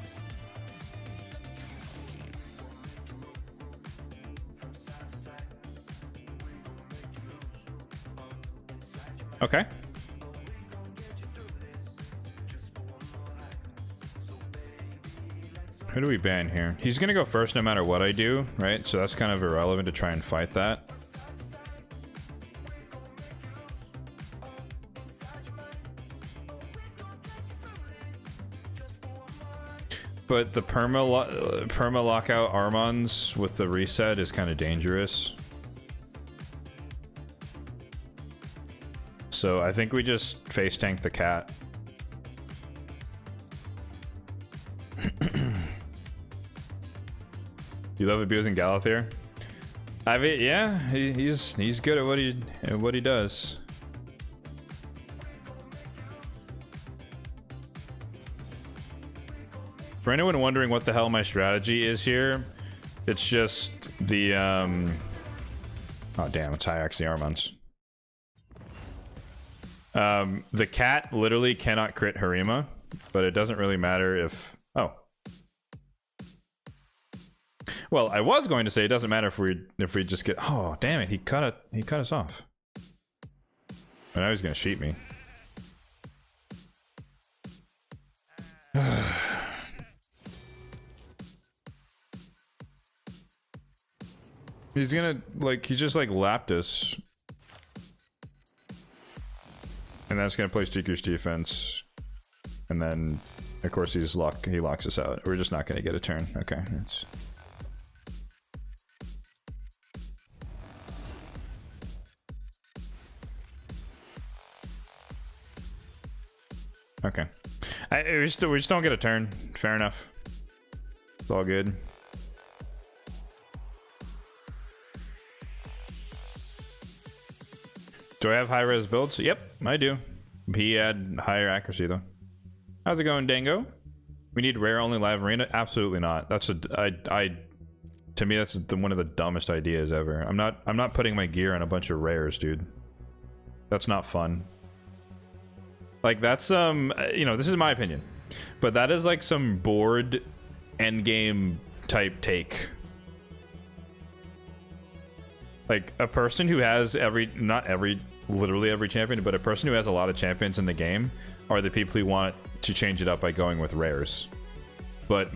Okay. Who do we ban here? He's gonna go first no matter what I do, right? So that's kind of irrelevant to try and fight that. But the perma lockout Armons with the reset is kind of dangerous. So I think we just face tank the cat. You love abusing Galathir? I mean, yeah, he's good at what he does. For anyone wondering what the hell my strategy is here, it's just the oh damn, it's Hyax the Armons. The cat literally cannot crit Harima, but it doesn't really matter if well, I was going to say it doesn't matter if we just get oh damn it, he cut us off. And now he's gonna sheet me. He's gonna he's just like lapped us. And that's gonna play Stikker's defense. And then of course he locks us out. We're just not gonna get a turn. Okay, it's okay. We just don't get a turn. Fair enough. It's all good. Do I have high res builds? Yep, I do. He had higher accuracy though. How's it going, Dango? We need rare only live arena? Absolutely not. That's to me that's one of the dumbest ideas ever. I'm not putting my gear on a bunch of rares, dude. That's not fun. Like that's you know, this is my opinion, but that is like some board endgame type take. Like a person who has literally every champion, but a person who has a lot of champions in the game are the people who want to change it up by going with rares. But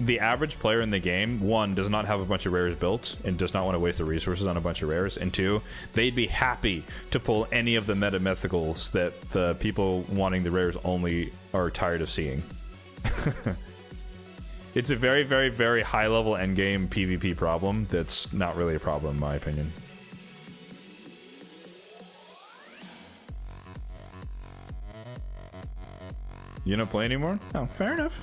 the average player in the game, one, does not have a bunch of rares built and does not want to waste the resources on a bunch of rares, and two, they'd be happy to pull any of the meta mythicals that the people wanting the rares only are tired of seeing. It's a very, very, very high level endgame PvP problem that's not really a problem in my opinion. You don't play anymore? Oh, fair enough.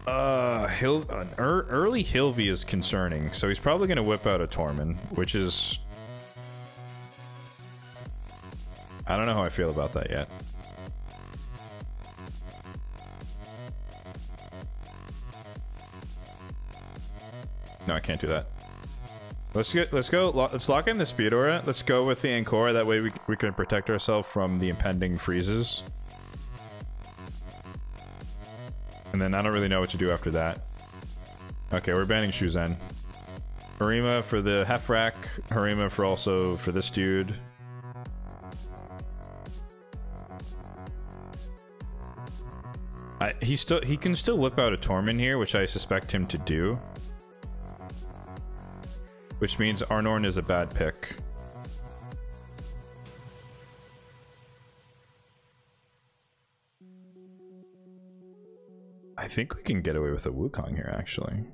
Early Hilvi is concerning, so he's probably gonna whip out a Tormund, which is... I don't know how I feel about that yet. No, I can't do that. Let's lock in the speed aura. Let's go with the Ancora. That way we can protect ourselves from the impending freezes. And then I don't really know what to do after that. Okay, we're banning Shuzen. Harima for the Hefrak. Harima for this dude. He can still whip out a Tormund here, which I suspect him to do. Which means Arnorn is a bad pick. I think we can get away with a Wukong here, actually.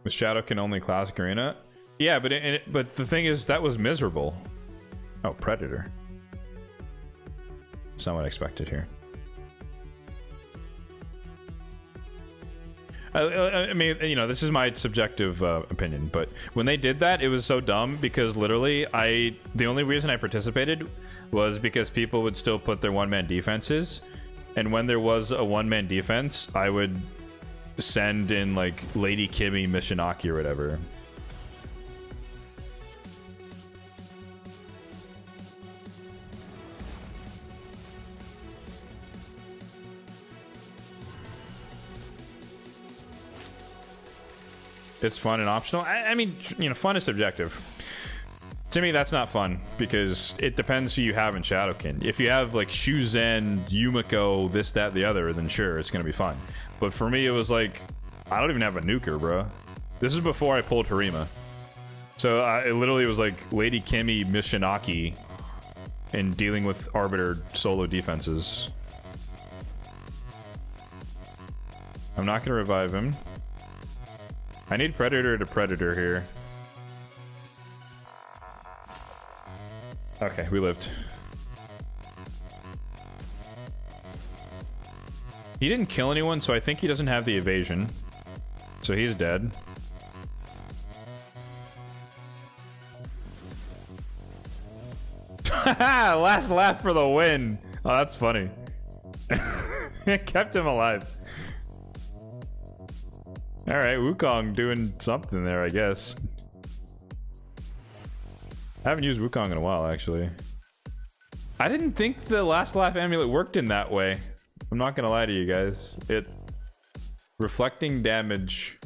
The Shadow can only classic arena? Yeah, but the thing is, that was miserable. Oh, Predator. It's not what I expected here. I mean, you know, this is my subjective opinion, but when they did that, it was so dumb because literally, the only reason I participated was because people would still put their one-man defenses, and when there was a one-man defense, I would send in like Lady Kimmy Mishinaki or whatever. It's fun and optional. I mean, you know, fun is subjective. To me, that's not fun because it depends who you have in Shadowkin. If you have like Shuzen, Yumiko, this, that, the other, then sure, it's gonna be fun. But for me, it was like, I don't even have a nuker, bro. This is before I pulled Harima. So it literally was like Lady Kimmy, Mishinaki, and dealing with Arbiter solo defenses. I'm not gonna revive him. I need Predator to Predator here. Okay, we lived. He didn't kill anyone, so I think he doesn't have the evasion. So he's dead. Last laugh for the win. Oh, that's funny. Kept him alive. All right, Wukong doing something there, I guess. I haven't used Wukong in a while, actually. I didn't think the last laugh amulet worked in that way. I'm not gonna lie to you guys. It reflecting damage,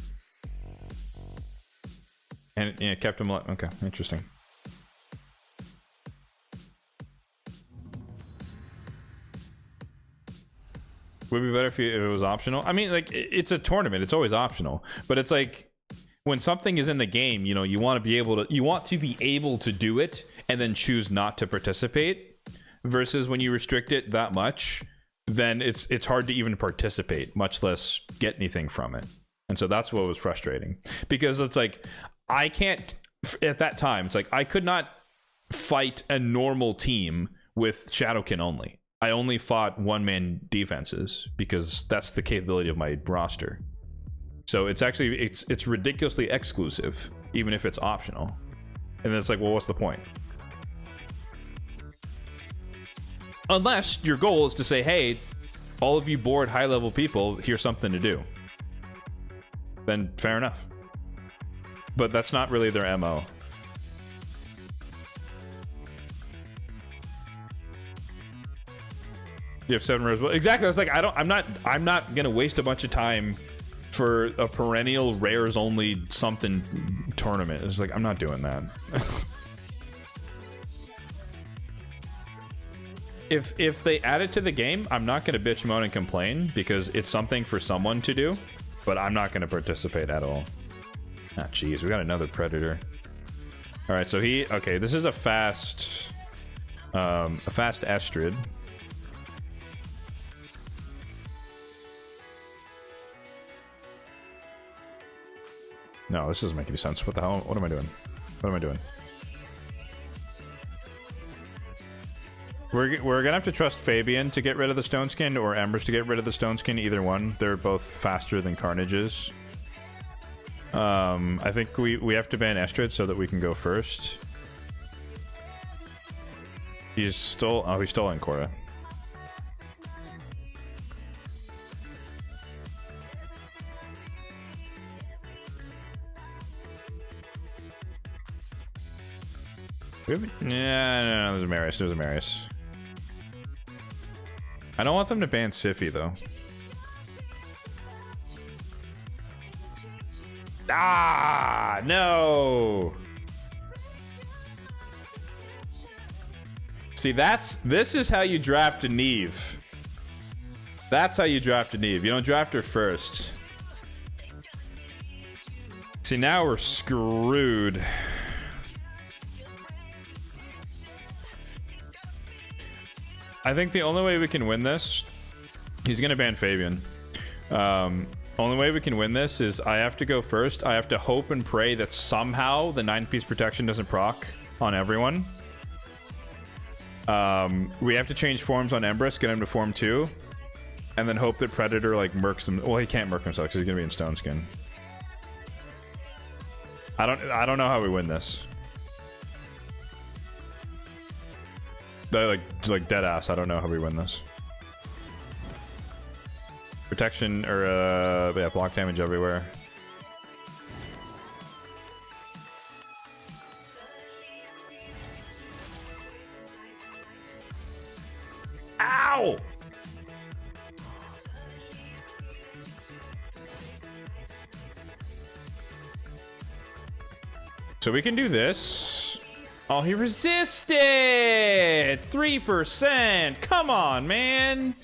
and yeah, kept him alive. Okay, interesting. Would be better if it was optional. I mean, like, it's a tournament. It's always optional. But it's like, when something is in the game, you know, you want to be able to do it and then choose not to participate. Versus when you restrict it that much, then it's hard to even participate, much less get anything from it. And so that's what was frustrating. Because it's like, I can't, at that time, it's like, I could not fight a normal team with Shadowkin only. I only fought one-man defenses because that's the capability of my roster. So it's actually, it's ridiculously exclusive, even if it's optional. And then it's like, well, what's the point? Unless your goal is to say, hey, all of you bored high-level people, here's something to do. Then fair enough. But that's not really their MO. You have 7 rares. Well, exactly. I was like, I'm not gonna waste a bunch of time for a perennial rares only something tournament. It's like, I'm not doing that. If they add it to the game, I'm not gonna bitch, moan, and complain because it's something for someone to do, but I'm not gonna participate at all. Ah, jeez, we got another Predator. All right, so okay, this is a fast Estrid. No, this doesn't make any sense. What the hell? What am I doing? What am I doing? We're gonna have to trust Fabian to get rid of the Stone Skin or Embers to get rid of the Stone Skin. Either one. They're both faster than Carnage is. I think we have to ban Estrid so that we can go first. He's still... Oh, he's still on Korra. No, there's a Marius. There's a Marius. I don't want them to ban Sify, though. Ah, no! See, this is how you draft a Neve. That's how you draft a Neve. You don't draft her first. See, now we're screwed. I think the only way we can win this, he's gonna ban Fabian. Only way we can win this is I have to go first. I have to hope and pray that somehow the 9-piece protection doesn't proc on everyone. We have to change forms on Empress, get him to form 2. and then hope that Predator like murks him. Well, he can't murk himself because he's gonna be in Stone Skin. I don't know how we win this. Like dead ass. I don't know how we win this. Protection or yeah, block damage everywhere. Ow! So we can do this. Oh, he resisted! 3%! Come on, man!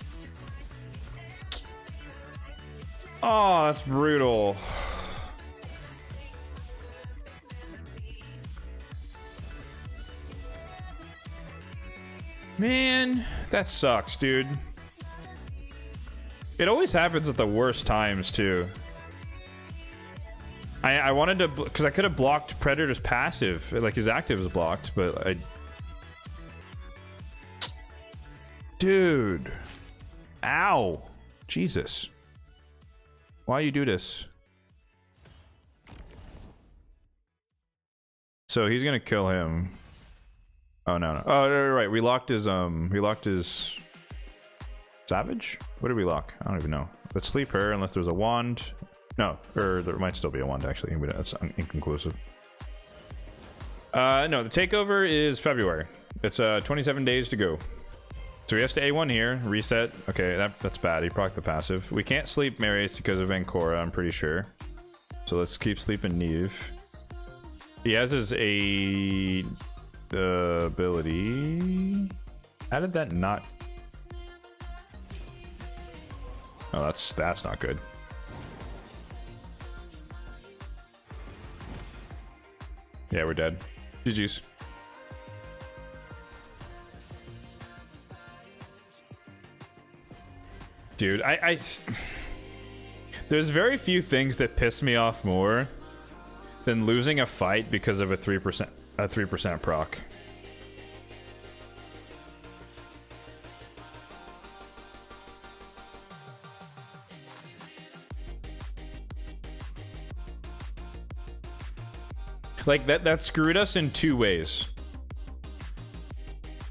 Oh, that's brutal. Man, that sucks, dude. It always happens at the worst times, too. I wanted to, because I could have blocked Predator's passive, like his active is blocked, but I... Dude. Ow. Jesus. Why you do this? So he's gonna kill him. Oh no. Oh right. We locked his Savage? What did we lock? I don't even know. Let's sleep her unless there's a wand. No, or there might still be a wand actually, but that's inconclusive. No, the takeover is February. It's 27 days to go. So he has to A1 here, reset. Okay, that's bad. He procced the passive. We can't sleep Marius because of Ancora, I'm pretty sure. So let's keep sleeping Neve. He has his ability. How did that not? Oh, that's not good. Yeah, we're dead. GG's. Dude, there's very few things that piss me off more than losing a fight because of a 3% proc. Like that screwed us in two ways.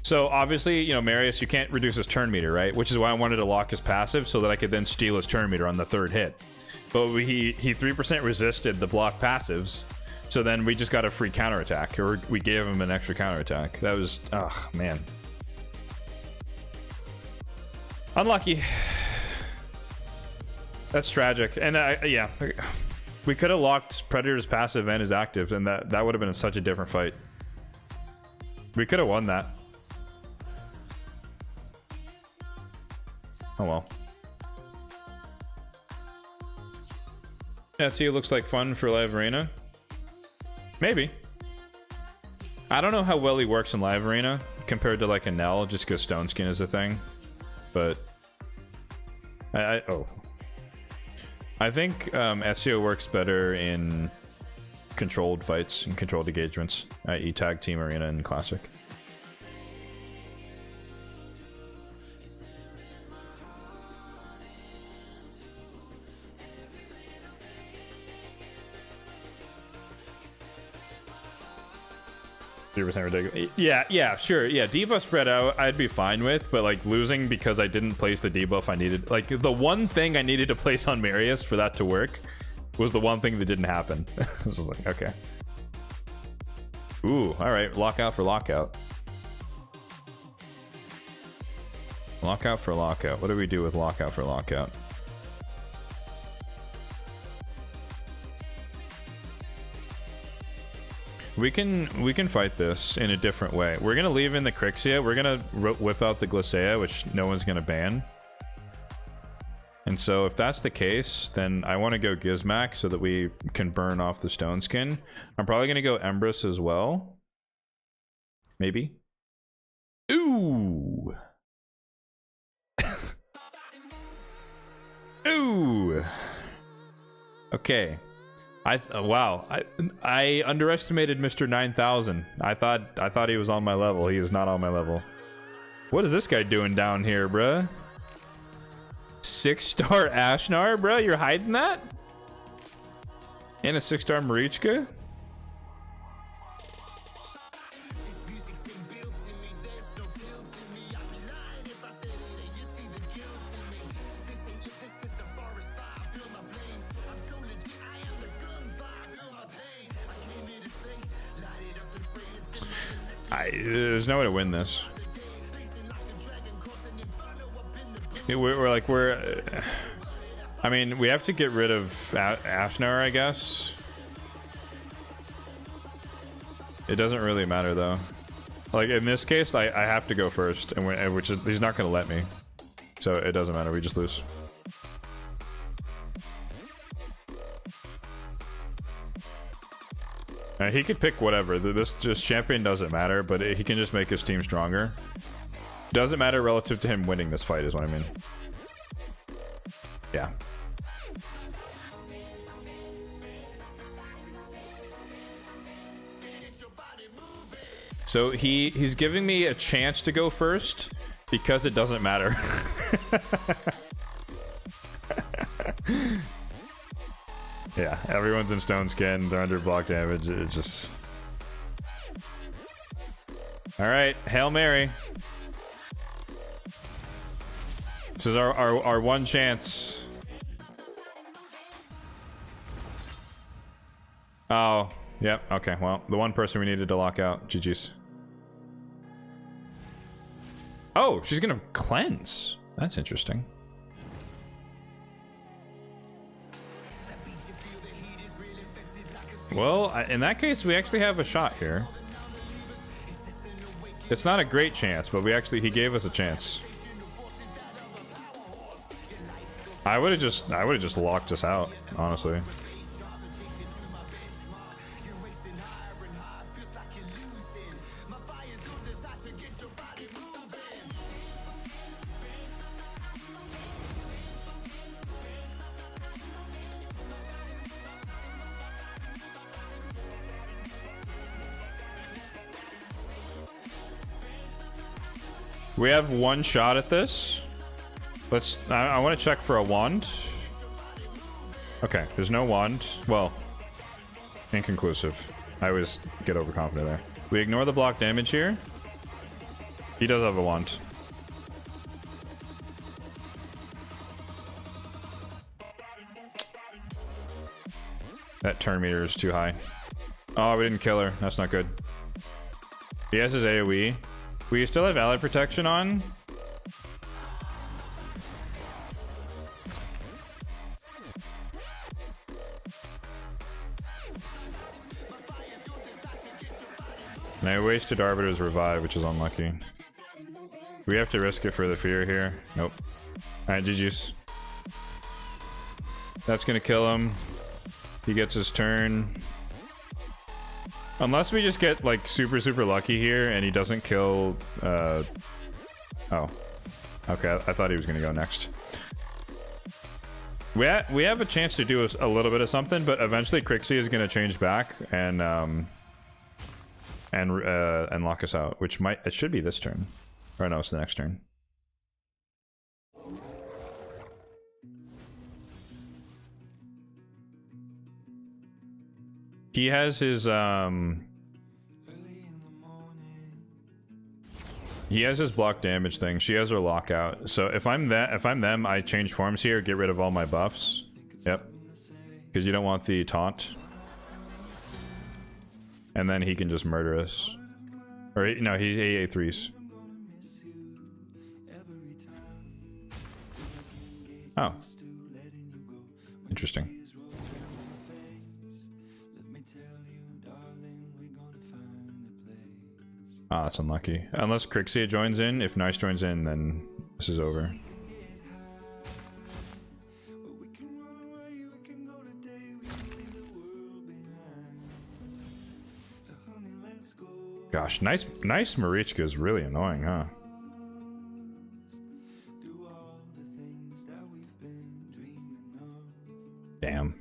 So obviously, you know, Marius, you can't reduce his turn meter, right? Which is why I wanted to lock his passive so that I could then steal his turn meter on the third hit. But he 3% resisted the block passives, so then we just got a free counterattack, or we gave him an extra counterattack. That was, oh man, unlucky. That's tragic. And yeah, we could have locked Predator's passive and his active, and that would have been such a different fight. We could have won that. Oh well. Yeah, see, it looks like fun for live arena. Maybe. I don't know how well he works in live arena compared to like a Nell, just because Stone Skin is a thing. But I think SEO works better in controlled fights and controlled engagements, i.e. tag team arena and classic. 3% ridiculous. Yeah, sure. Yeah, debuff spread out, I'd be fine with, but like losing because I didn't place the debuff I needed. Like the one thing I needed to place on Marius for that to work was the one thing that didn't happen. I was just like, okay. Ooh, all right. Lockout for lockout. Lockout for lockout. What do we do with lockout for lockout? We can fight this in a different way. We're gonna leave in the Crixia. We're gonna whip out the Glacea, which no one's gonna ban. And so if that's the case, then I want to go Gizmac so that we can burn off the Stone Skin. I'm probably gonna go Empress as well. Maybe. Ooh. Ooh. Okay. Wow. I underestimated Mr. 9000. I thought he was on my level. He is not on my level. What is this guy doing down here, bruh? 6-star Ashnar, bro? You're hiding that? And a 6-star Marichka? There's no way to win this. I mean, we have to get rid of Ashnar, I guess. It doesn't really matter though. Like in this case, I have to go first, and which is, he's not going to let me, so it doesn't matter. We just lose. He could pick whatever. This champion doesn't matter, but he can just make his team stronger. Doesn't matter relative to him winning this fight, is what I mean. Yeah. So he's giving me a chance to go first because it doesn't matter. Yeah, everyone's in stone skin. They're under block damage. It just... All right, Hail Mary. This is our one chance. Oh, yep. Okay, well, the one person we needed to lock out. GG's. Oh, she's gonna cleanse. That's interesting. Well, in that case, we actually have a shot here. It's not a great chance, but he gave us a chance. I would have just locked us out, honestly. We have one shot at this. I want to check for a wand. Okay, there's no wand. Well, inconclusive. I always get overconfident there. We ignore the block damage here. He does have a wand. That turn meter is too high. Oh, we didn't kill her. That's not good. He has his AoE. We still have ally protection on. And I wasted Arbiter's revive, which is unlucky. We have to risk it for the fear here. Nope. Alright, GG's. That's gonna kill him. He gets his turn. Unless we just get like super lucky here and he doesn't kill oh. Okay, I thought he was gonna go next. We have a chance to do a little bit of something, but eventually Crixie is gonna change back and lock us out, which it should be this turn. Or no, it's the next turn. He has his block damage thing. She has her lockout. So if I'm them, I change forms here, get rid of all my buffs. Yep. Because you don't want the taunt. And then he can just murder us. Or no, he's AA3s. Oh. Interesting. Ah, that's unlucky. Unless Crixia joins in. If Nice joins in, then this is over. Gosh, nice Marichka is really annoying, huh? Damn.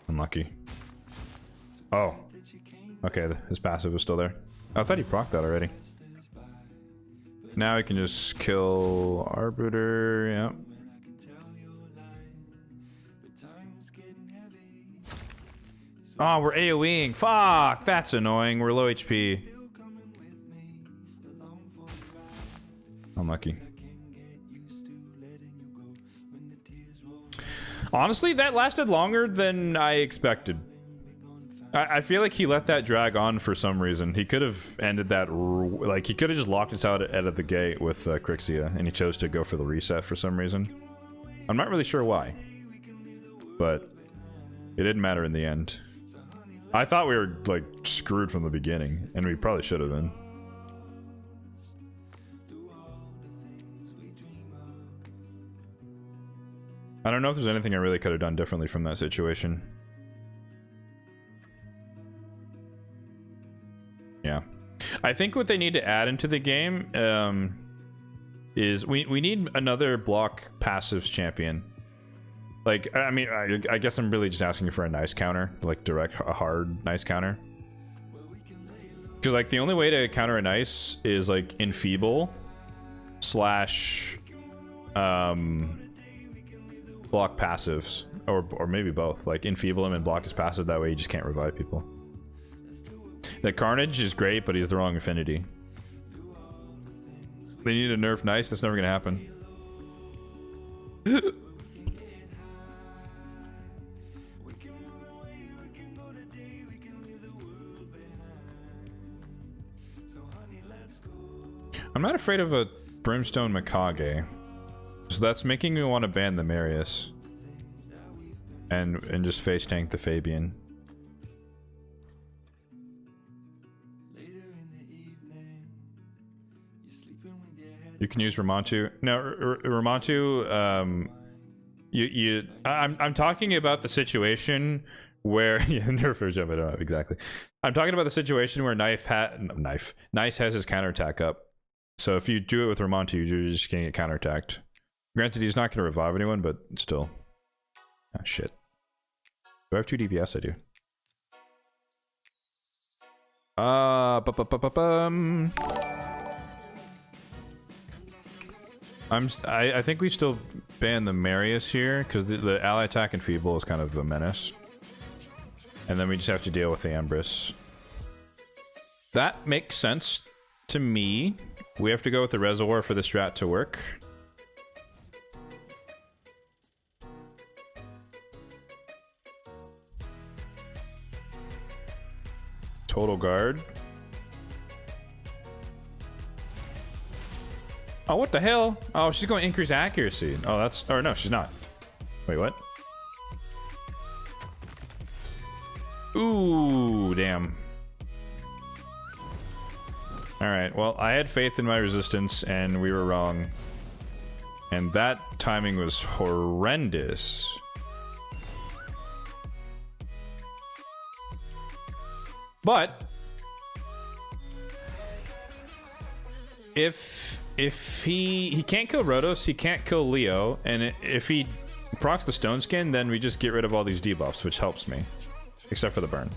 Unlucky. Oh. Okay, his passive was still there. I thought he procced that already. Now he can just kill Arbiter, yep. Oh, we're AoEing. Fuck, that's annoying. We're low HP. Unlucky. Honestly, that lasted longer than I expected. I feel like he let that drag on for some reason. He could have ended that, like, he could have just locked us out of the gate with Crixia, and he chose to go for the reset for some reason. I'm not really sure why, but it didn't matter in the end. I thought we were, like, screwed from the beginning, and we probably should have been. I don't know if there's anything I really could have done differently from that situation. Yeah. I think what they need to add into the game is we need another block passives champion. Like, I mean, I guess I'm really just asking for a nice counter, like direct, a hard nice counter. Because, like, the only way to counter a nice is, like, enfeeble slash block passives, or maybe both. Like, enfeeble him and block his passive, that way you just can't revive people. The Carnage is great, but he's the wrong affinity. They need to nerf nice, that's never gonna happen. I'm not afraid of a Brimstone Mikage. So that's making me want to ban the Marius. And just face tank the Fabian. You can use Ramontu. No, Ramontu, I'm talking about the situation where exactly. I'm talking about the situation where Nice has his counterattack up. So if you do it with Ramontu, you're just gonna get counterattacked. Granted, he's not gonna revive anyone, but still. Ah, shit. Do I have 2 DPS? I do. I think we still ban the Marius here because the ally attack and feeble is kind of a menace, and then we just have to deal with the Empress. That makes sense to me. We have to go with the reservoir for the strat to work. Total guard. Oh, what the hell? Oh, she's going to increase accuracy. Oh, that's... Or no, she's not. Wait, what? Ooh, damn. Alright, well, I had faith in my resistance, and we were wrong. And that timing was horrendous. But... If he can't kill Rhodos, he can't kill Leo, and if he procs the Stone Skin, then we just get rid of all these debuffs, which helps me. Except for the burn.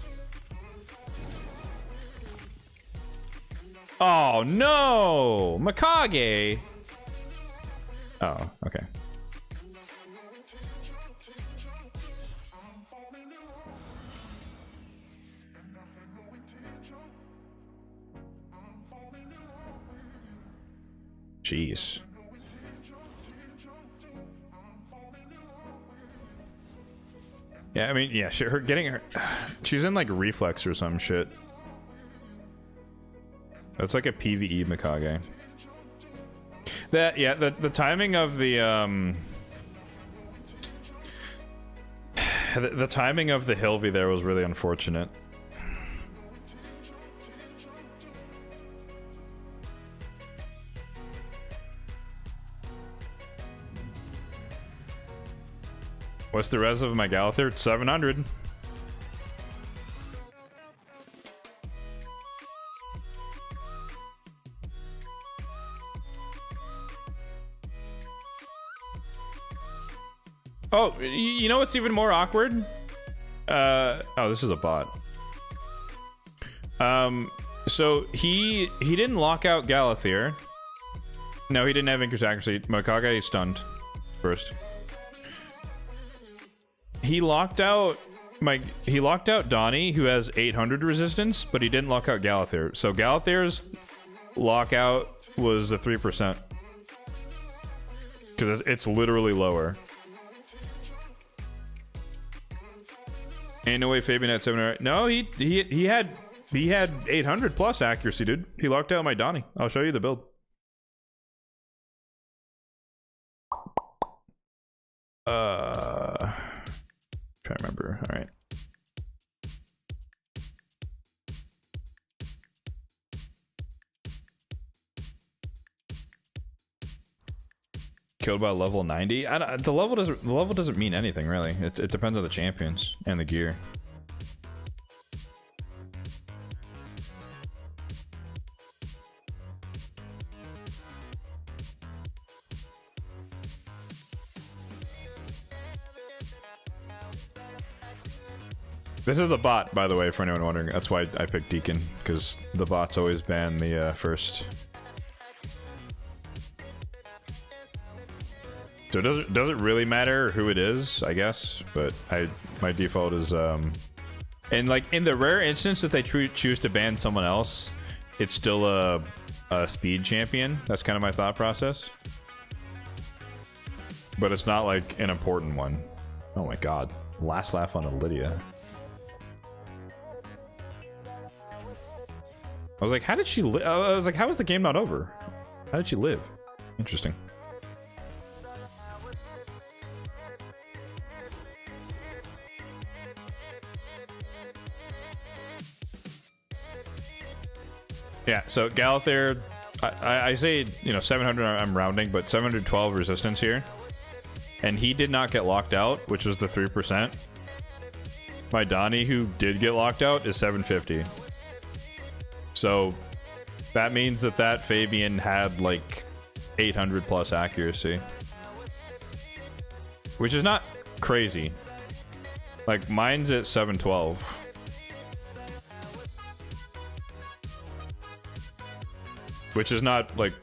Oh no! Mikage! Oh, okay. Jeez. Yeah, I mean, yeah, her getting her... She's in, like, reflex or some shit. That's like a PvE Mikage. That, yeah, the timing of the, the timing of the Hilvy there was really unfortunate. What's the res of my Galathir? 700. Oh, you know what's even more awkward? Oh, this is a bot. So he didn't lock out Galathir. No, he didn't have increased accuracy. Mikage is stunned first. He locked out he locked out Donnie, who has 800 resistance, but he didn't lock out Galather. So Galather's lockout was the 3%. Because it's literally lower. Ain't no way Fabian had 700. No, he had 800 plus accuracy, dude. He locked out my Donnie. I'll show you the build. Try to remember. All right. Killed by level 90. The level doesn't mean anything really. It depends on the champions and the gear. This is a bot, by the way, for anyone wondering. That's why I picked Deacon, because the bots always ban the first. So it doesn't really matter who it is, I guess, but my default is and like in the rare instance that they choose to ban someone else, it's still a speed champion. That's kind of my thought process. But it's not like an important one. Oh my god. Last laugh on a Lydia. I was like, how did she live? I was like, how is the game not over? How did she live? Interesting. Yeah, so Galather, I say, you know, 700, I'm rounding, but 712 resistance here. And he did not get locked out, which was the 3%. My Donnie, who did get locked out, is 750. So that means that Fabian had like 800 plus accuracy, which is not crazy. Like mine's at 712. Which is not like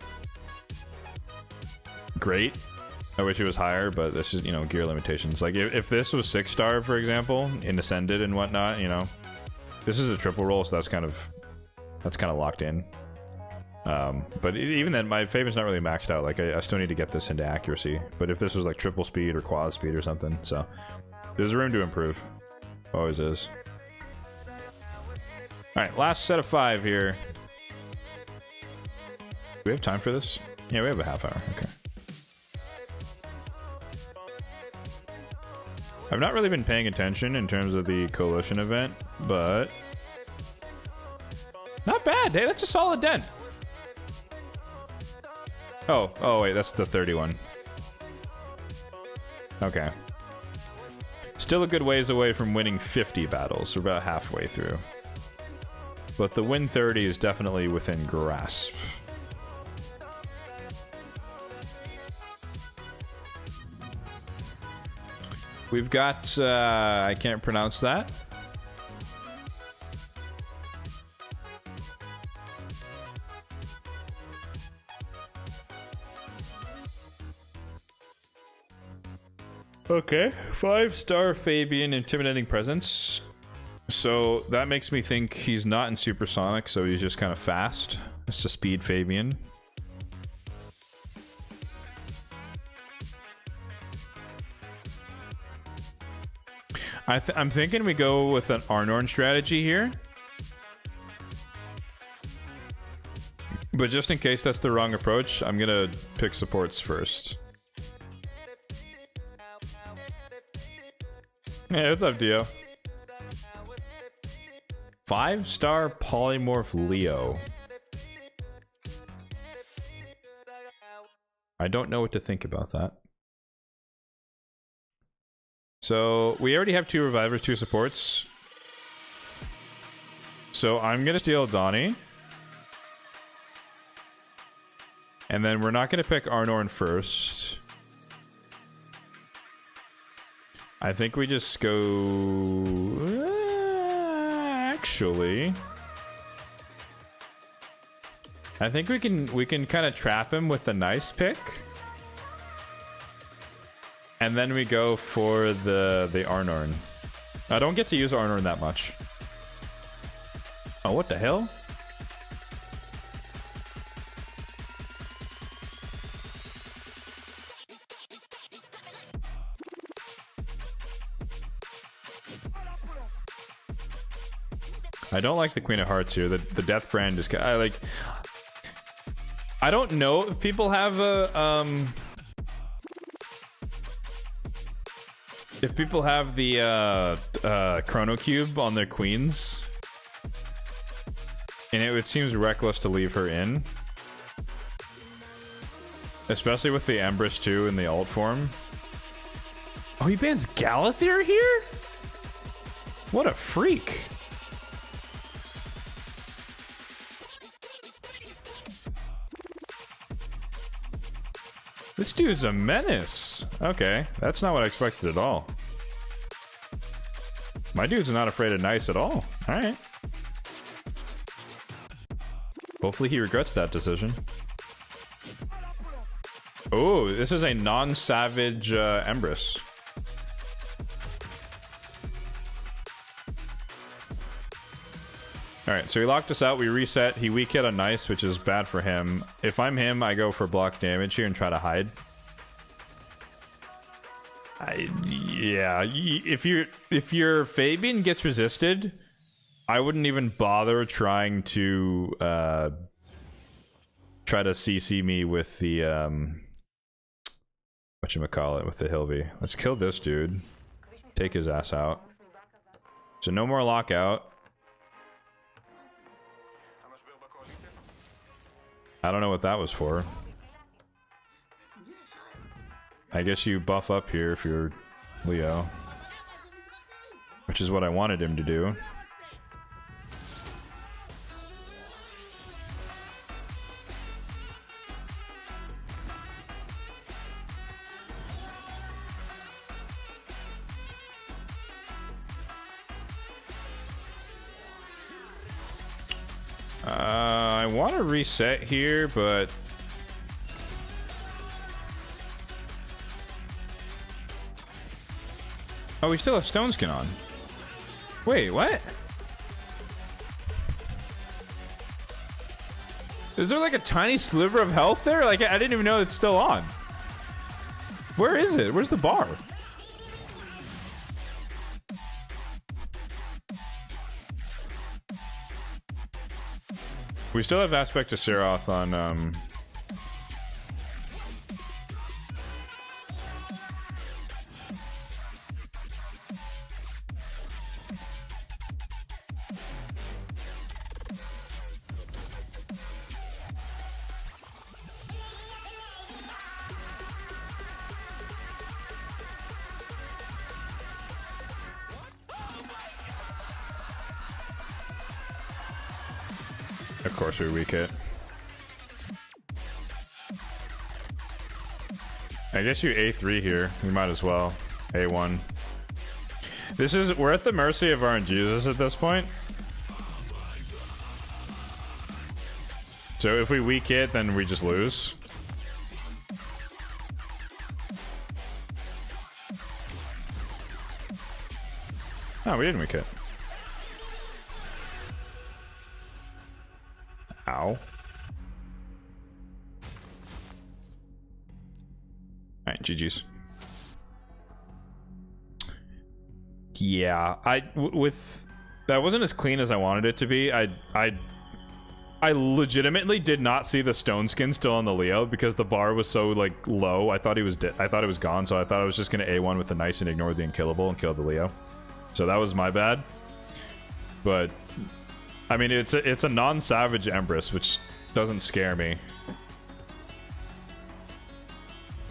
great. I wish it was higher, but this is, you know, gear limitations. Like if this was 6-star, for example, in Ascended and whatnot, you know, this is a triple roll, so that's kind of locked in. But even then, my Fabian's not really maxed out. Like I still need to get this into accuracy. But if this was like triple speed or quad speed or something, so there's room to improve. Always is. All right, last set of 5 here. Do we have time for this? Yeah, we have a half hour. Okay. I've not really been paying attention in terms of the Coalition event, but not bad. Hey, that's a solid dent. Oh wait, that's the 31. Okay. Still a good ways away from winning 50 battles. We're about halfway through. But the win 30 is definitely within grasp. We've got, I can't pronounce that. Okay, 5-star Fabian, intimidating presence. So that makes me think he's not in supersonic, so he's just kind of fast. It's a speed Fabian. I'm thinking we go with an Arnorn strategy here. But just in case that's the wrong approach, I'm gonna pick supports first. Hey, what's up, Dio? 5-star polymorph Leo. I don't know what to think about that. So we already have 2 revivers, 2 supports. So I'm gonna steal Donnie. And then we're not gonna pick Arnorn first. I think we just go... actually... I think we can kind of trap him with the nice pick. And then we go for the Arnorn. I don't get to use Arnor that much. Oh, what the hell? I don't like the Queen of Hearts here. The Death Brand is... I don't know if people have a... If people have the Chrono Cube on their queens. And it seems reckless to leave her in. Especially with the Empress too in the alt form. Oh, he bans Galathir here? What a freak. This dude's a menace. Okay, that's not what I expected at all. My dude's not afraid of nice at all. Alright. Hopefully he regrets that decision. Oh, this is a non-savage Empress. Alright, so he locked us out, we reset, he weak hit on nice, which is bad for him. If I'm him, I go for block damage here and try to hide. Yeah, if your Fabian gets resisted, I wouldn't even bother trying to try to CC me with the whatchamacallit, with the Hilvy. Let's kill this dude. Take his ass out. So no more lockout. I don't know what that was for. I guess you buff up here if you're Leo. Which is what I wanted him to do. I want to reset here, but oh, we still have Stone Skin on. Wait, what? Is there like a tiny sliver of health there? Like, I didn't even know it's still on. Where is it? Where's the bar? We still have Aspect of Seroth on, of course we weak it. I guess you A3 here. You might as well. A1. We're at the mercy of RNGs at this point. So if we weak it, then we just lose. No, we didn't weak it. Ow. Alright, GG's. Yeah, with that wasn't as clean as I wanted it to be. I legitimately did not see the Stone Skin still on the Leo because the bar was so like low. I thought he was I thought it was gone, so I thought I was just gonna A1 with the nice and ignore the unkillable and kill the Leo. So that was my bad. But I mean, it's a non-savage Empress, which doesn't scare me.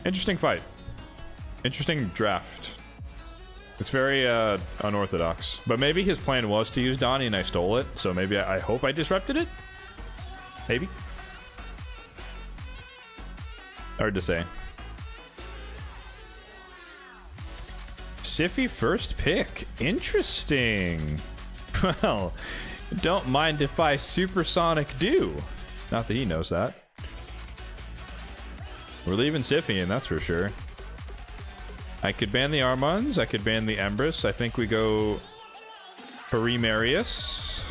Interesting fight. Interesting draft. It's very unorthodox. But maybe his plan was to use Donnie and I stole it, so maybe I hope I disrupted it? Maybe? Hard to say. Sify first pick. Interesting. Well, don't mind if I supersonic do. Not that he knows that. We're leaving Sify in, that's for sure. I could ban the Armons. I could ban the Empress. I think we go Perimarius.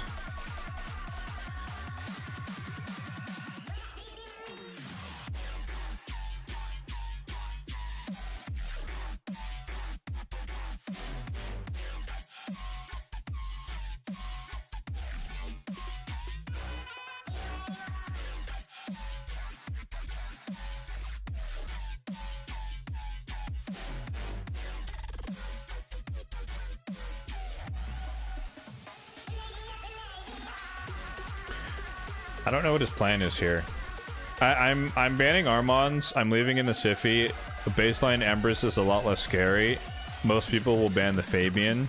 I don't know what his plan is here. I'm banning Armons. I'm leaving in the Siphi. The baseline Empress is a lot less scary. Most people will ban the Fabian.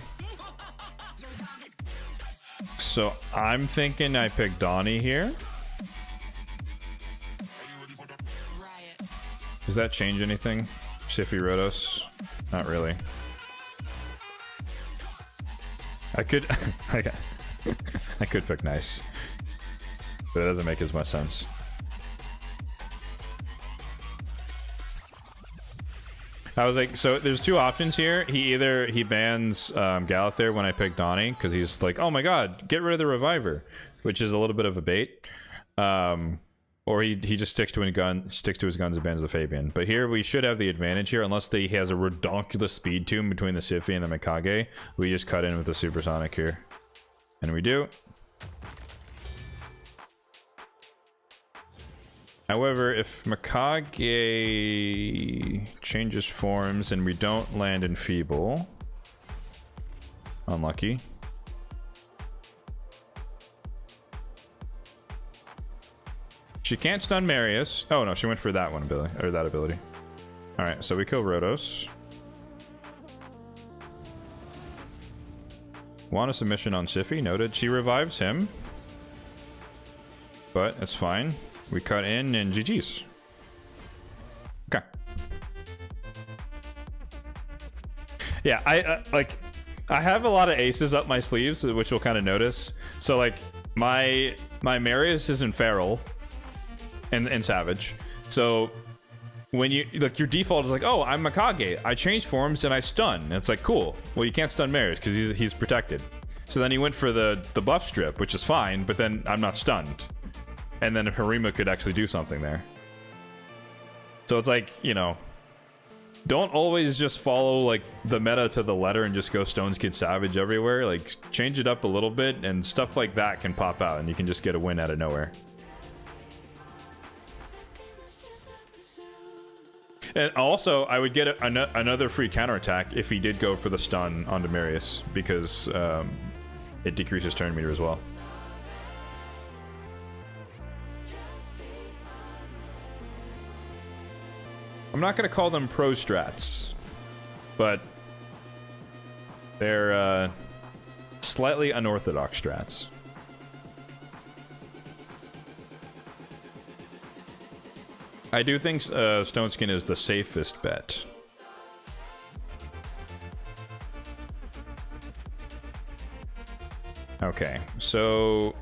So I'm thinking I pick Donnie here. Does that change anything? Siphi Rotos? Not really. I could I could pick Nice. But that doesn't make as much sense. I was like, so there's two options here. He bans Galather when I pick Donnie, because he's like, oh my god, get rid of the Reviver, which is a little bit of a bait. Or he just sticks to his guns and bans the Fabian. But here we should have the advantage here, unless he has a redonkulous speed tune between the Siphi and the Mikage. We just cut in with the Supersonic here. And we do. However, if Mikage changes forms and we don't land in Feeble, unlucky. She can't stun Marius. Oh no, she went for that one ability, or that ability. All right, so we kill Rotos. Want a submission on Siphi? Noted. She revives him, but it's fine. We cut in and GG's. Okay. Yeah, I have a lot of aces up my sleeves, which you'll kind of notice. So like my Marius is in Feral and Savage. So when you like, your default is like, oh, I'm Mikage. I change forms and I stun. And it's like, cool. Well, you can't stun Marius because he's protected. So then he went for the buff strip, which is fine, but then I'm not stunned. And then Harima could actually do something there. So it's like, you know, don't always just follow like the meta to the letter and just go Stones Kid Savage everywhere. Like, change it up a little bit and stuff like that can pop out and you can just get a win out of nowhere. And also, I would get another free counterattack if he did go for the stun onto Marius, because it decreases turn meter as well. I'm not going to call them pro strats, but they're slightly unorthodox strats. I do think Stoneskin is the safest bet. Okay, so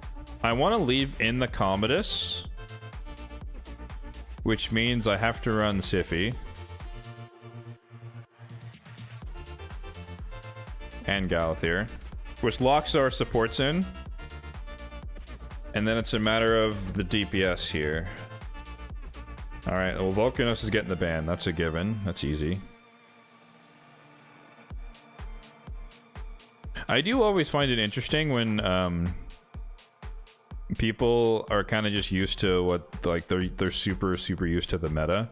I want to leave in the Commodus, which means I have to run Siphi and Galather, which locks our supports in, and then it's a matter of the DPS here. All right, well, Volcanos is getting the ban. That's a given. That's easy. I do always find it interesting when people are kind of just used to what, like, they're super used to the meta.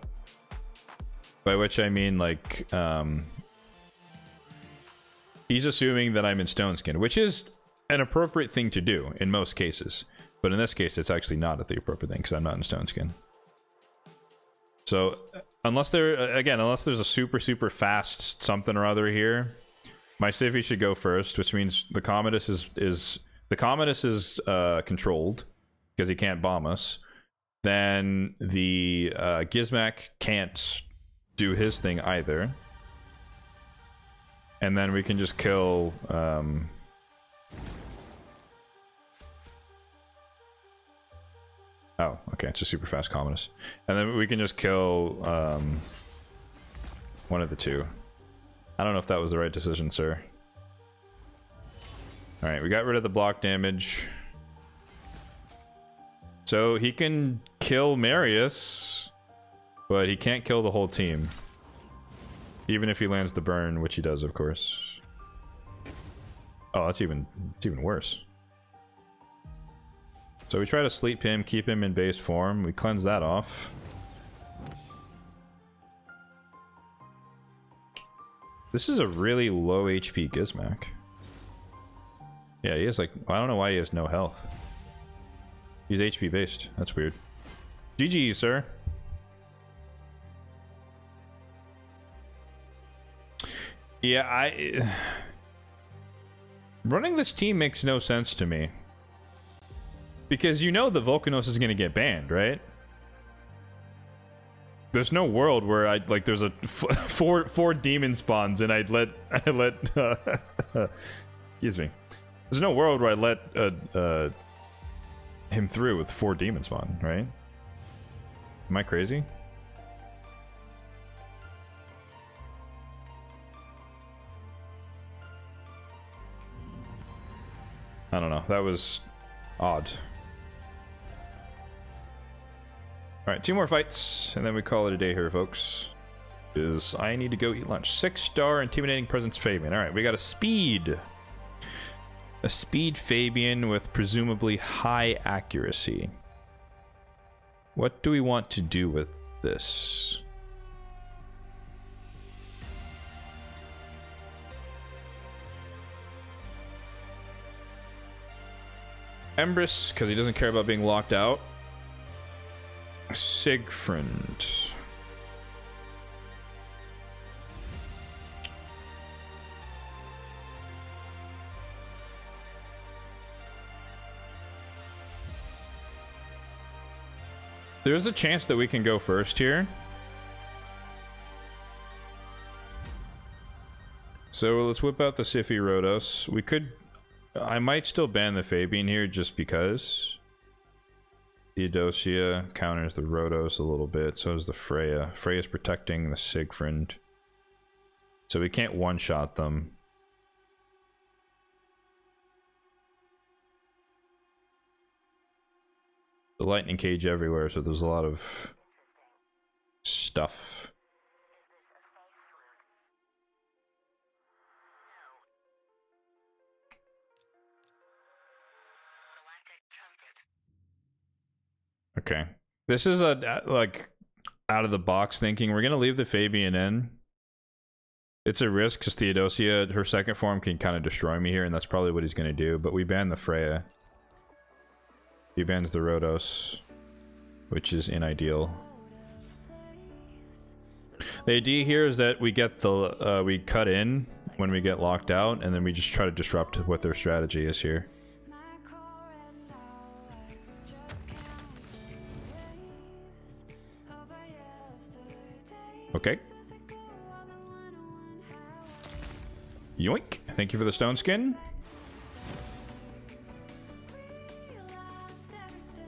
By which I mean, like, he's assuming that I'm in Stoneskin, which is an appropriate thing to do in most cases. But in this case, it's actually not the appropriate thing because I'm not in Stoneskin. So unless there's a super fast something or other here, my Siphi should go first, which means the Commodus is controlled because he can't bomb us. Then the Gizmak can't do his thing either. And then we can just kill oh, okay, it's a super fast Commodus. And then we can just kill one of the two. I don't know if that was the right decision, sir. Alright, we got rid of the block damage. So he can kill Marius, but he can't kill the whole team. Even if he lands the burn, which he does, of course. Oh, it's even worse. So we try to sleep him, keep him in base form. We cleanse that off. This is a really low HP Gizmak. Yeah, he has like... I don't know why he has no health. He's HP based. That's weird. GG, sir. Yeah, running this team makes no sense to me. Because you know the Volcanos is going to get banned, right? There's no world where I'd like there's a four demon spawns and I'd let excuse me. There's no world where I let him through with 4 demon spawn, right? Am I crazy? I don't know. That was odd. Alright, 2 more fights, and then we call it a day here, folks. Because I need to go eat lunch. 6-star intimidating presence Fabian. Alright, we got a speed. A speed Fabian with presumably high accuracy. What do we want to do with this? Embrys, because he doesn't care about being locked out. Sigfrind. There's a chance that we can go first here. So let's whip out the Siffy Rhodos. We could... I might still ban the Fabian here just because. Theodosia counters the Rhodos a little bit, so does the Freya. Freya's protecting the Sigfrind. So we can't one-shot them. The lightning cage everywhere, so there's a lot of stuff. Okay. This is a like out of the box thinking. We're gonna leave the Fabian in. It's a risk because Theodosia, her second form, can kind of destroy me here, and that's probably what he's gonna do. But we ban the Freya. He bans the Rhodos, which is unideal. The idea here is that we get the we cut in when we get locked out, and then we just try to disrupt what their strategy is here. Okay. Yoink. Thank you for the stone skin.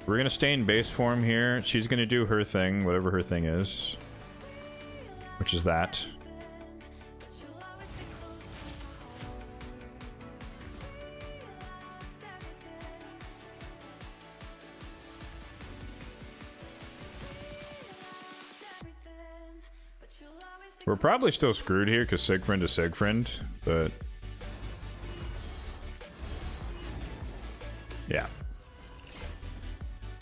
We're gonna stay in base form here. She's gonna do her thing, whatever her thing is. Which is that. We're probably still screwed here because Sigfrind is Sigfrind, but... yeah.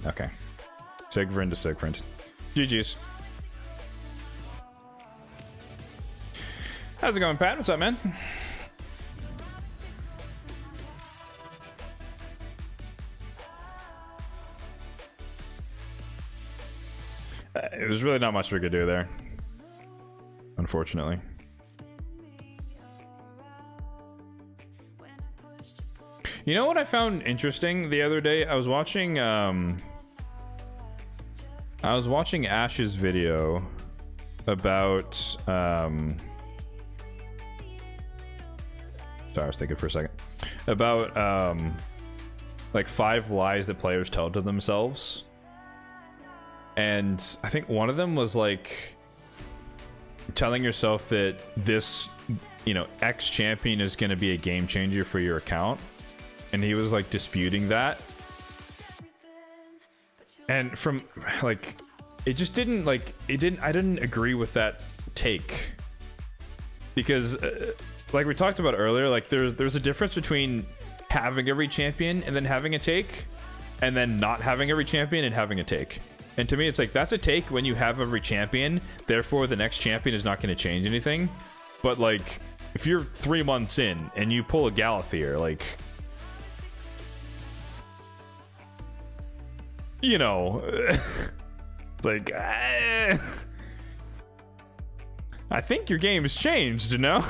Okay. Sigfrind to Sigfrind. GG's. How's it going, Pat? What's up, man? There's really not much we could do there. Unfortunately. You know what I found interesting the other day? I was watching Ash's video about sorry, I was thinking for a second. About like 5 lies that players tell to themselves. And I think one of them was like telling yourself that this you know, X champion is going to be a game changer for your account. And he was like disputing that. And from like, it just didn't like, I didn't agree with that take. Because like we talked about earlier, like there's a difference between having every champion and then having a take, and then not having every champion and having a take. And to me, it's like, that's a take when you have every champion, therefore the next champion is not going to change anything. But like, if you're 3 months in and you pull a Galathier, like, you know, it's like, I think your game's changed, you know?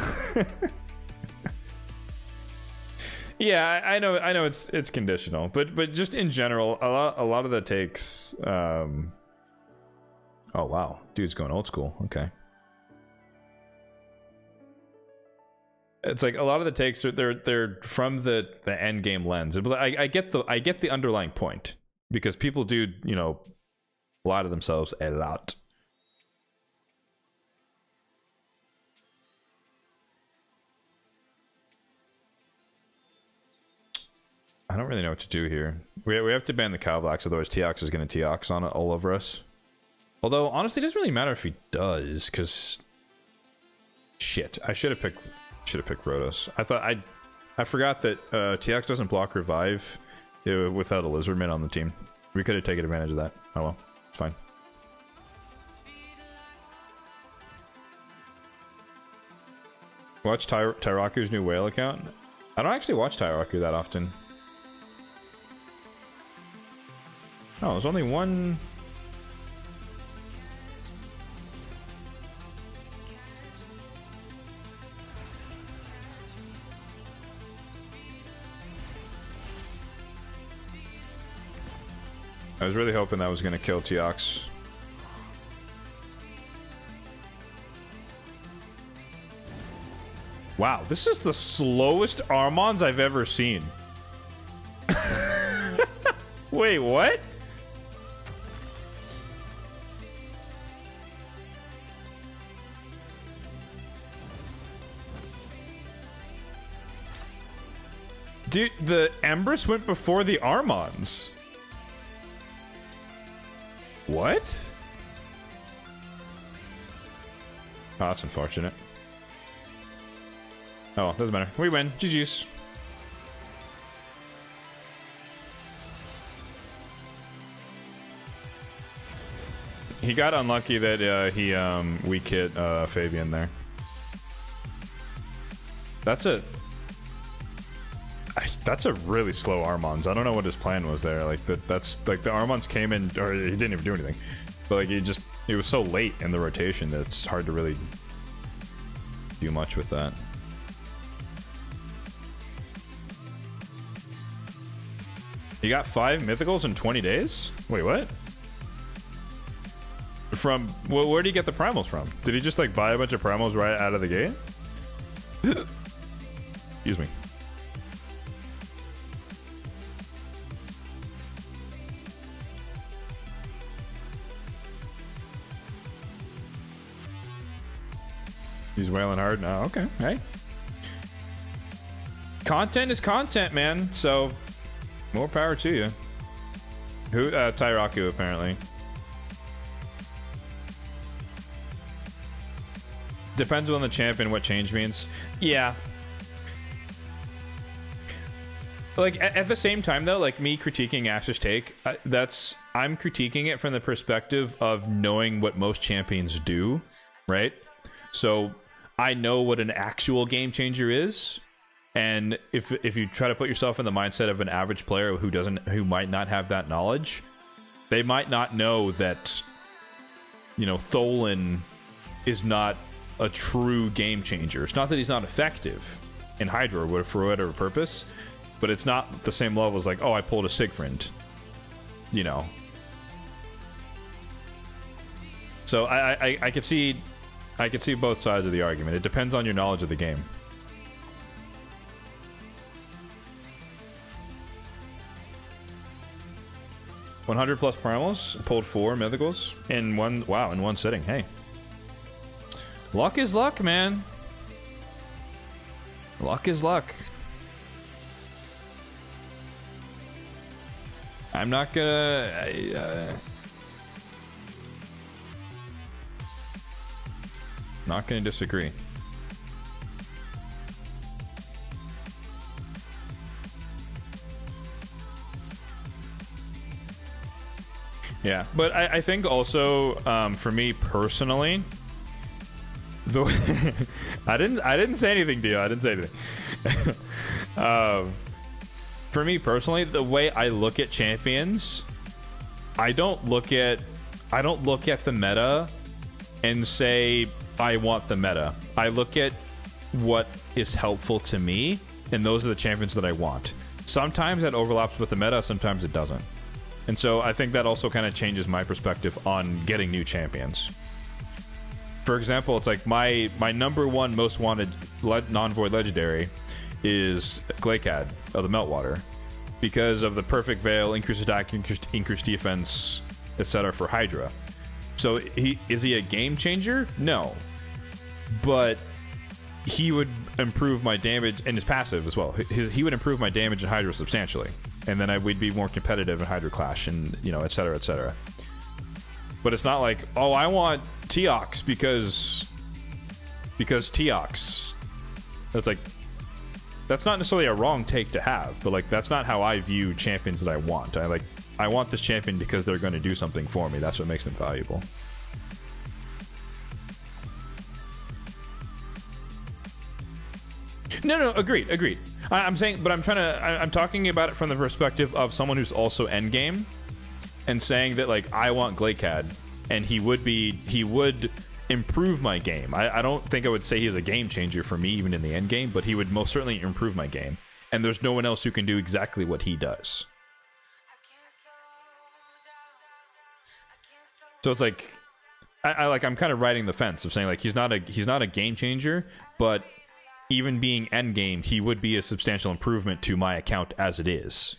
Yeah, I know it's conditional, but just in general, a lot of the takes. Oh wow, dude's going old school. Okay, it's like a lot of the takes are they're from the end game lens. But I get the underlying point, because people do, you know, lie to themselves a lot. I don't really know what to do here. We have to ban the Cowblacks, otherwise Teox is going to Teox on it all over us. Although, honestly, it doesn't really matter if he does, because... Shit, I should have picked Rhodos. I forgot that Teox doesn't block Revive without a Lizardman on the team. We could have taken advantage of that. Oh well, it's fine. Watch Tyraku's new whale account? I don't actually watch Tyraku that often. Oh, there's only one. I was really hoping that was going to kill Teox. Wow, this is the slowest Armons I've ever seen. Wait, what? Dude, the Empress went before the Armons. What? Oh, that's unfortunate. Oh, well, doesn't matter. We win. GG's. He got unlucky that he weak hit Fabian there. That's a really slow Armons. I don't know what his plan was there. Like that's like the Armons came in, or he didn't even do anything. But like he was so late in the rotation that it's hard to really do much with that. He got 5 mythicals in 20 days? Wait, what? From where did he get the primals from? Did he just like buy a bunch of primals right out of the gate? Excuse me. He's wailing hard now. Okay, hey. Content is content, man. So more power to you. Who? Tyraku, apparently. Depends on the champion what change means. Yeah. Like at the same time though, like me critiquing Ash's take, I'm critiquing it from the perspective of knowing what most champions do, right? So I know what an actual game changer is, and if you try to put yourself in the mindset of an average player who might not have that knowledge, they might not know that, you know, Tholen is not a true game changer. It's not that he's not effective in Hydra for whatever purpose, but it's not the same level as like, oh, I pulled a Sigfrind, you know. So I could see both sides of the argument. It depends on your knowledge of the game. $100 plus primals, pulled 4 mythicals in one. Wow, in one sitting. Hey. Luck is luck, man. Luck is luck. I'm not gonna... not gonna disagree. Yeah, but I think also for me personally, the I didn't say anything to you. I didn't say anything. For me personally, the way I look at champions, I don't look at the meta and say I want the meta. I look at what is helpful to me, and those are the champions that I want. Sometimes that overlaps with the meta, sometimes it doesn't. And so I think that also kind of changes my perspective on getting new champions. For example, it's like my number one most wanted non-void legendary is Glaciad of the Meltwater, because of the perfect veil, increased attack, increased defense, etc. for Hydra. So is he a game changer? No, but he would improve my damage, and his passive as well. He would improve my damage in Hydra substantially, and then would be more competitive in Hydra Clash, and etc. etc. But it's not like, oh, I want Teox because Teox. That's like, that's not necessarily a wrong take to have, but like that's not how I view champions that I want. I want this champion because they're going to do something for me. That's what makes them valuable. No, agreed. I'm saying, but I'm talking about it from the perspective of someone who's also endgame, and saying that like I want Glaciad, and he would improve my game. I don't think I would say he's a game changer for me even in the end game, but he would most certainly improve my game. And there's no one else who can do exactly what he does. So it's like I'm kind of riding the fence of saying like he's not a game changer, but even being end game, he would be a substantial improvement to my account as it is.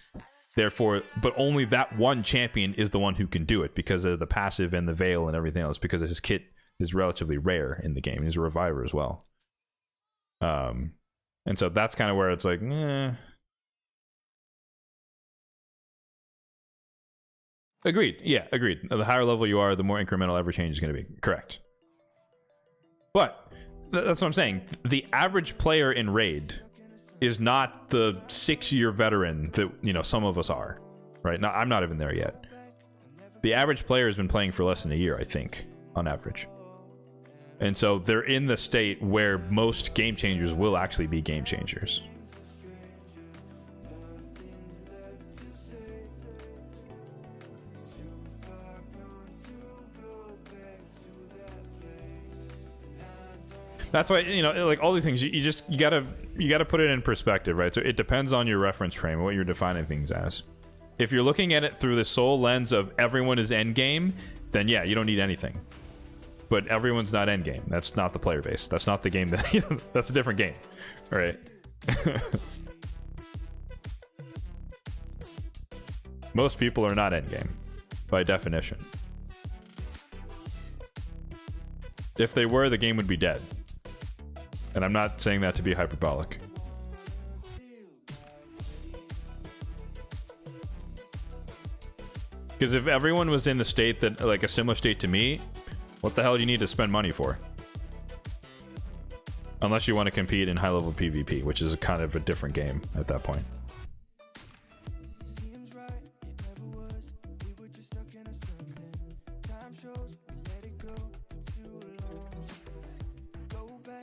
Therefore, but only that one champion is the one who can do it because of the passive and the veil and everything else, because his kit is relatively rare in the game. He's a reviver as well. And so that's kind of where it's like, Agreed. Yeah, agreed. The higher level you are, the more incremental every change is going to be. Correct. But that's what I'm saying. The average player in Raid is not the 6-year veteran that some of us are, right? Now, I'm not even there yet. The average player has been playing for less than a year, I think, on average. And so they're in the state where most game changers will actually be game changers. That's why, like all these things, you gotta put it in perspective, right? So it depends on your reference frame and what you're defining things as. If you're looking at it through the sole lens of everyone is endgame, then yeah, you don't need anything. But everyone's not endgame. That's not the player base. That's not the game that that's a different game. All right. Most people are not endgame by definition. If they were, the game would be dead. And I'm not saying that to be hyperbolic. Because if everyone was in the state that, like a similar state to me, what the hell do you need to spend money for? Unless you want to compete in high-level PvP, which is kind of a different game at that point.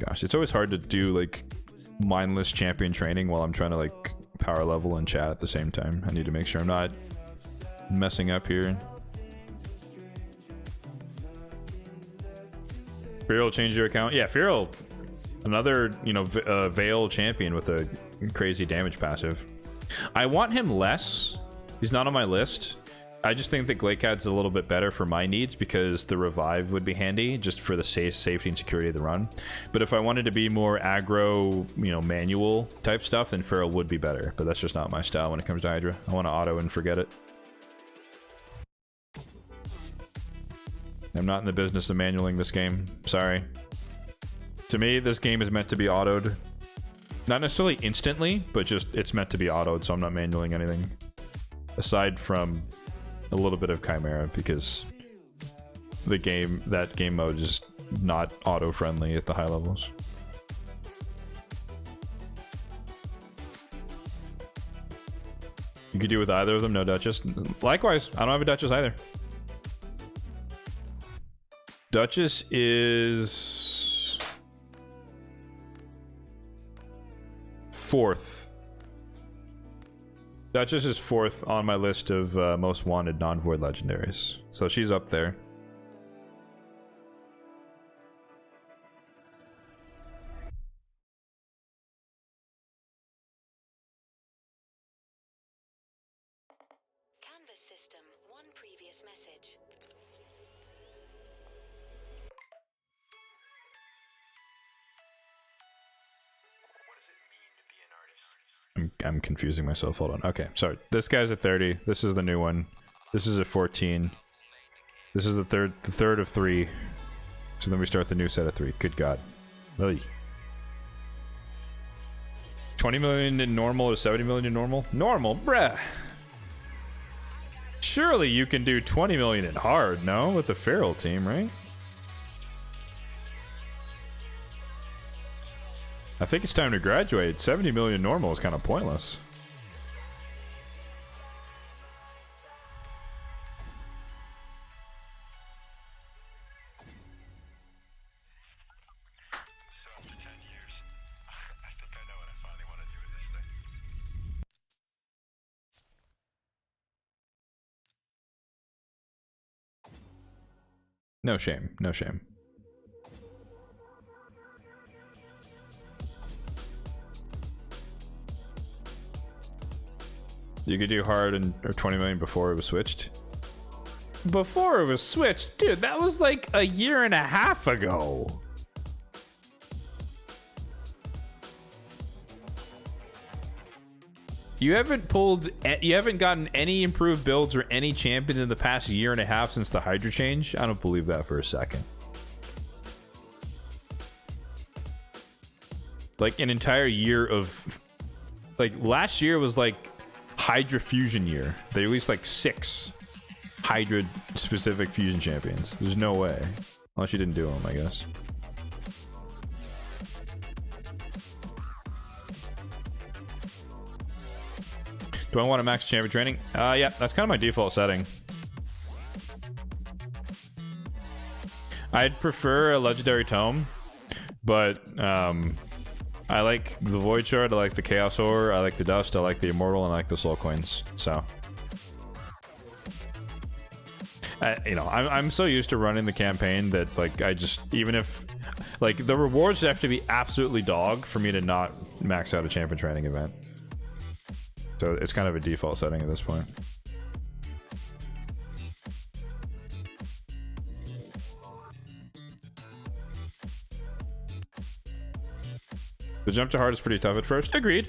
Gosh, it's always hard to do like mindless champion training while I'm trying to like power level and chat at the same time. I need to make sure I'm not messing up here. Feral change your account. Yeah, Feral, another Veil champion with a crazy damage passive. I want him less. He's not on my list. I just think that Glaciad's a little bit better for my needs because the revive would be handy just for the safety and security of the run. But if I wanted to be more aggro, manual type stuff, then Feral would be better. But that's just not my style when it comes to Hydra. I want to auto and forget it. I'm not in the business of manualing this game. Sorry. To me, this game is meant to be autoed. Not necessarily instantly, but just it's meant to be autoed, so I'm not manualing anything. Aside from a little bit of Chimera, because that game mode is not auto-friendly at the high levels. You could do with either of them, no Duchess. Likewise, I don't have a Duchess either. Duchess is 4th. Duchess is 4th on my list of most wanted non-void legendaries. So she's up there. Canvas system, one previous message. I'm confusing myself. Hold on. Okay, sorry. This guy's at 30. This is the new one. This is at 14. This is the third of 3. So then we start the new set of 3. Good God. Really? 20 million in normal to 70 million in normal? Normal, bruh. Surely you can do 20 million in hard, no? With the Feral team, right? I think it's time to graduate. 70 million normal is kind of pointless. No shame, no shame. You could do hard or 20 million before it was switched. Before it was switched? Dude, that was like a year and a half ago. You haven't gotten any improved builds or any champions in the past year and a half since the Hydra change? I don't believe that for a second. Like an entire year of... Like last year was like Hydra fusion year. They released like 6 Hydra specific fusion champions. There's no way. Unless you didn't do them, I guess. Do I want to max champion training? Yeah, that's kind of my default setting. I'd prefer a legendary tome, but I like the Void Shard, I like the Chaos Ore, I like the Dust, I like the Immortal, and I like the Soul Coins. So, you know, I'm so used to running the campaign that like I just, even if like the rewards have to be absolutely dog for me to not max out a champion training event. So it's kind of a default setting at this point. The jump to hard is pretty tough at first. Agreed.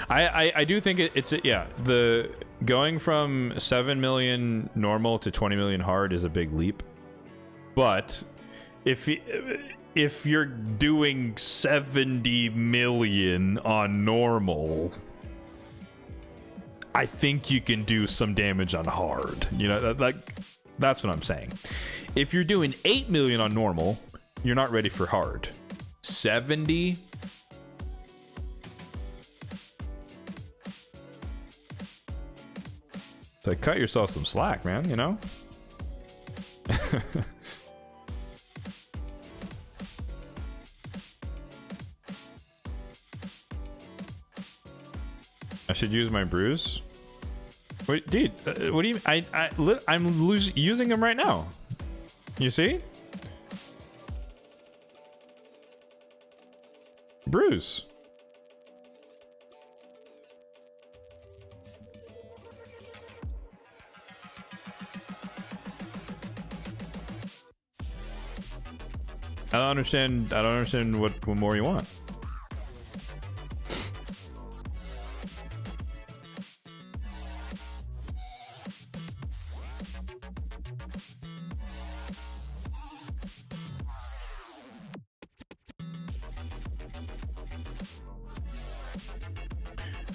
I do think it's yeah, the going from 7 million normal to 20 million hard is a big leap. But if you're doing 70 million on normal, I think you can do some damage on hard. You know, that's what I'm saying. If you're doing 8 million on normal, you're not ready for hard. 70? So cut yourself some slack, man, you know? I should use my brews. Wait, dude, what do you? I'm using them right now. You see? Brews. I don't understand what more you want.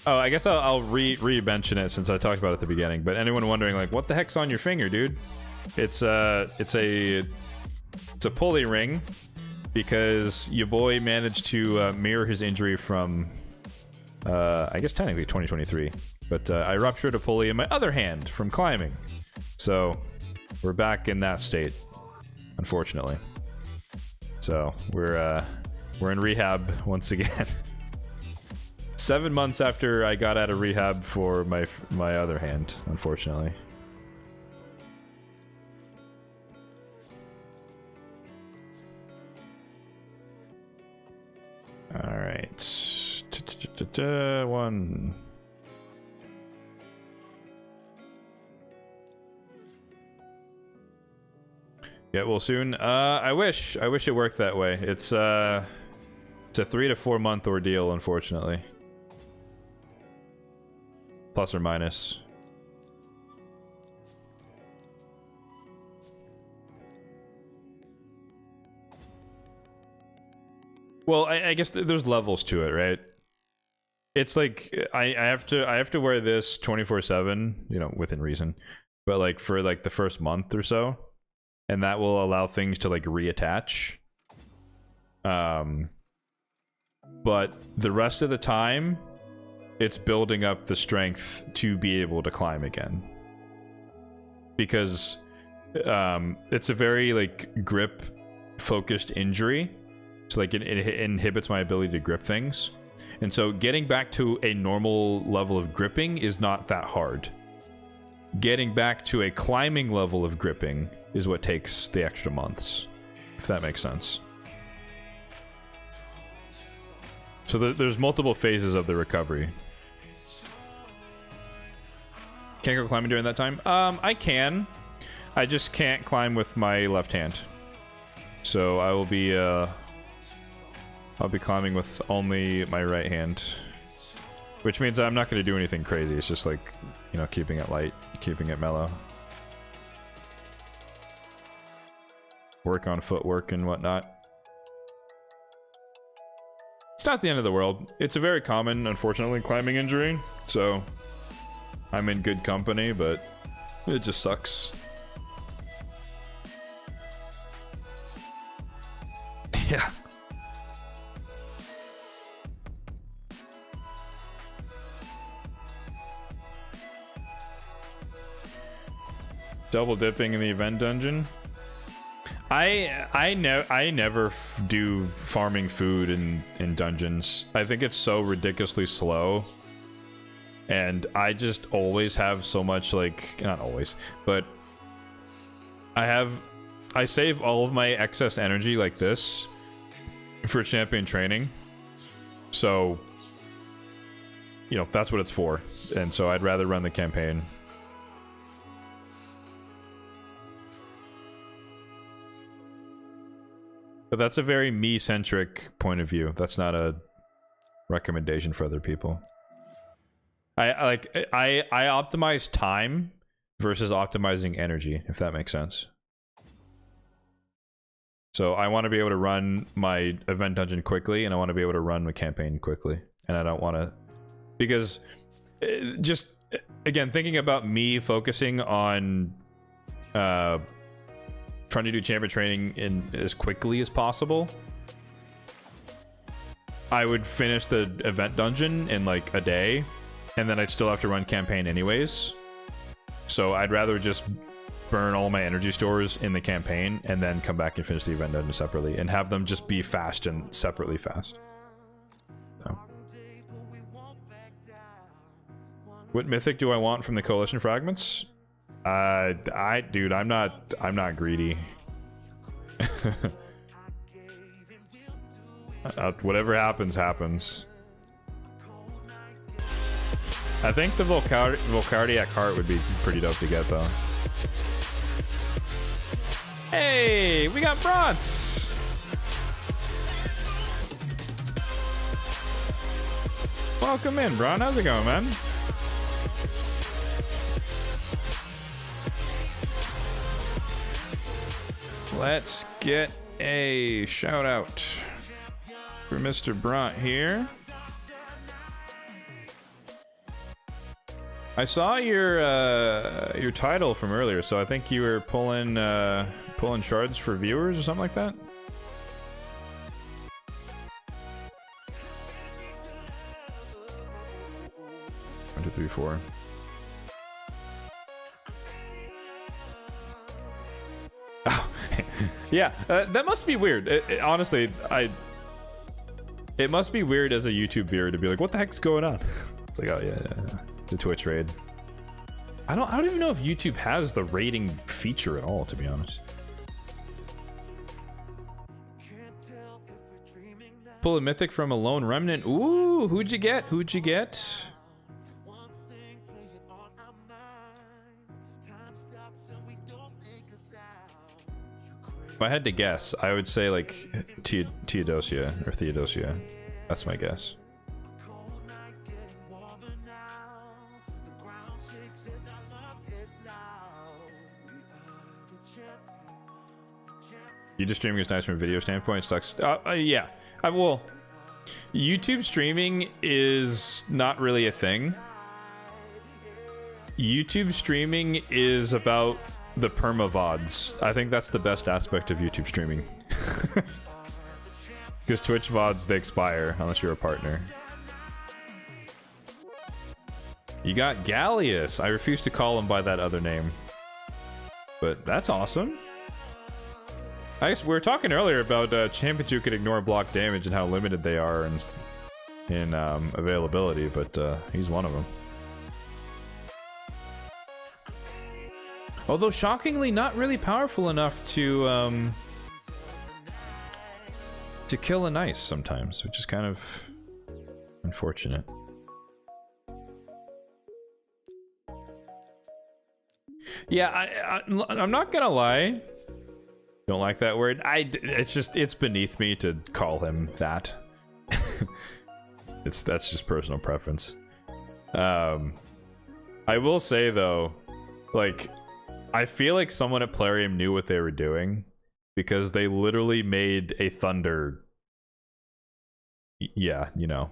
Oh, I guess I'll re-mention it since I talked about it at the beginning. But anyone wondering, like, what the heck's on your finger, dude? It's a pulley ring because your boy managed to mirror his injury from, I guess technically 2023. But I ruptured a pulley in my other hand from climbing, so we're back in that state, unfortunately. So we're in rehab once again. 7 months after I got out of rehab for my other hand, unfortunately. All right, one. Yeah, well, soon. I wish it worked that way. It's a 3 to 4 month ordeal, unfortunately. Plus or minus. Well, I guess there's levels to it, right? It's like I have to wear this 24/7, you know, within reason, but like for like the first month or so, and that will allow things to like reattach. But the rest of the time, it's building up the strength to be able to climb again, because it's a very like grip focused injury. So like it inhibits my ability to grip things, and so getting back to a normal level of gripping is not that hard. Getting back to a climbing level of gripping is what takes the extra months, if that makes sense. So there's multiple phases of the recovery. Can't go climbing during that time? I can. I just can't climb with my left hand. So I will be I'll be climbing with only my right hand, which means I'm not going to do anything crazy. It's just like, you know, keeping it light, keeping it mellow. Work on footwork and whatnot. It's not the end of the world. It's a very common, unfortunately, climbing injury, so I'm in good company, but it just sucks. Yeah. Double dipping in the event dungeon. I never do farming food in dungeons. I think it's so ridiculously slow, and I just always have so much, like, not always, but I save all of my excess energy like this for champion training. So, you know, that's what it's for, and so I'd rather run the campaign. But that's a very me-centric point of view. That's not a recommendation for other people. I optimize time versus optimizing energy, if that makes sense. So I want to be able to run my event dungeon quickly, and I want to be able to run my campaign quickly. And I don't want to... Because, just, again, thinking about me focusing on... trying to do champion training in as quickly as possible, I would finish the event dungeon in like a day, and then I'd still have to run campaign anyways. So I'd rather just burn all my energy stores in the campaign and then come back and finish the event dungeon separately, and have them just be fast and separately fast. So. What mythic do I want from the coalition fragments? Dude, I'm not greedy. Whatever happens, happens. I think the Volcardiac heart would be pretty dope to get, though. Hey, we got Bronze! Welcome in, Bron. How's it going, man? Let's get a shout out for Mr. Bront here. I saw your title from earlier, so I think you were pulling shards for viewers or something like that. 1, 2, 3, 4. Oh, yeah, that must be weird. Honestly, it must be weird as a YouTube viewer to be like, what the heck's going on? It's like, oh yeah, the Twitch raid. I don't even know if YouTube has the rating feature at all, to be honest. Pull a mythic from a lone remnant. Ooh, who'd you get? Who'd you get? If I had to guess, I would say like Theodosia or Theodosia. That's my guess. YouTube streaming is nice from a video standpoint. It sucks. Yeah. Well, YouTube streaming is not really a thing. YouTube streaming is about the perma-VODs. I think that's the best aspect of YouTube streaming. Because Twitch VODs, they expire unless you're a partner. You got Gallius. I refuse to call him by that other name. But that's awesome. I guess we were talking earlier about champions who could ignore block damage and how limited they are in availability, but he's one of them. Although shockingly not really powerful enough to kill an ice sometimes, which is kind of unfortunate. Yeah, I'm not gonna lie. Don't like that word. It's beneath me to call him that. That's just personal preference. I will say though, like, I feel like someone at Plarium knew what they were doing because they literally made a thunder. Yeah, you know.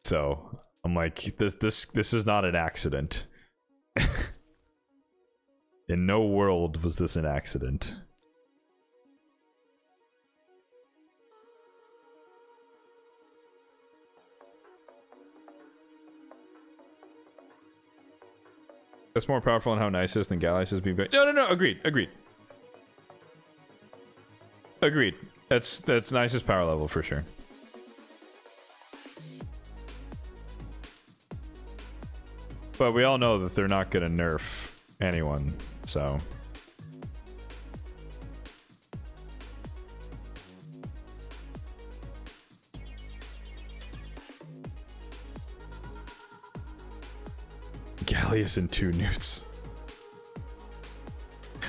So I'm like, this is not an accident. In no world was this an accident. That's more powerful and how nice it is than Gallius is being big. No, agreed. That's nicest power level for sure. But we all know that they're not gonna nerf anyone, so. Gallius and 2 Newts.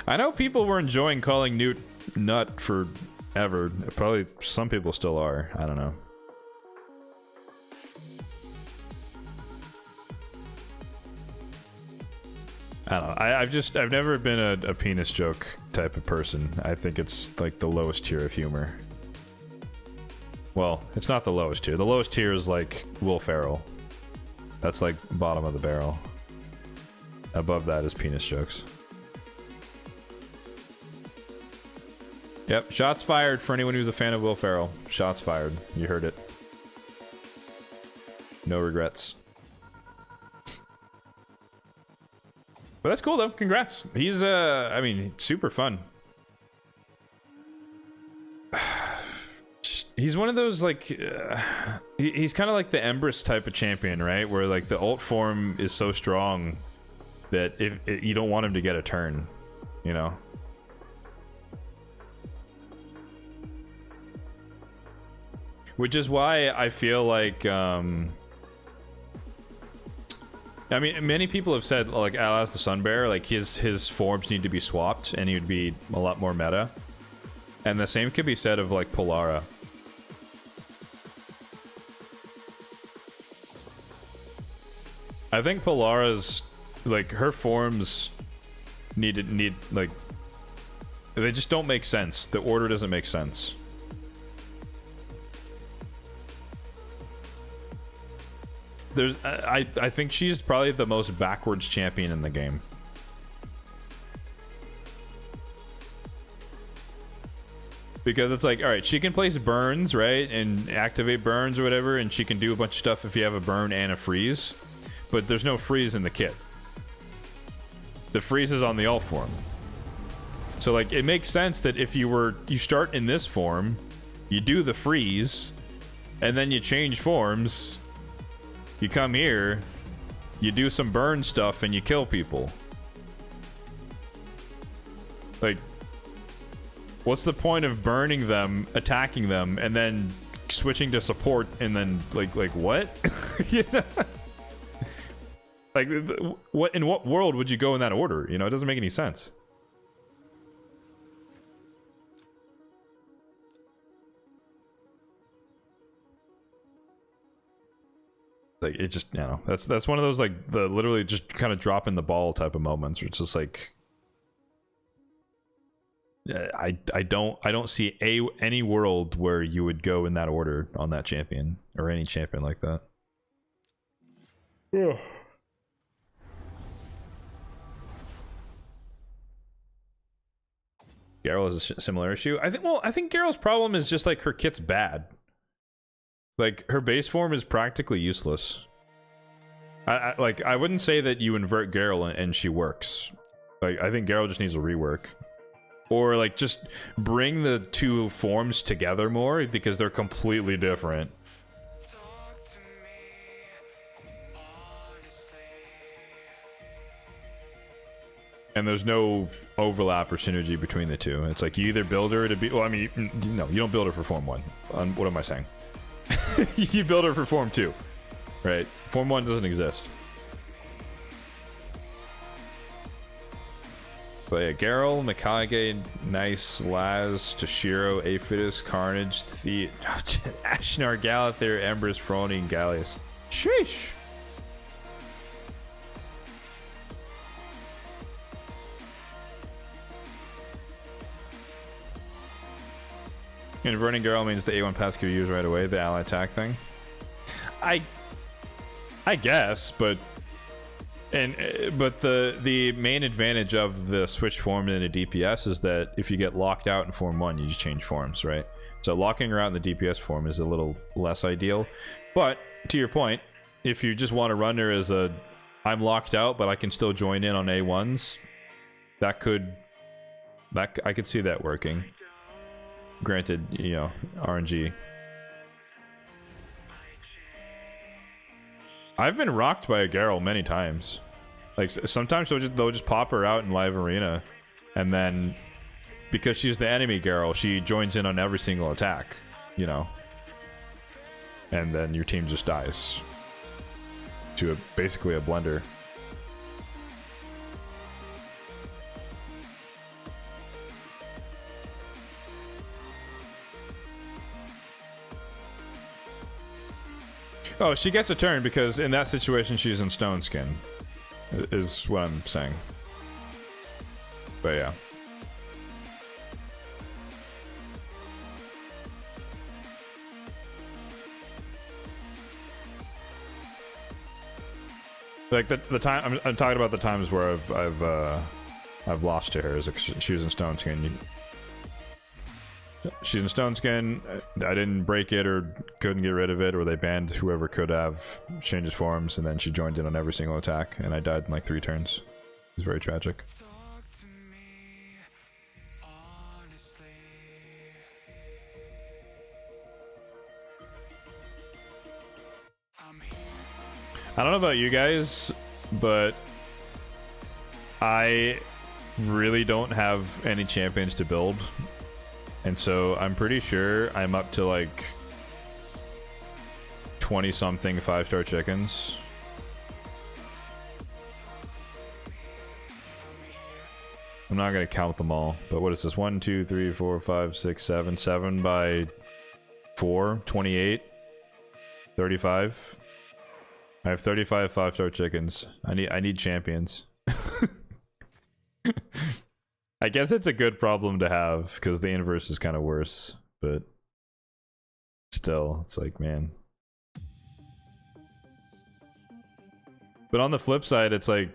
I know people were enjoying calling Newt Nut forever. Probably some people still are. I don't know. I don't know. I've never been a penis joke type of person. I think it's like the lowest tier of humor. Well, it's not the lowest tier. The lowest tier is like Will Ferrell. That's like bottom of the barrel. Above that is penis jokes. Yep, shots fired for anyone who's a fan of Will Ferrell. Shots fired. You heard it. No regrets. But that's cool though. Congrats. He's I mean, super fun. He's one of those like he's kind of like the Empress type of champion, right? Where like the ult form is so strong that if you don't want him to get a turn, you know. Which is why I feel like I mean, many people have said like Alaz the Sunbearer, like his forms need to be swapped and he would be a lot more meta. And the same could be said of like Polara. I think Polara's like her forms need like they just don't make sense. The order doesn't make sense. there's I think she's probably the most backwards champion in the game. Because it's like, all right, she can place burns, right, and activate burns or whatever, and she can do a bunch of stuff if you have a burn and a freeze, but there's no freeze in the kit. The freeze is on the alt form. So like, it makes sense that if you start in this form, you do the freeze, and then you change forms, you come here, you do some burn stuff, and you kill people. Like, what's the point of burning them, attacking them, and then switching to support, and then like what? You know? Like, what in what world would you go in that order? You know, it doesn't make any sense. Like, it just, you know, that's one of those, like, the literally just kind of dropping the ball type of moments where it's just like, I don't see any world where you would go in that order on that champion, or any champion like that. Ugh. Garrel has a similar issue. I think Garrel's problem is just like her kit's bad. Like, her base form is practically useless. I wouldn't say that you invert Garrel and she works. Like, I think Garrel just needs a rework. Or like, just bring the two forms together more, because they're completely different. And there's no overlap or synergy between the two. It's like, you either build her to be, well, I mean, no, you don't build her for Form 1. What am I saying? You build her for Form 2. Right? Form 1 doesn't exist. But yeah, Garrel, Mikage, Nice, Laz, Toshiro, Aphidus, Carnage, Ashnar, Galather, Embers, Frony, and Gallius. Sheesh! Inverting Garrel means the A1 pass can be used right away, the ally attack thing. I guess, but the main advantage of the switch form in a DPS is that if you get locked out in Form 1, you just change forms, right? So locking her out in the DPS form is a little less ideal. But to your point, if you just want to run her as a I'm locked out, but I can still join in on A1s, I could see that working. Granted, you know, RNG. I've been rocked by a Garrel many times. Like, sometimes they'll just pop her out in live arena, and then because she's the enemy Garrel, she joins in on every single attack, you know, and then your team just dies to basically a blender. Oh, she gets a turn because in that situation she's in Stone Skin, is what I'm saying. But yeah. Like the time I'm talking about, the times where I've lost to her is like she was in Stone Skin. She's in Stone Skin. I didn't break it or couldn't get rid of it, or they banned whoever could have changes forms, and then she joined in on every single attack, and I died in like 3 turns. It was very tragic. I don't know about you guys, but I really don't have any champions to build. And so I'm pretty sure I'm up to like 20 something 5-star chickens. I'm not gonna count them all, but what is this? 1, 2, 3, 4, 5, 6, 7. 7 by 4, 28, 35. I have 35 5-star chickens. I need champions. I guess it's a good problem to have, because the inverse is kind of worse, but still, it's like, man. But on the flip side, it's like,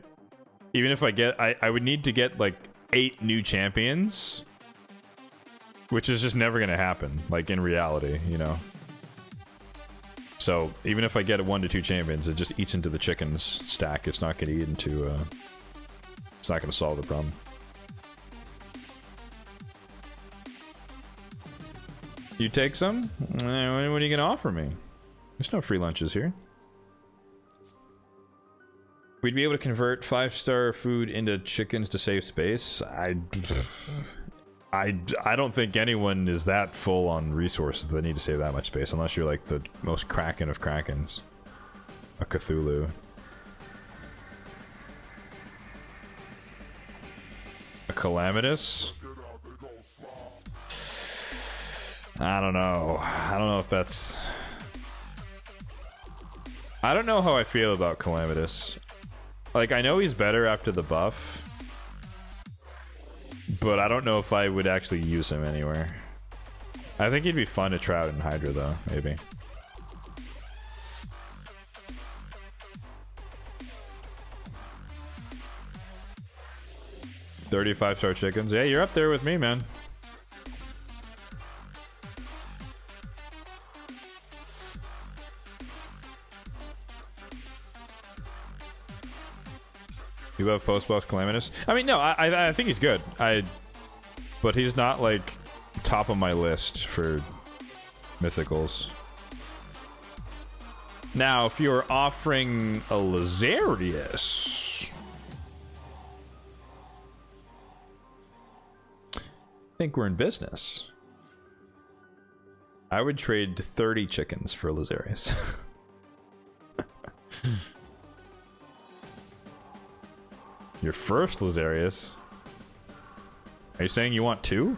even if I get, I would need to get like 8 new champions, which is just never gonna happen, like in reality, you know. So even if I get 1 to 2 champions, it just eats into the chicken's stack. It's not gonna eat into, it's not gonna solve the problem. You take some? What are you gonna offer me? There's no free lunches here. We'd be able to convert 5-star food into chickens to save space. I don't think anyone is that full on resources that need to save that much space, unless you're like the most Kraken of Krakens. A Cthulhu. A Calamitous? I don't know. I don't know if that's... I don't know how I feel about Calamitous. Like, I know he's better after the buff, but I don't know if I would actually use him anywhere. I think he'd be fun to try out in Hydra, though, maybe. $35-star chickens. Yeah, you're up there with me, man. You love post-boss Calamitous? I mean, no, I think he's good. But he's not, like, top of my list for mythicals. Now, if you're offering a Lazarius... I think we're in business. I would trade 30 chickens for Lazarius. Your first Lazarius? Are you saying you want 2?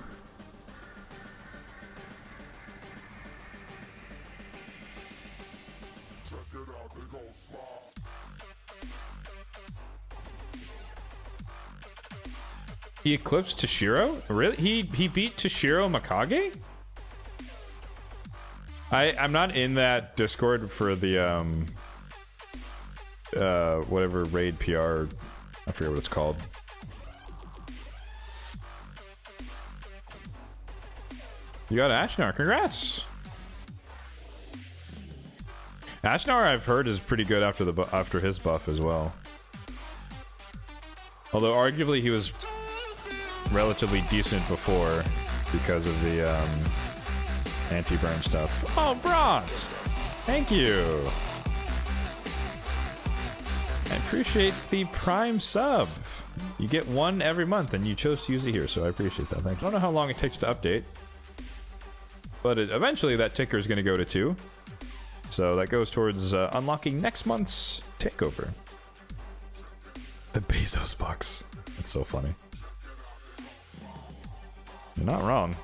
He eclipsed Toshiro? Really? He beat Toshiro Mikage? I'm not in that Discord for the whatever raid PR, I forget what it's called. You got Ashnar, congrats! Ashnar, I've heard, is pretty good after his buff as well. Although arguably he was relatively decent before because of the anti-burn stuff. Oh, bronze! Thank you! I appreciate the Prime sub. You get 1 every month, and you chose to use it here, so I appreciate that. Thank you. I don't know how long it takes to update, but eventually that ticker is going to go to 2. So that goes towards unlocking next month's takeover. The Bezos box. That's so funny. You're not wrong.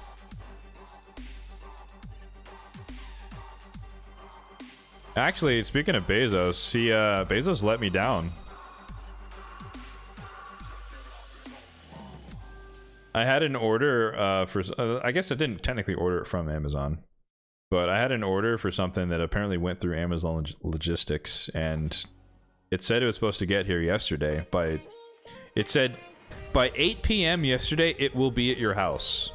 Actually, speaking of Bezos, see, Bezos let me down. I had an order for... I guess I didn't technically order it from Amazon. But I had an order for something that apparently went through Amazon Logistics. And it said it was supposed to get here yesterday. It said, by 8 p.m. yesterday, it will be at your house.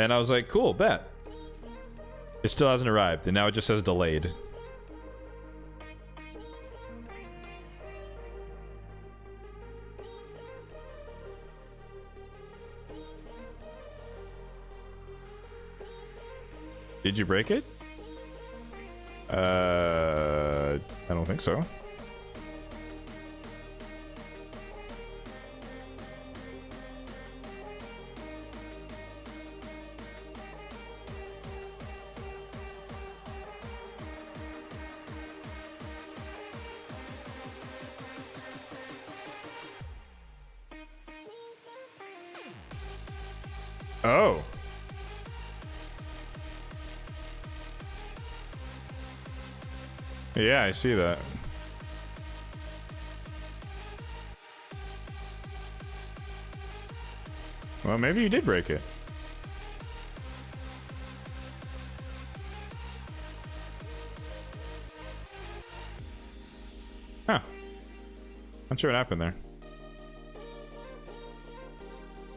And I was like, cool, bet. It still hasn't arrived. And now it just says delayed. Did you break it? I don't think so. Oh. Yeah, I see that. Well, maybe you did break it. Huh. Not sure what happened there.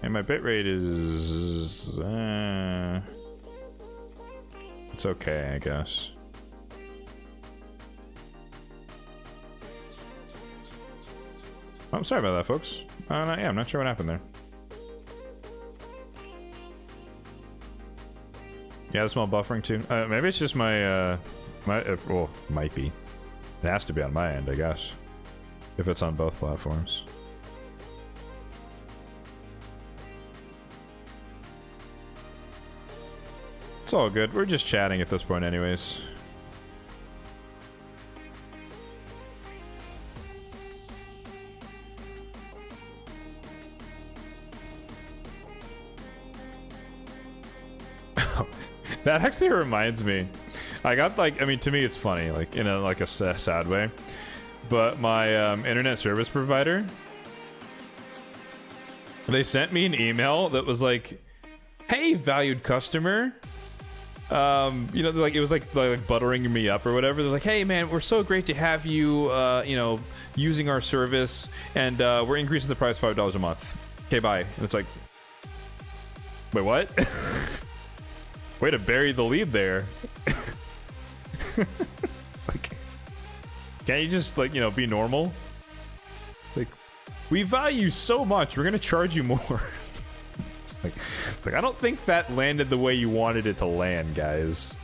And my bitrate is... it's okay, I guess. Oh, sorry about that, folks. Yeah, I'm not sure what happened there. Yeah, small buffering too. Maybe it's just my, well, might be. It has to be on my end, I guess. If it's on both platforms. It's all good. We're just chatting at this point anyways. That actually reminds me. I got like, I mean, to me it's funny, like in a sad way. But my internet service provider, they sent me an email that was like, "Hey, valued customer." You know, like it was like buttering me up or whatever. They're like, "Hey, man, we're so great to have you, you know, using our service, and we're increasing the price $5 a month. Okay, bye." And it's like, wait, what? Way to bury the lead there. It's like, can't you just like, you know, be normal? It's like, we value so much, we're gonna charge you more. It's like, I don't think that landed the way you wanted it to land, guys.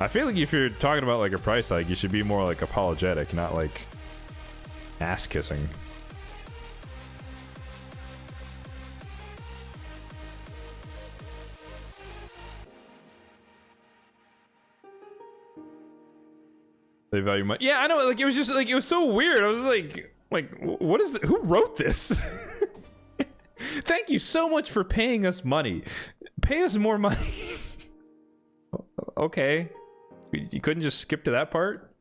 I feel like if you're talking about like a price hike, you should be more like apologetic, not like ass kissing. They value money. Yeah, I know. Like it was just like it was so weird. I was like, what is? Who wrote this? Thank you so much for paying us money. Pay us more money. Okay, you couldn't just skip to that part.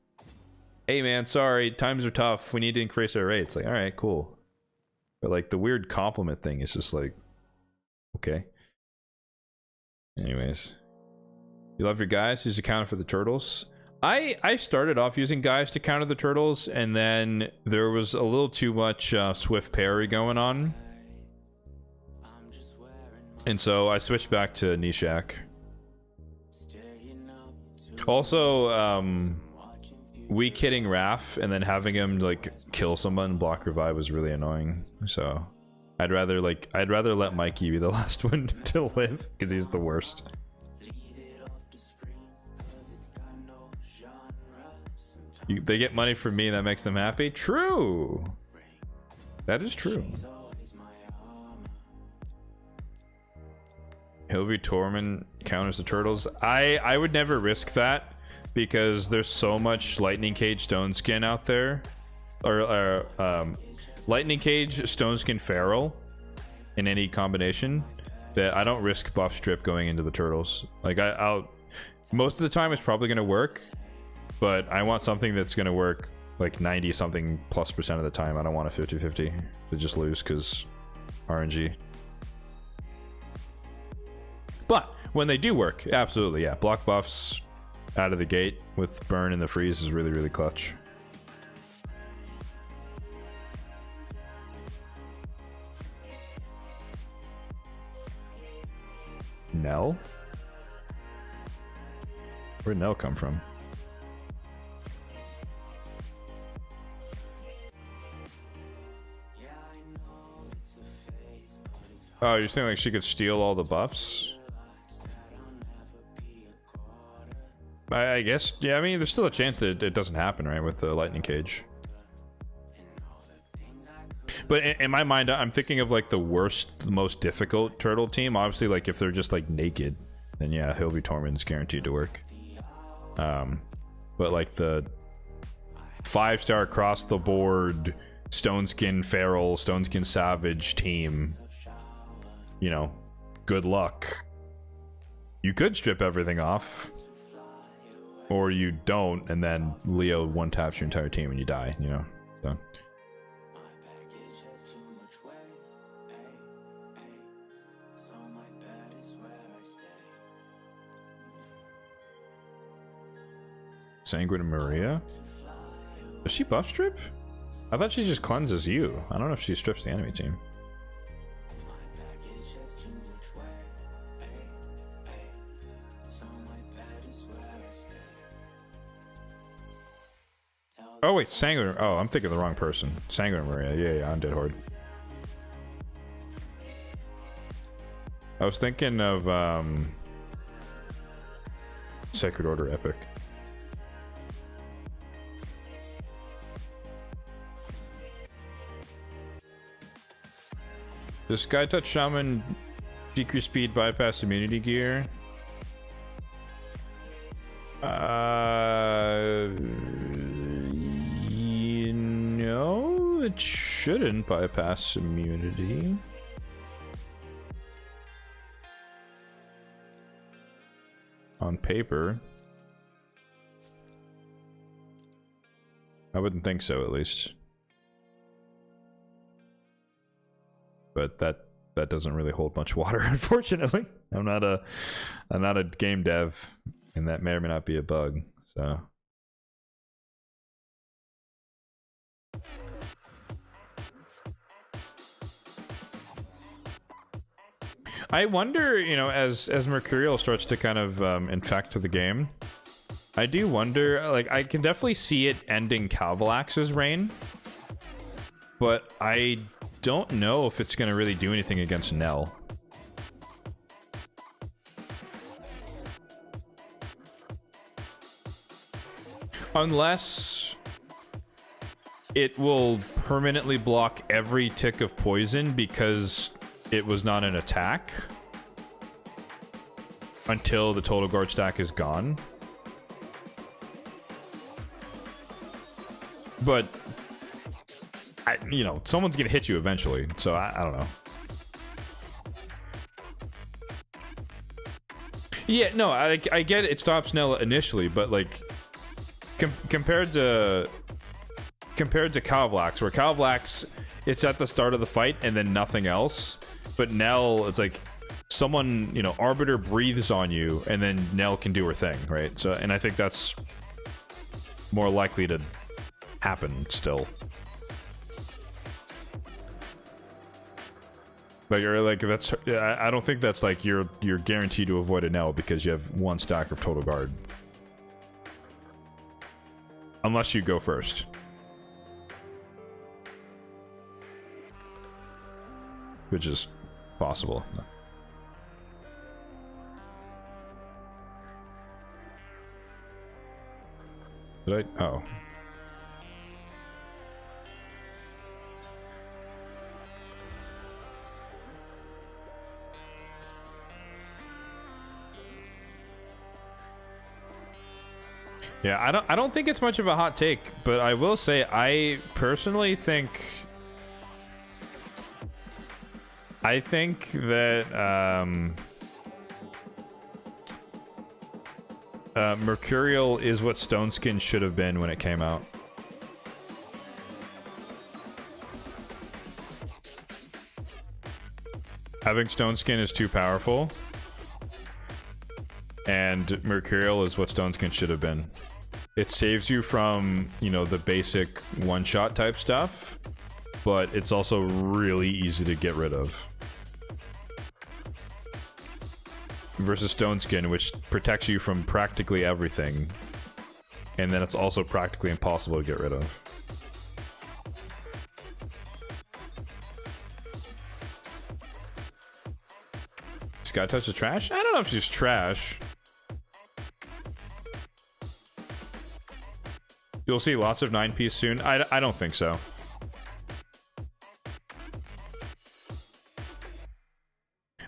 Hey man, sorry, times are tough. We need to increase our rates. Like, all right, cool. But like the weird compliment thing is just like, okay. Anyways, you love your guys who's accounted for the turtles. I started off using guys to counter the turtles, and then there was a little too much swift parry going on, and so I switched back to Nishak. Also, weak hitting Raph and then having him like kill someone and block revive was really annoying. So I'd rather let Mikey be the last one to live because he's the worst. They get money from me and that makes them happy? True. That is true. Hilby Tormund counters the turtles. I would never risk that because there's so much Lightning Cage Stone Skin out there. Or Lightning Cage Stone Skin Feral in any combination that I don't risk buff strip going into the turtles. Like I'll most of the time it's probably gonna work. But I want something that's going to work like 90 something plus % of the time. I don't want a 50-50 to just lose because RNG. But when they do work, absolutely, yeah. Block buffs out of the gate with burn and the freeze is really, really clutch. Nell? Where'd Nell come from? Oh, you're saying like she could steal all the buffs? I guess, yeah, I mean, there's still a chance that it doesn't happen, right, with the Lightning Cage. But in my mind, I'm thinking of like the worst, the most difficult turtle team. Obviously, like if they're just like naked, then yeah, Hilby Tormund's guaranteed to work. But like the 5-star across the board Stone Skin Feral, Stone Skin Savage team, you know, good luck. You could strip everything off, or you don't, and then Leo one taps your entire team and you die, you know. So Sanguine Maria? Does she buff strip? I thought she just cleanses you. I don't know if she strips the enemy team. Oh wait, Sanguine. Oh, I'm thinking the wrong person. Sanguine Maria. Yeah, I'm Dead Horde. I was thinking of Sacred Order Epic. Does Sky Touch Shaman decrease speed bypass immunity gear? No, it shouldn't bypass immunity. On paper. I wouldn't think so, at least. But that doesn't really hold much water, unfortunately. I'm not a game dev, and that may or may not be a bug, so. I wonder, you know, as Mercurial starts to kind of infect the game, I do wonder, like, I can definitely see it ending Calvalax's reign, but I don't know if it's going to really do anything against Nell. Unless it will permanently block every tick of poison because it was not an attack until the total guard stack is gone. But you know, someone's gonna hit you eventually, so I don't know. Yeah, no, I get it stops Nell initially, but like compared to Calvalax, where Calvalax, it's at the start of the fight and then nothing else. But Nell, it's like someone, you know, Arbiter breathes on you and then Nell can do her thing, right? So, and I think that's more likely to happen still. Like, or like that's, I don't think that's like you're guaranteed to avoid a Nell because you have one stack of total guard. Unless you go first. Which is possible. No. Did I? Oh. Yeah, I don't think it's much of a hot take, but I will say I personally think that Mercurial is what Stoneskin should have been when it came out. Having Stoneskin is too powerful, and Mercurial is what Stoneskin should have been. It saves you from, you know, the basic one-shot type stuff, but it's also really easy to get rid of. Versus Stoneskin, which protects you from practically everything, and then it's also practically impossible to get rid of. Sky Touch is trash? I don't know if she's trash. You'll see lots of 9-piece soon. I don't think so.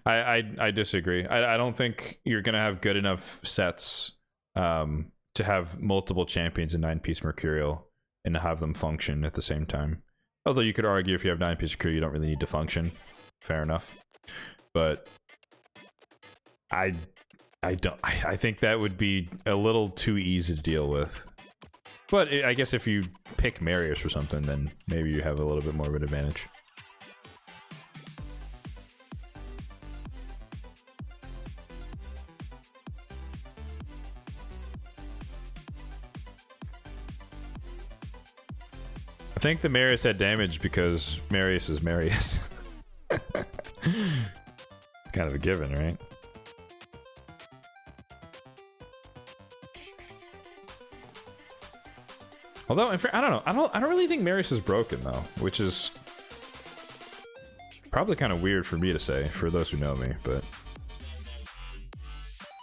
I disagree. I don't think you're gonna have good enough sets to have multiple champions in 9-piece Mercurial and to have them function at the same time. Although you could argue if you have 9-piece Mercurial, you don't really need to function. Fair enough. But I think that would be a little too easy to deal with. But I guess if you pick Marius or something, then maybe you have a little bit more of an advantage. I think the Marius had damage because Marius is Marius. It's kind of a given, right? Although, I don't know. I don't really think Marius is broken though, which is probably kind of weird for me to say for those who know me, but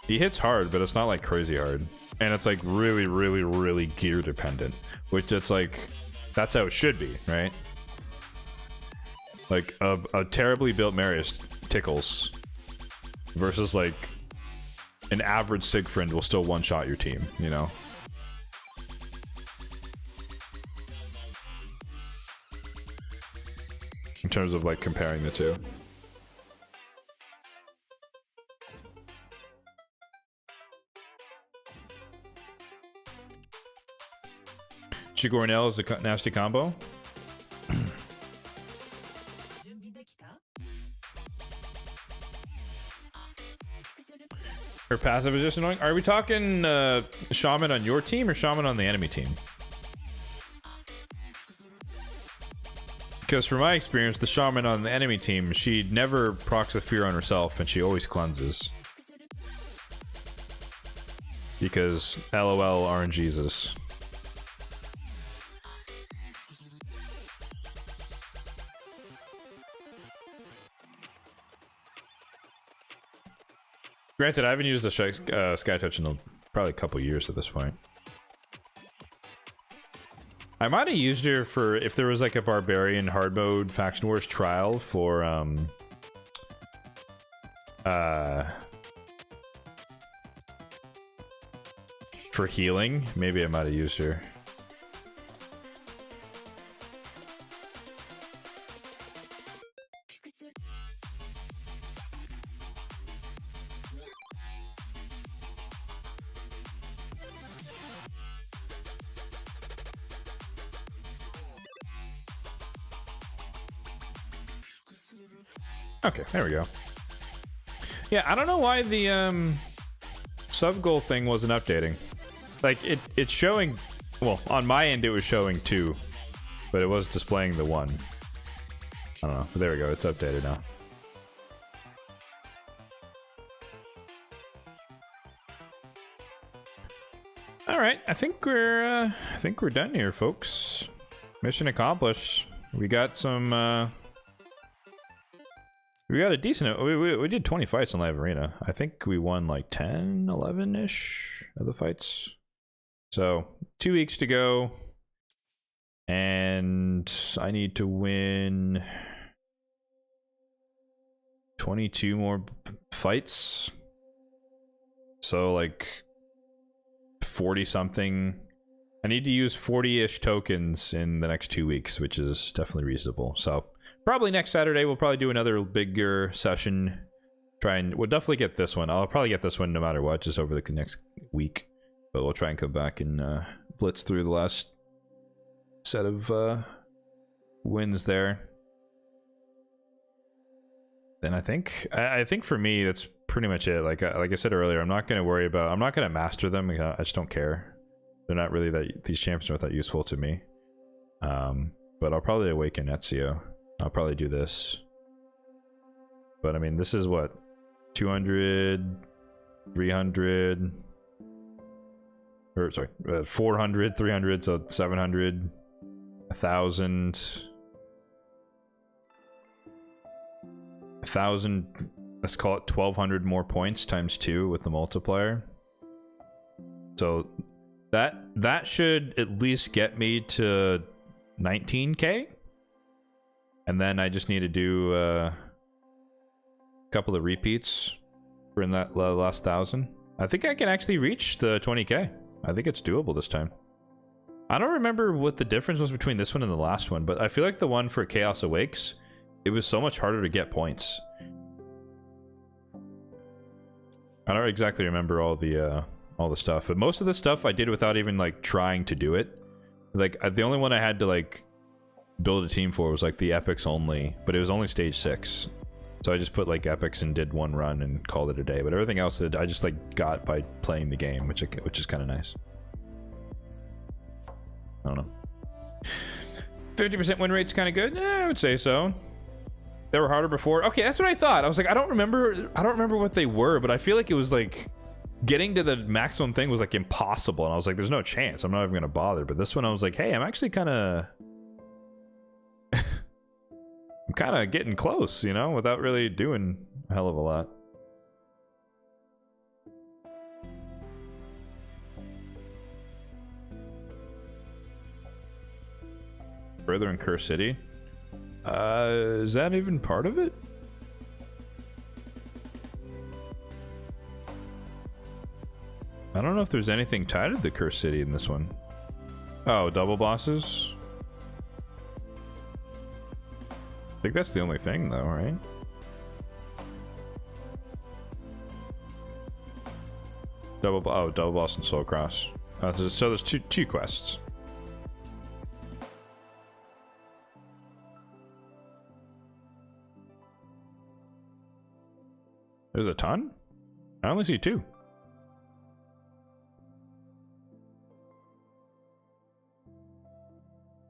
he hits hard, but it's not like crazy hard, and it's like really, really, really gear dependent, which it's like that's how it should be, right? Like a terribly built Marius tickles versus like an average Siegfried will still one-shot your team, you know? In terms of like comparing the two. Chigornell is a nasty combo. Her passive is just annoying. Are we talking Shaman on your team or Shaman on the enemy team? Because from my experience, the Shaman on the enemy team, she never procs a fear on herself and she always cleanses. Because LOL RNGesus. Granted, I haven't used the Sky Touch in probably a couple years at this point. I might have used her for if there was like a Barbarian hard mode Faction Wars trial for healing. Maybe I might have used her. Okay, there we go. Yeah, I don't know why the sub goal thing wasn't updating. Like it's showing, well, on my end it was showing 2, but it was displaying the 1. I don't know. There we go. It's updated now. All right, I think we're done here, folks. Mission accomplished. We got some. We got a decent. We did 20 fights in Live Arena. I think we won like 10, 11-ish of the fights. So 2 weeks to go, and I need to win 22 more fights. So like 40 something. I need to use 40-ish tokens in the next 2 weeks, which is definitely reasonable. So probably next Saturday we'll probably do another bigger session. We'll definitely get this one. I'll probably get this one no matter what, just over the next week. But we'll try and come back and blitz through the last set of wins there. Then I think for me that's pretty much it. Like I said earlier, I'm not going to master them. I just don't care. They're not really these champions aren't that useful to me. But I'll probably awaken Ezio. I'll probably do this. But I mean, this is what? 200, 300, or sorry, 400, 300, so 700, 1,000, 1,000, let's call it 1,200 more points times 2 with the multiplier. So that should at least get me to 19k. And then I just need to do a couple of repeats for in that last 1,000. I think I can actually reach the 20k. I think it's doable this time. I don't remember what the difference was between this one and the last one, but I feel like the one for Chaos Awakes, it was so much harder to get points. I don't exactly remember all the stuff, but most of the stuff I did without even like trying to do it. Like the only one I had to like build a team for was like the epics only, but it was only stage 6, so I just put like epics and did one run and called it a day. But everything else that I just like got by playing the game, which is kind of nice. I don't know. 50% win rate's kind of good. I would say so. They were harder before. Okay, that's what I thought. I was like, I don't remember what they were, but I feel like it was like getting to the maximum thing was like impossible, and I was like, there's no chance. I'm not even gonna bother. But this one, I was like, hey, I'm actually kind of, I'm kind of getting close, you know, without really doing a hell of a lot. Further in Curse City. Is that even part of it? I don't know if there's anything tied to the Curse City in this one. Oh, double bosses? I think that's the only thing though, right? Double boss and Soul Cross. So there's two quests. There's a ton? I only see 2.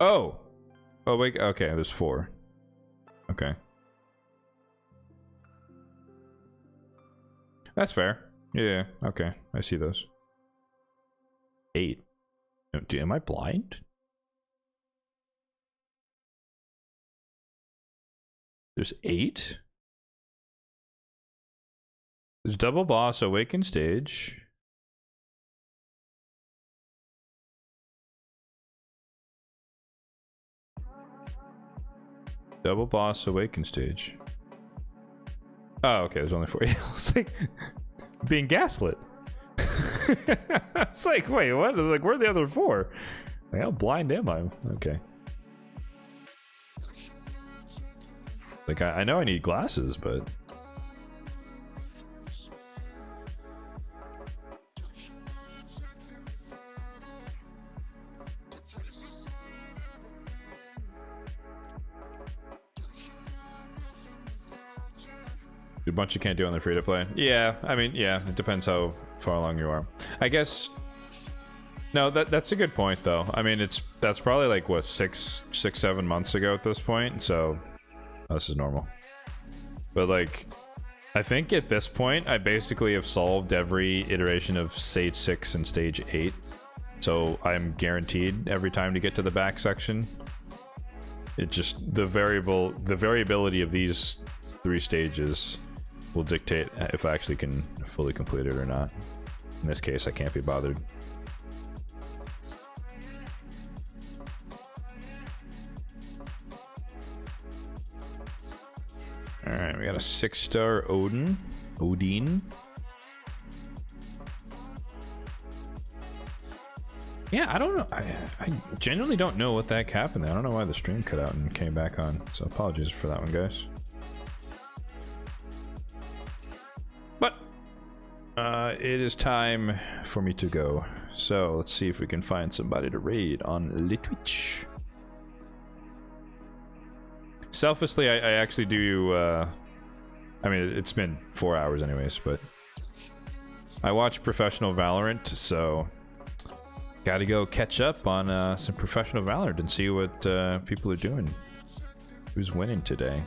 Oh! Oh, wait, okay, there's 4. Okay. That's fair. Yeah, okay, I see those. 8. Am I blind? There's 8? There's double boss, awaken stage. Double boss, awaken stage. Oh, okay, there's only 4. I was like, being gaslit. I was like, wait, what? I was like, where are the other 4? Like, how blind am I? Okay. Like, I know I need glasses, but... A bunch you can't do on the free-to-play. Yeah, I mean, yeah, it depends how far along you are. I guess... No, that's a good point, though. I mean, that's probably like, what, 7 months ago at this point, so... This is normal. But, like, I think at this point, I basically have solved every iteration of Stage 6 and Stage 8. So, I'm guaranteed every time to get to the back section. It just... The variability of these 3 stages... will dictate if I actually can fully complete it or not. In this case, I can't be bothered. Alright, we got a 6-star Odin. Yeah, I don't know. I genuinely don't know what the heck happened there. I don't know why the stream cut out and came back on. So apologies for that one, guys. But it is time for me to go. So let's see if we can find somebody to raid on the Twitch. Selfishly, I actually do. I mean, it's been 4 hours anyways, but I watch professional Valorant, so gotta go catch up on some professional Valorant and see what people are doing. Who's winning today?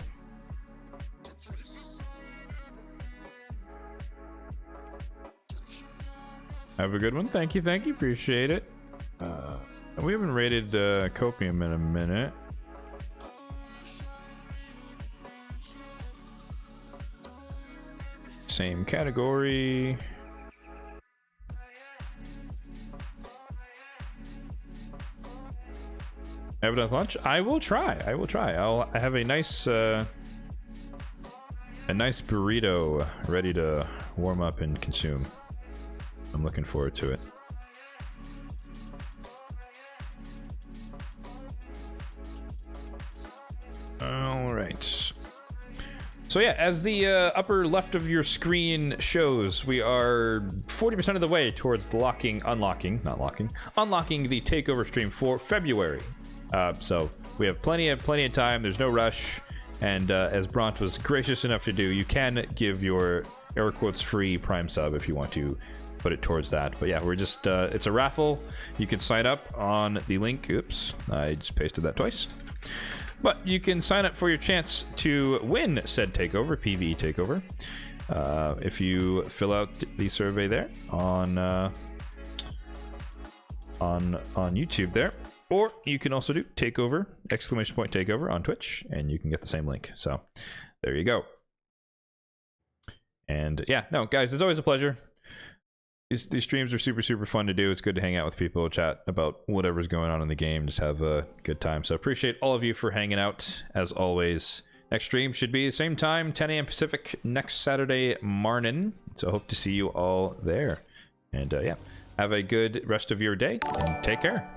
Have a good one. Thank you, appreciate it. We haven't rated Copium in a minute. Same category. Have it at lunch? I will try. I have a nice burrito ready to warm up and consume. I'm looking forward to it. All right. So yeah, as the upper left of your screen shows, we are 40% of the way towards unlocking the takeover stream for February. So we have plenty of time. There's no rush, and as Bront was gracious enough to do, you can give your air quotes free Prime sub if you want to put it towards that. But yeah, we're just it's a raffle. You can sign up on the link. Oops, I just pasted that twice. But you can sign up for your chance to win said takeover, PvE takeover, if you fill out the survey there on YouTube there. Or you can also do takeover, exclamation point takeover on Twitch, and you can get the same link. So there you go. And yeah, no, guys, it's always a pleasure. These streams are super, super fun to do. It's good to hang out with people, chat about whatever's going on in the game, just have a good time. So appreciate all of you for hanging out, as always. Next stream should be the same time, 10 a.m. Pacific, next Saturday morning. So hope to see you all there. And yeah, have a good rest of your day, and take care.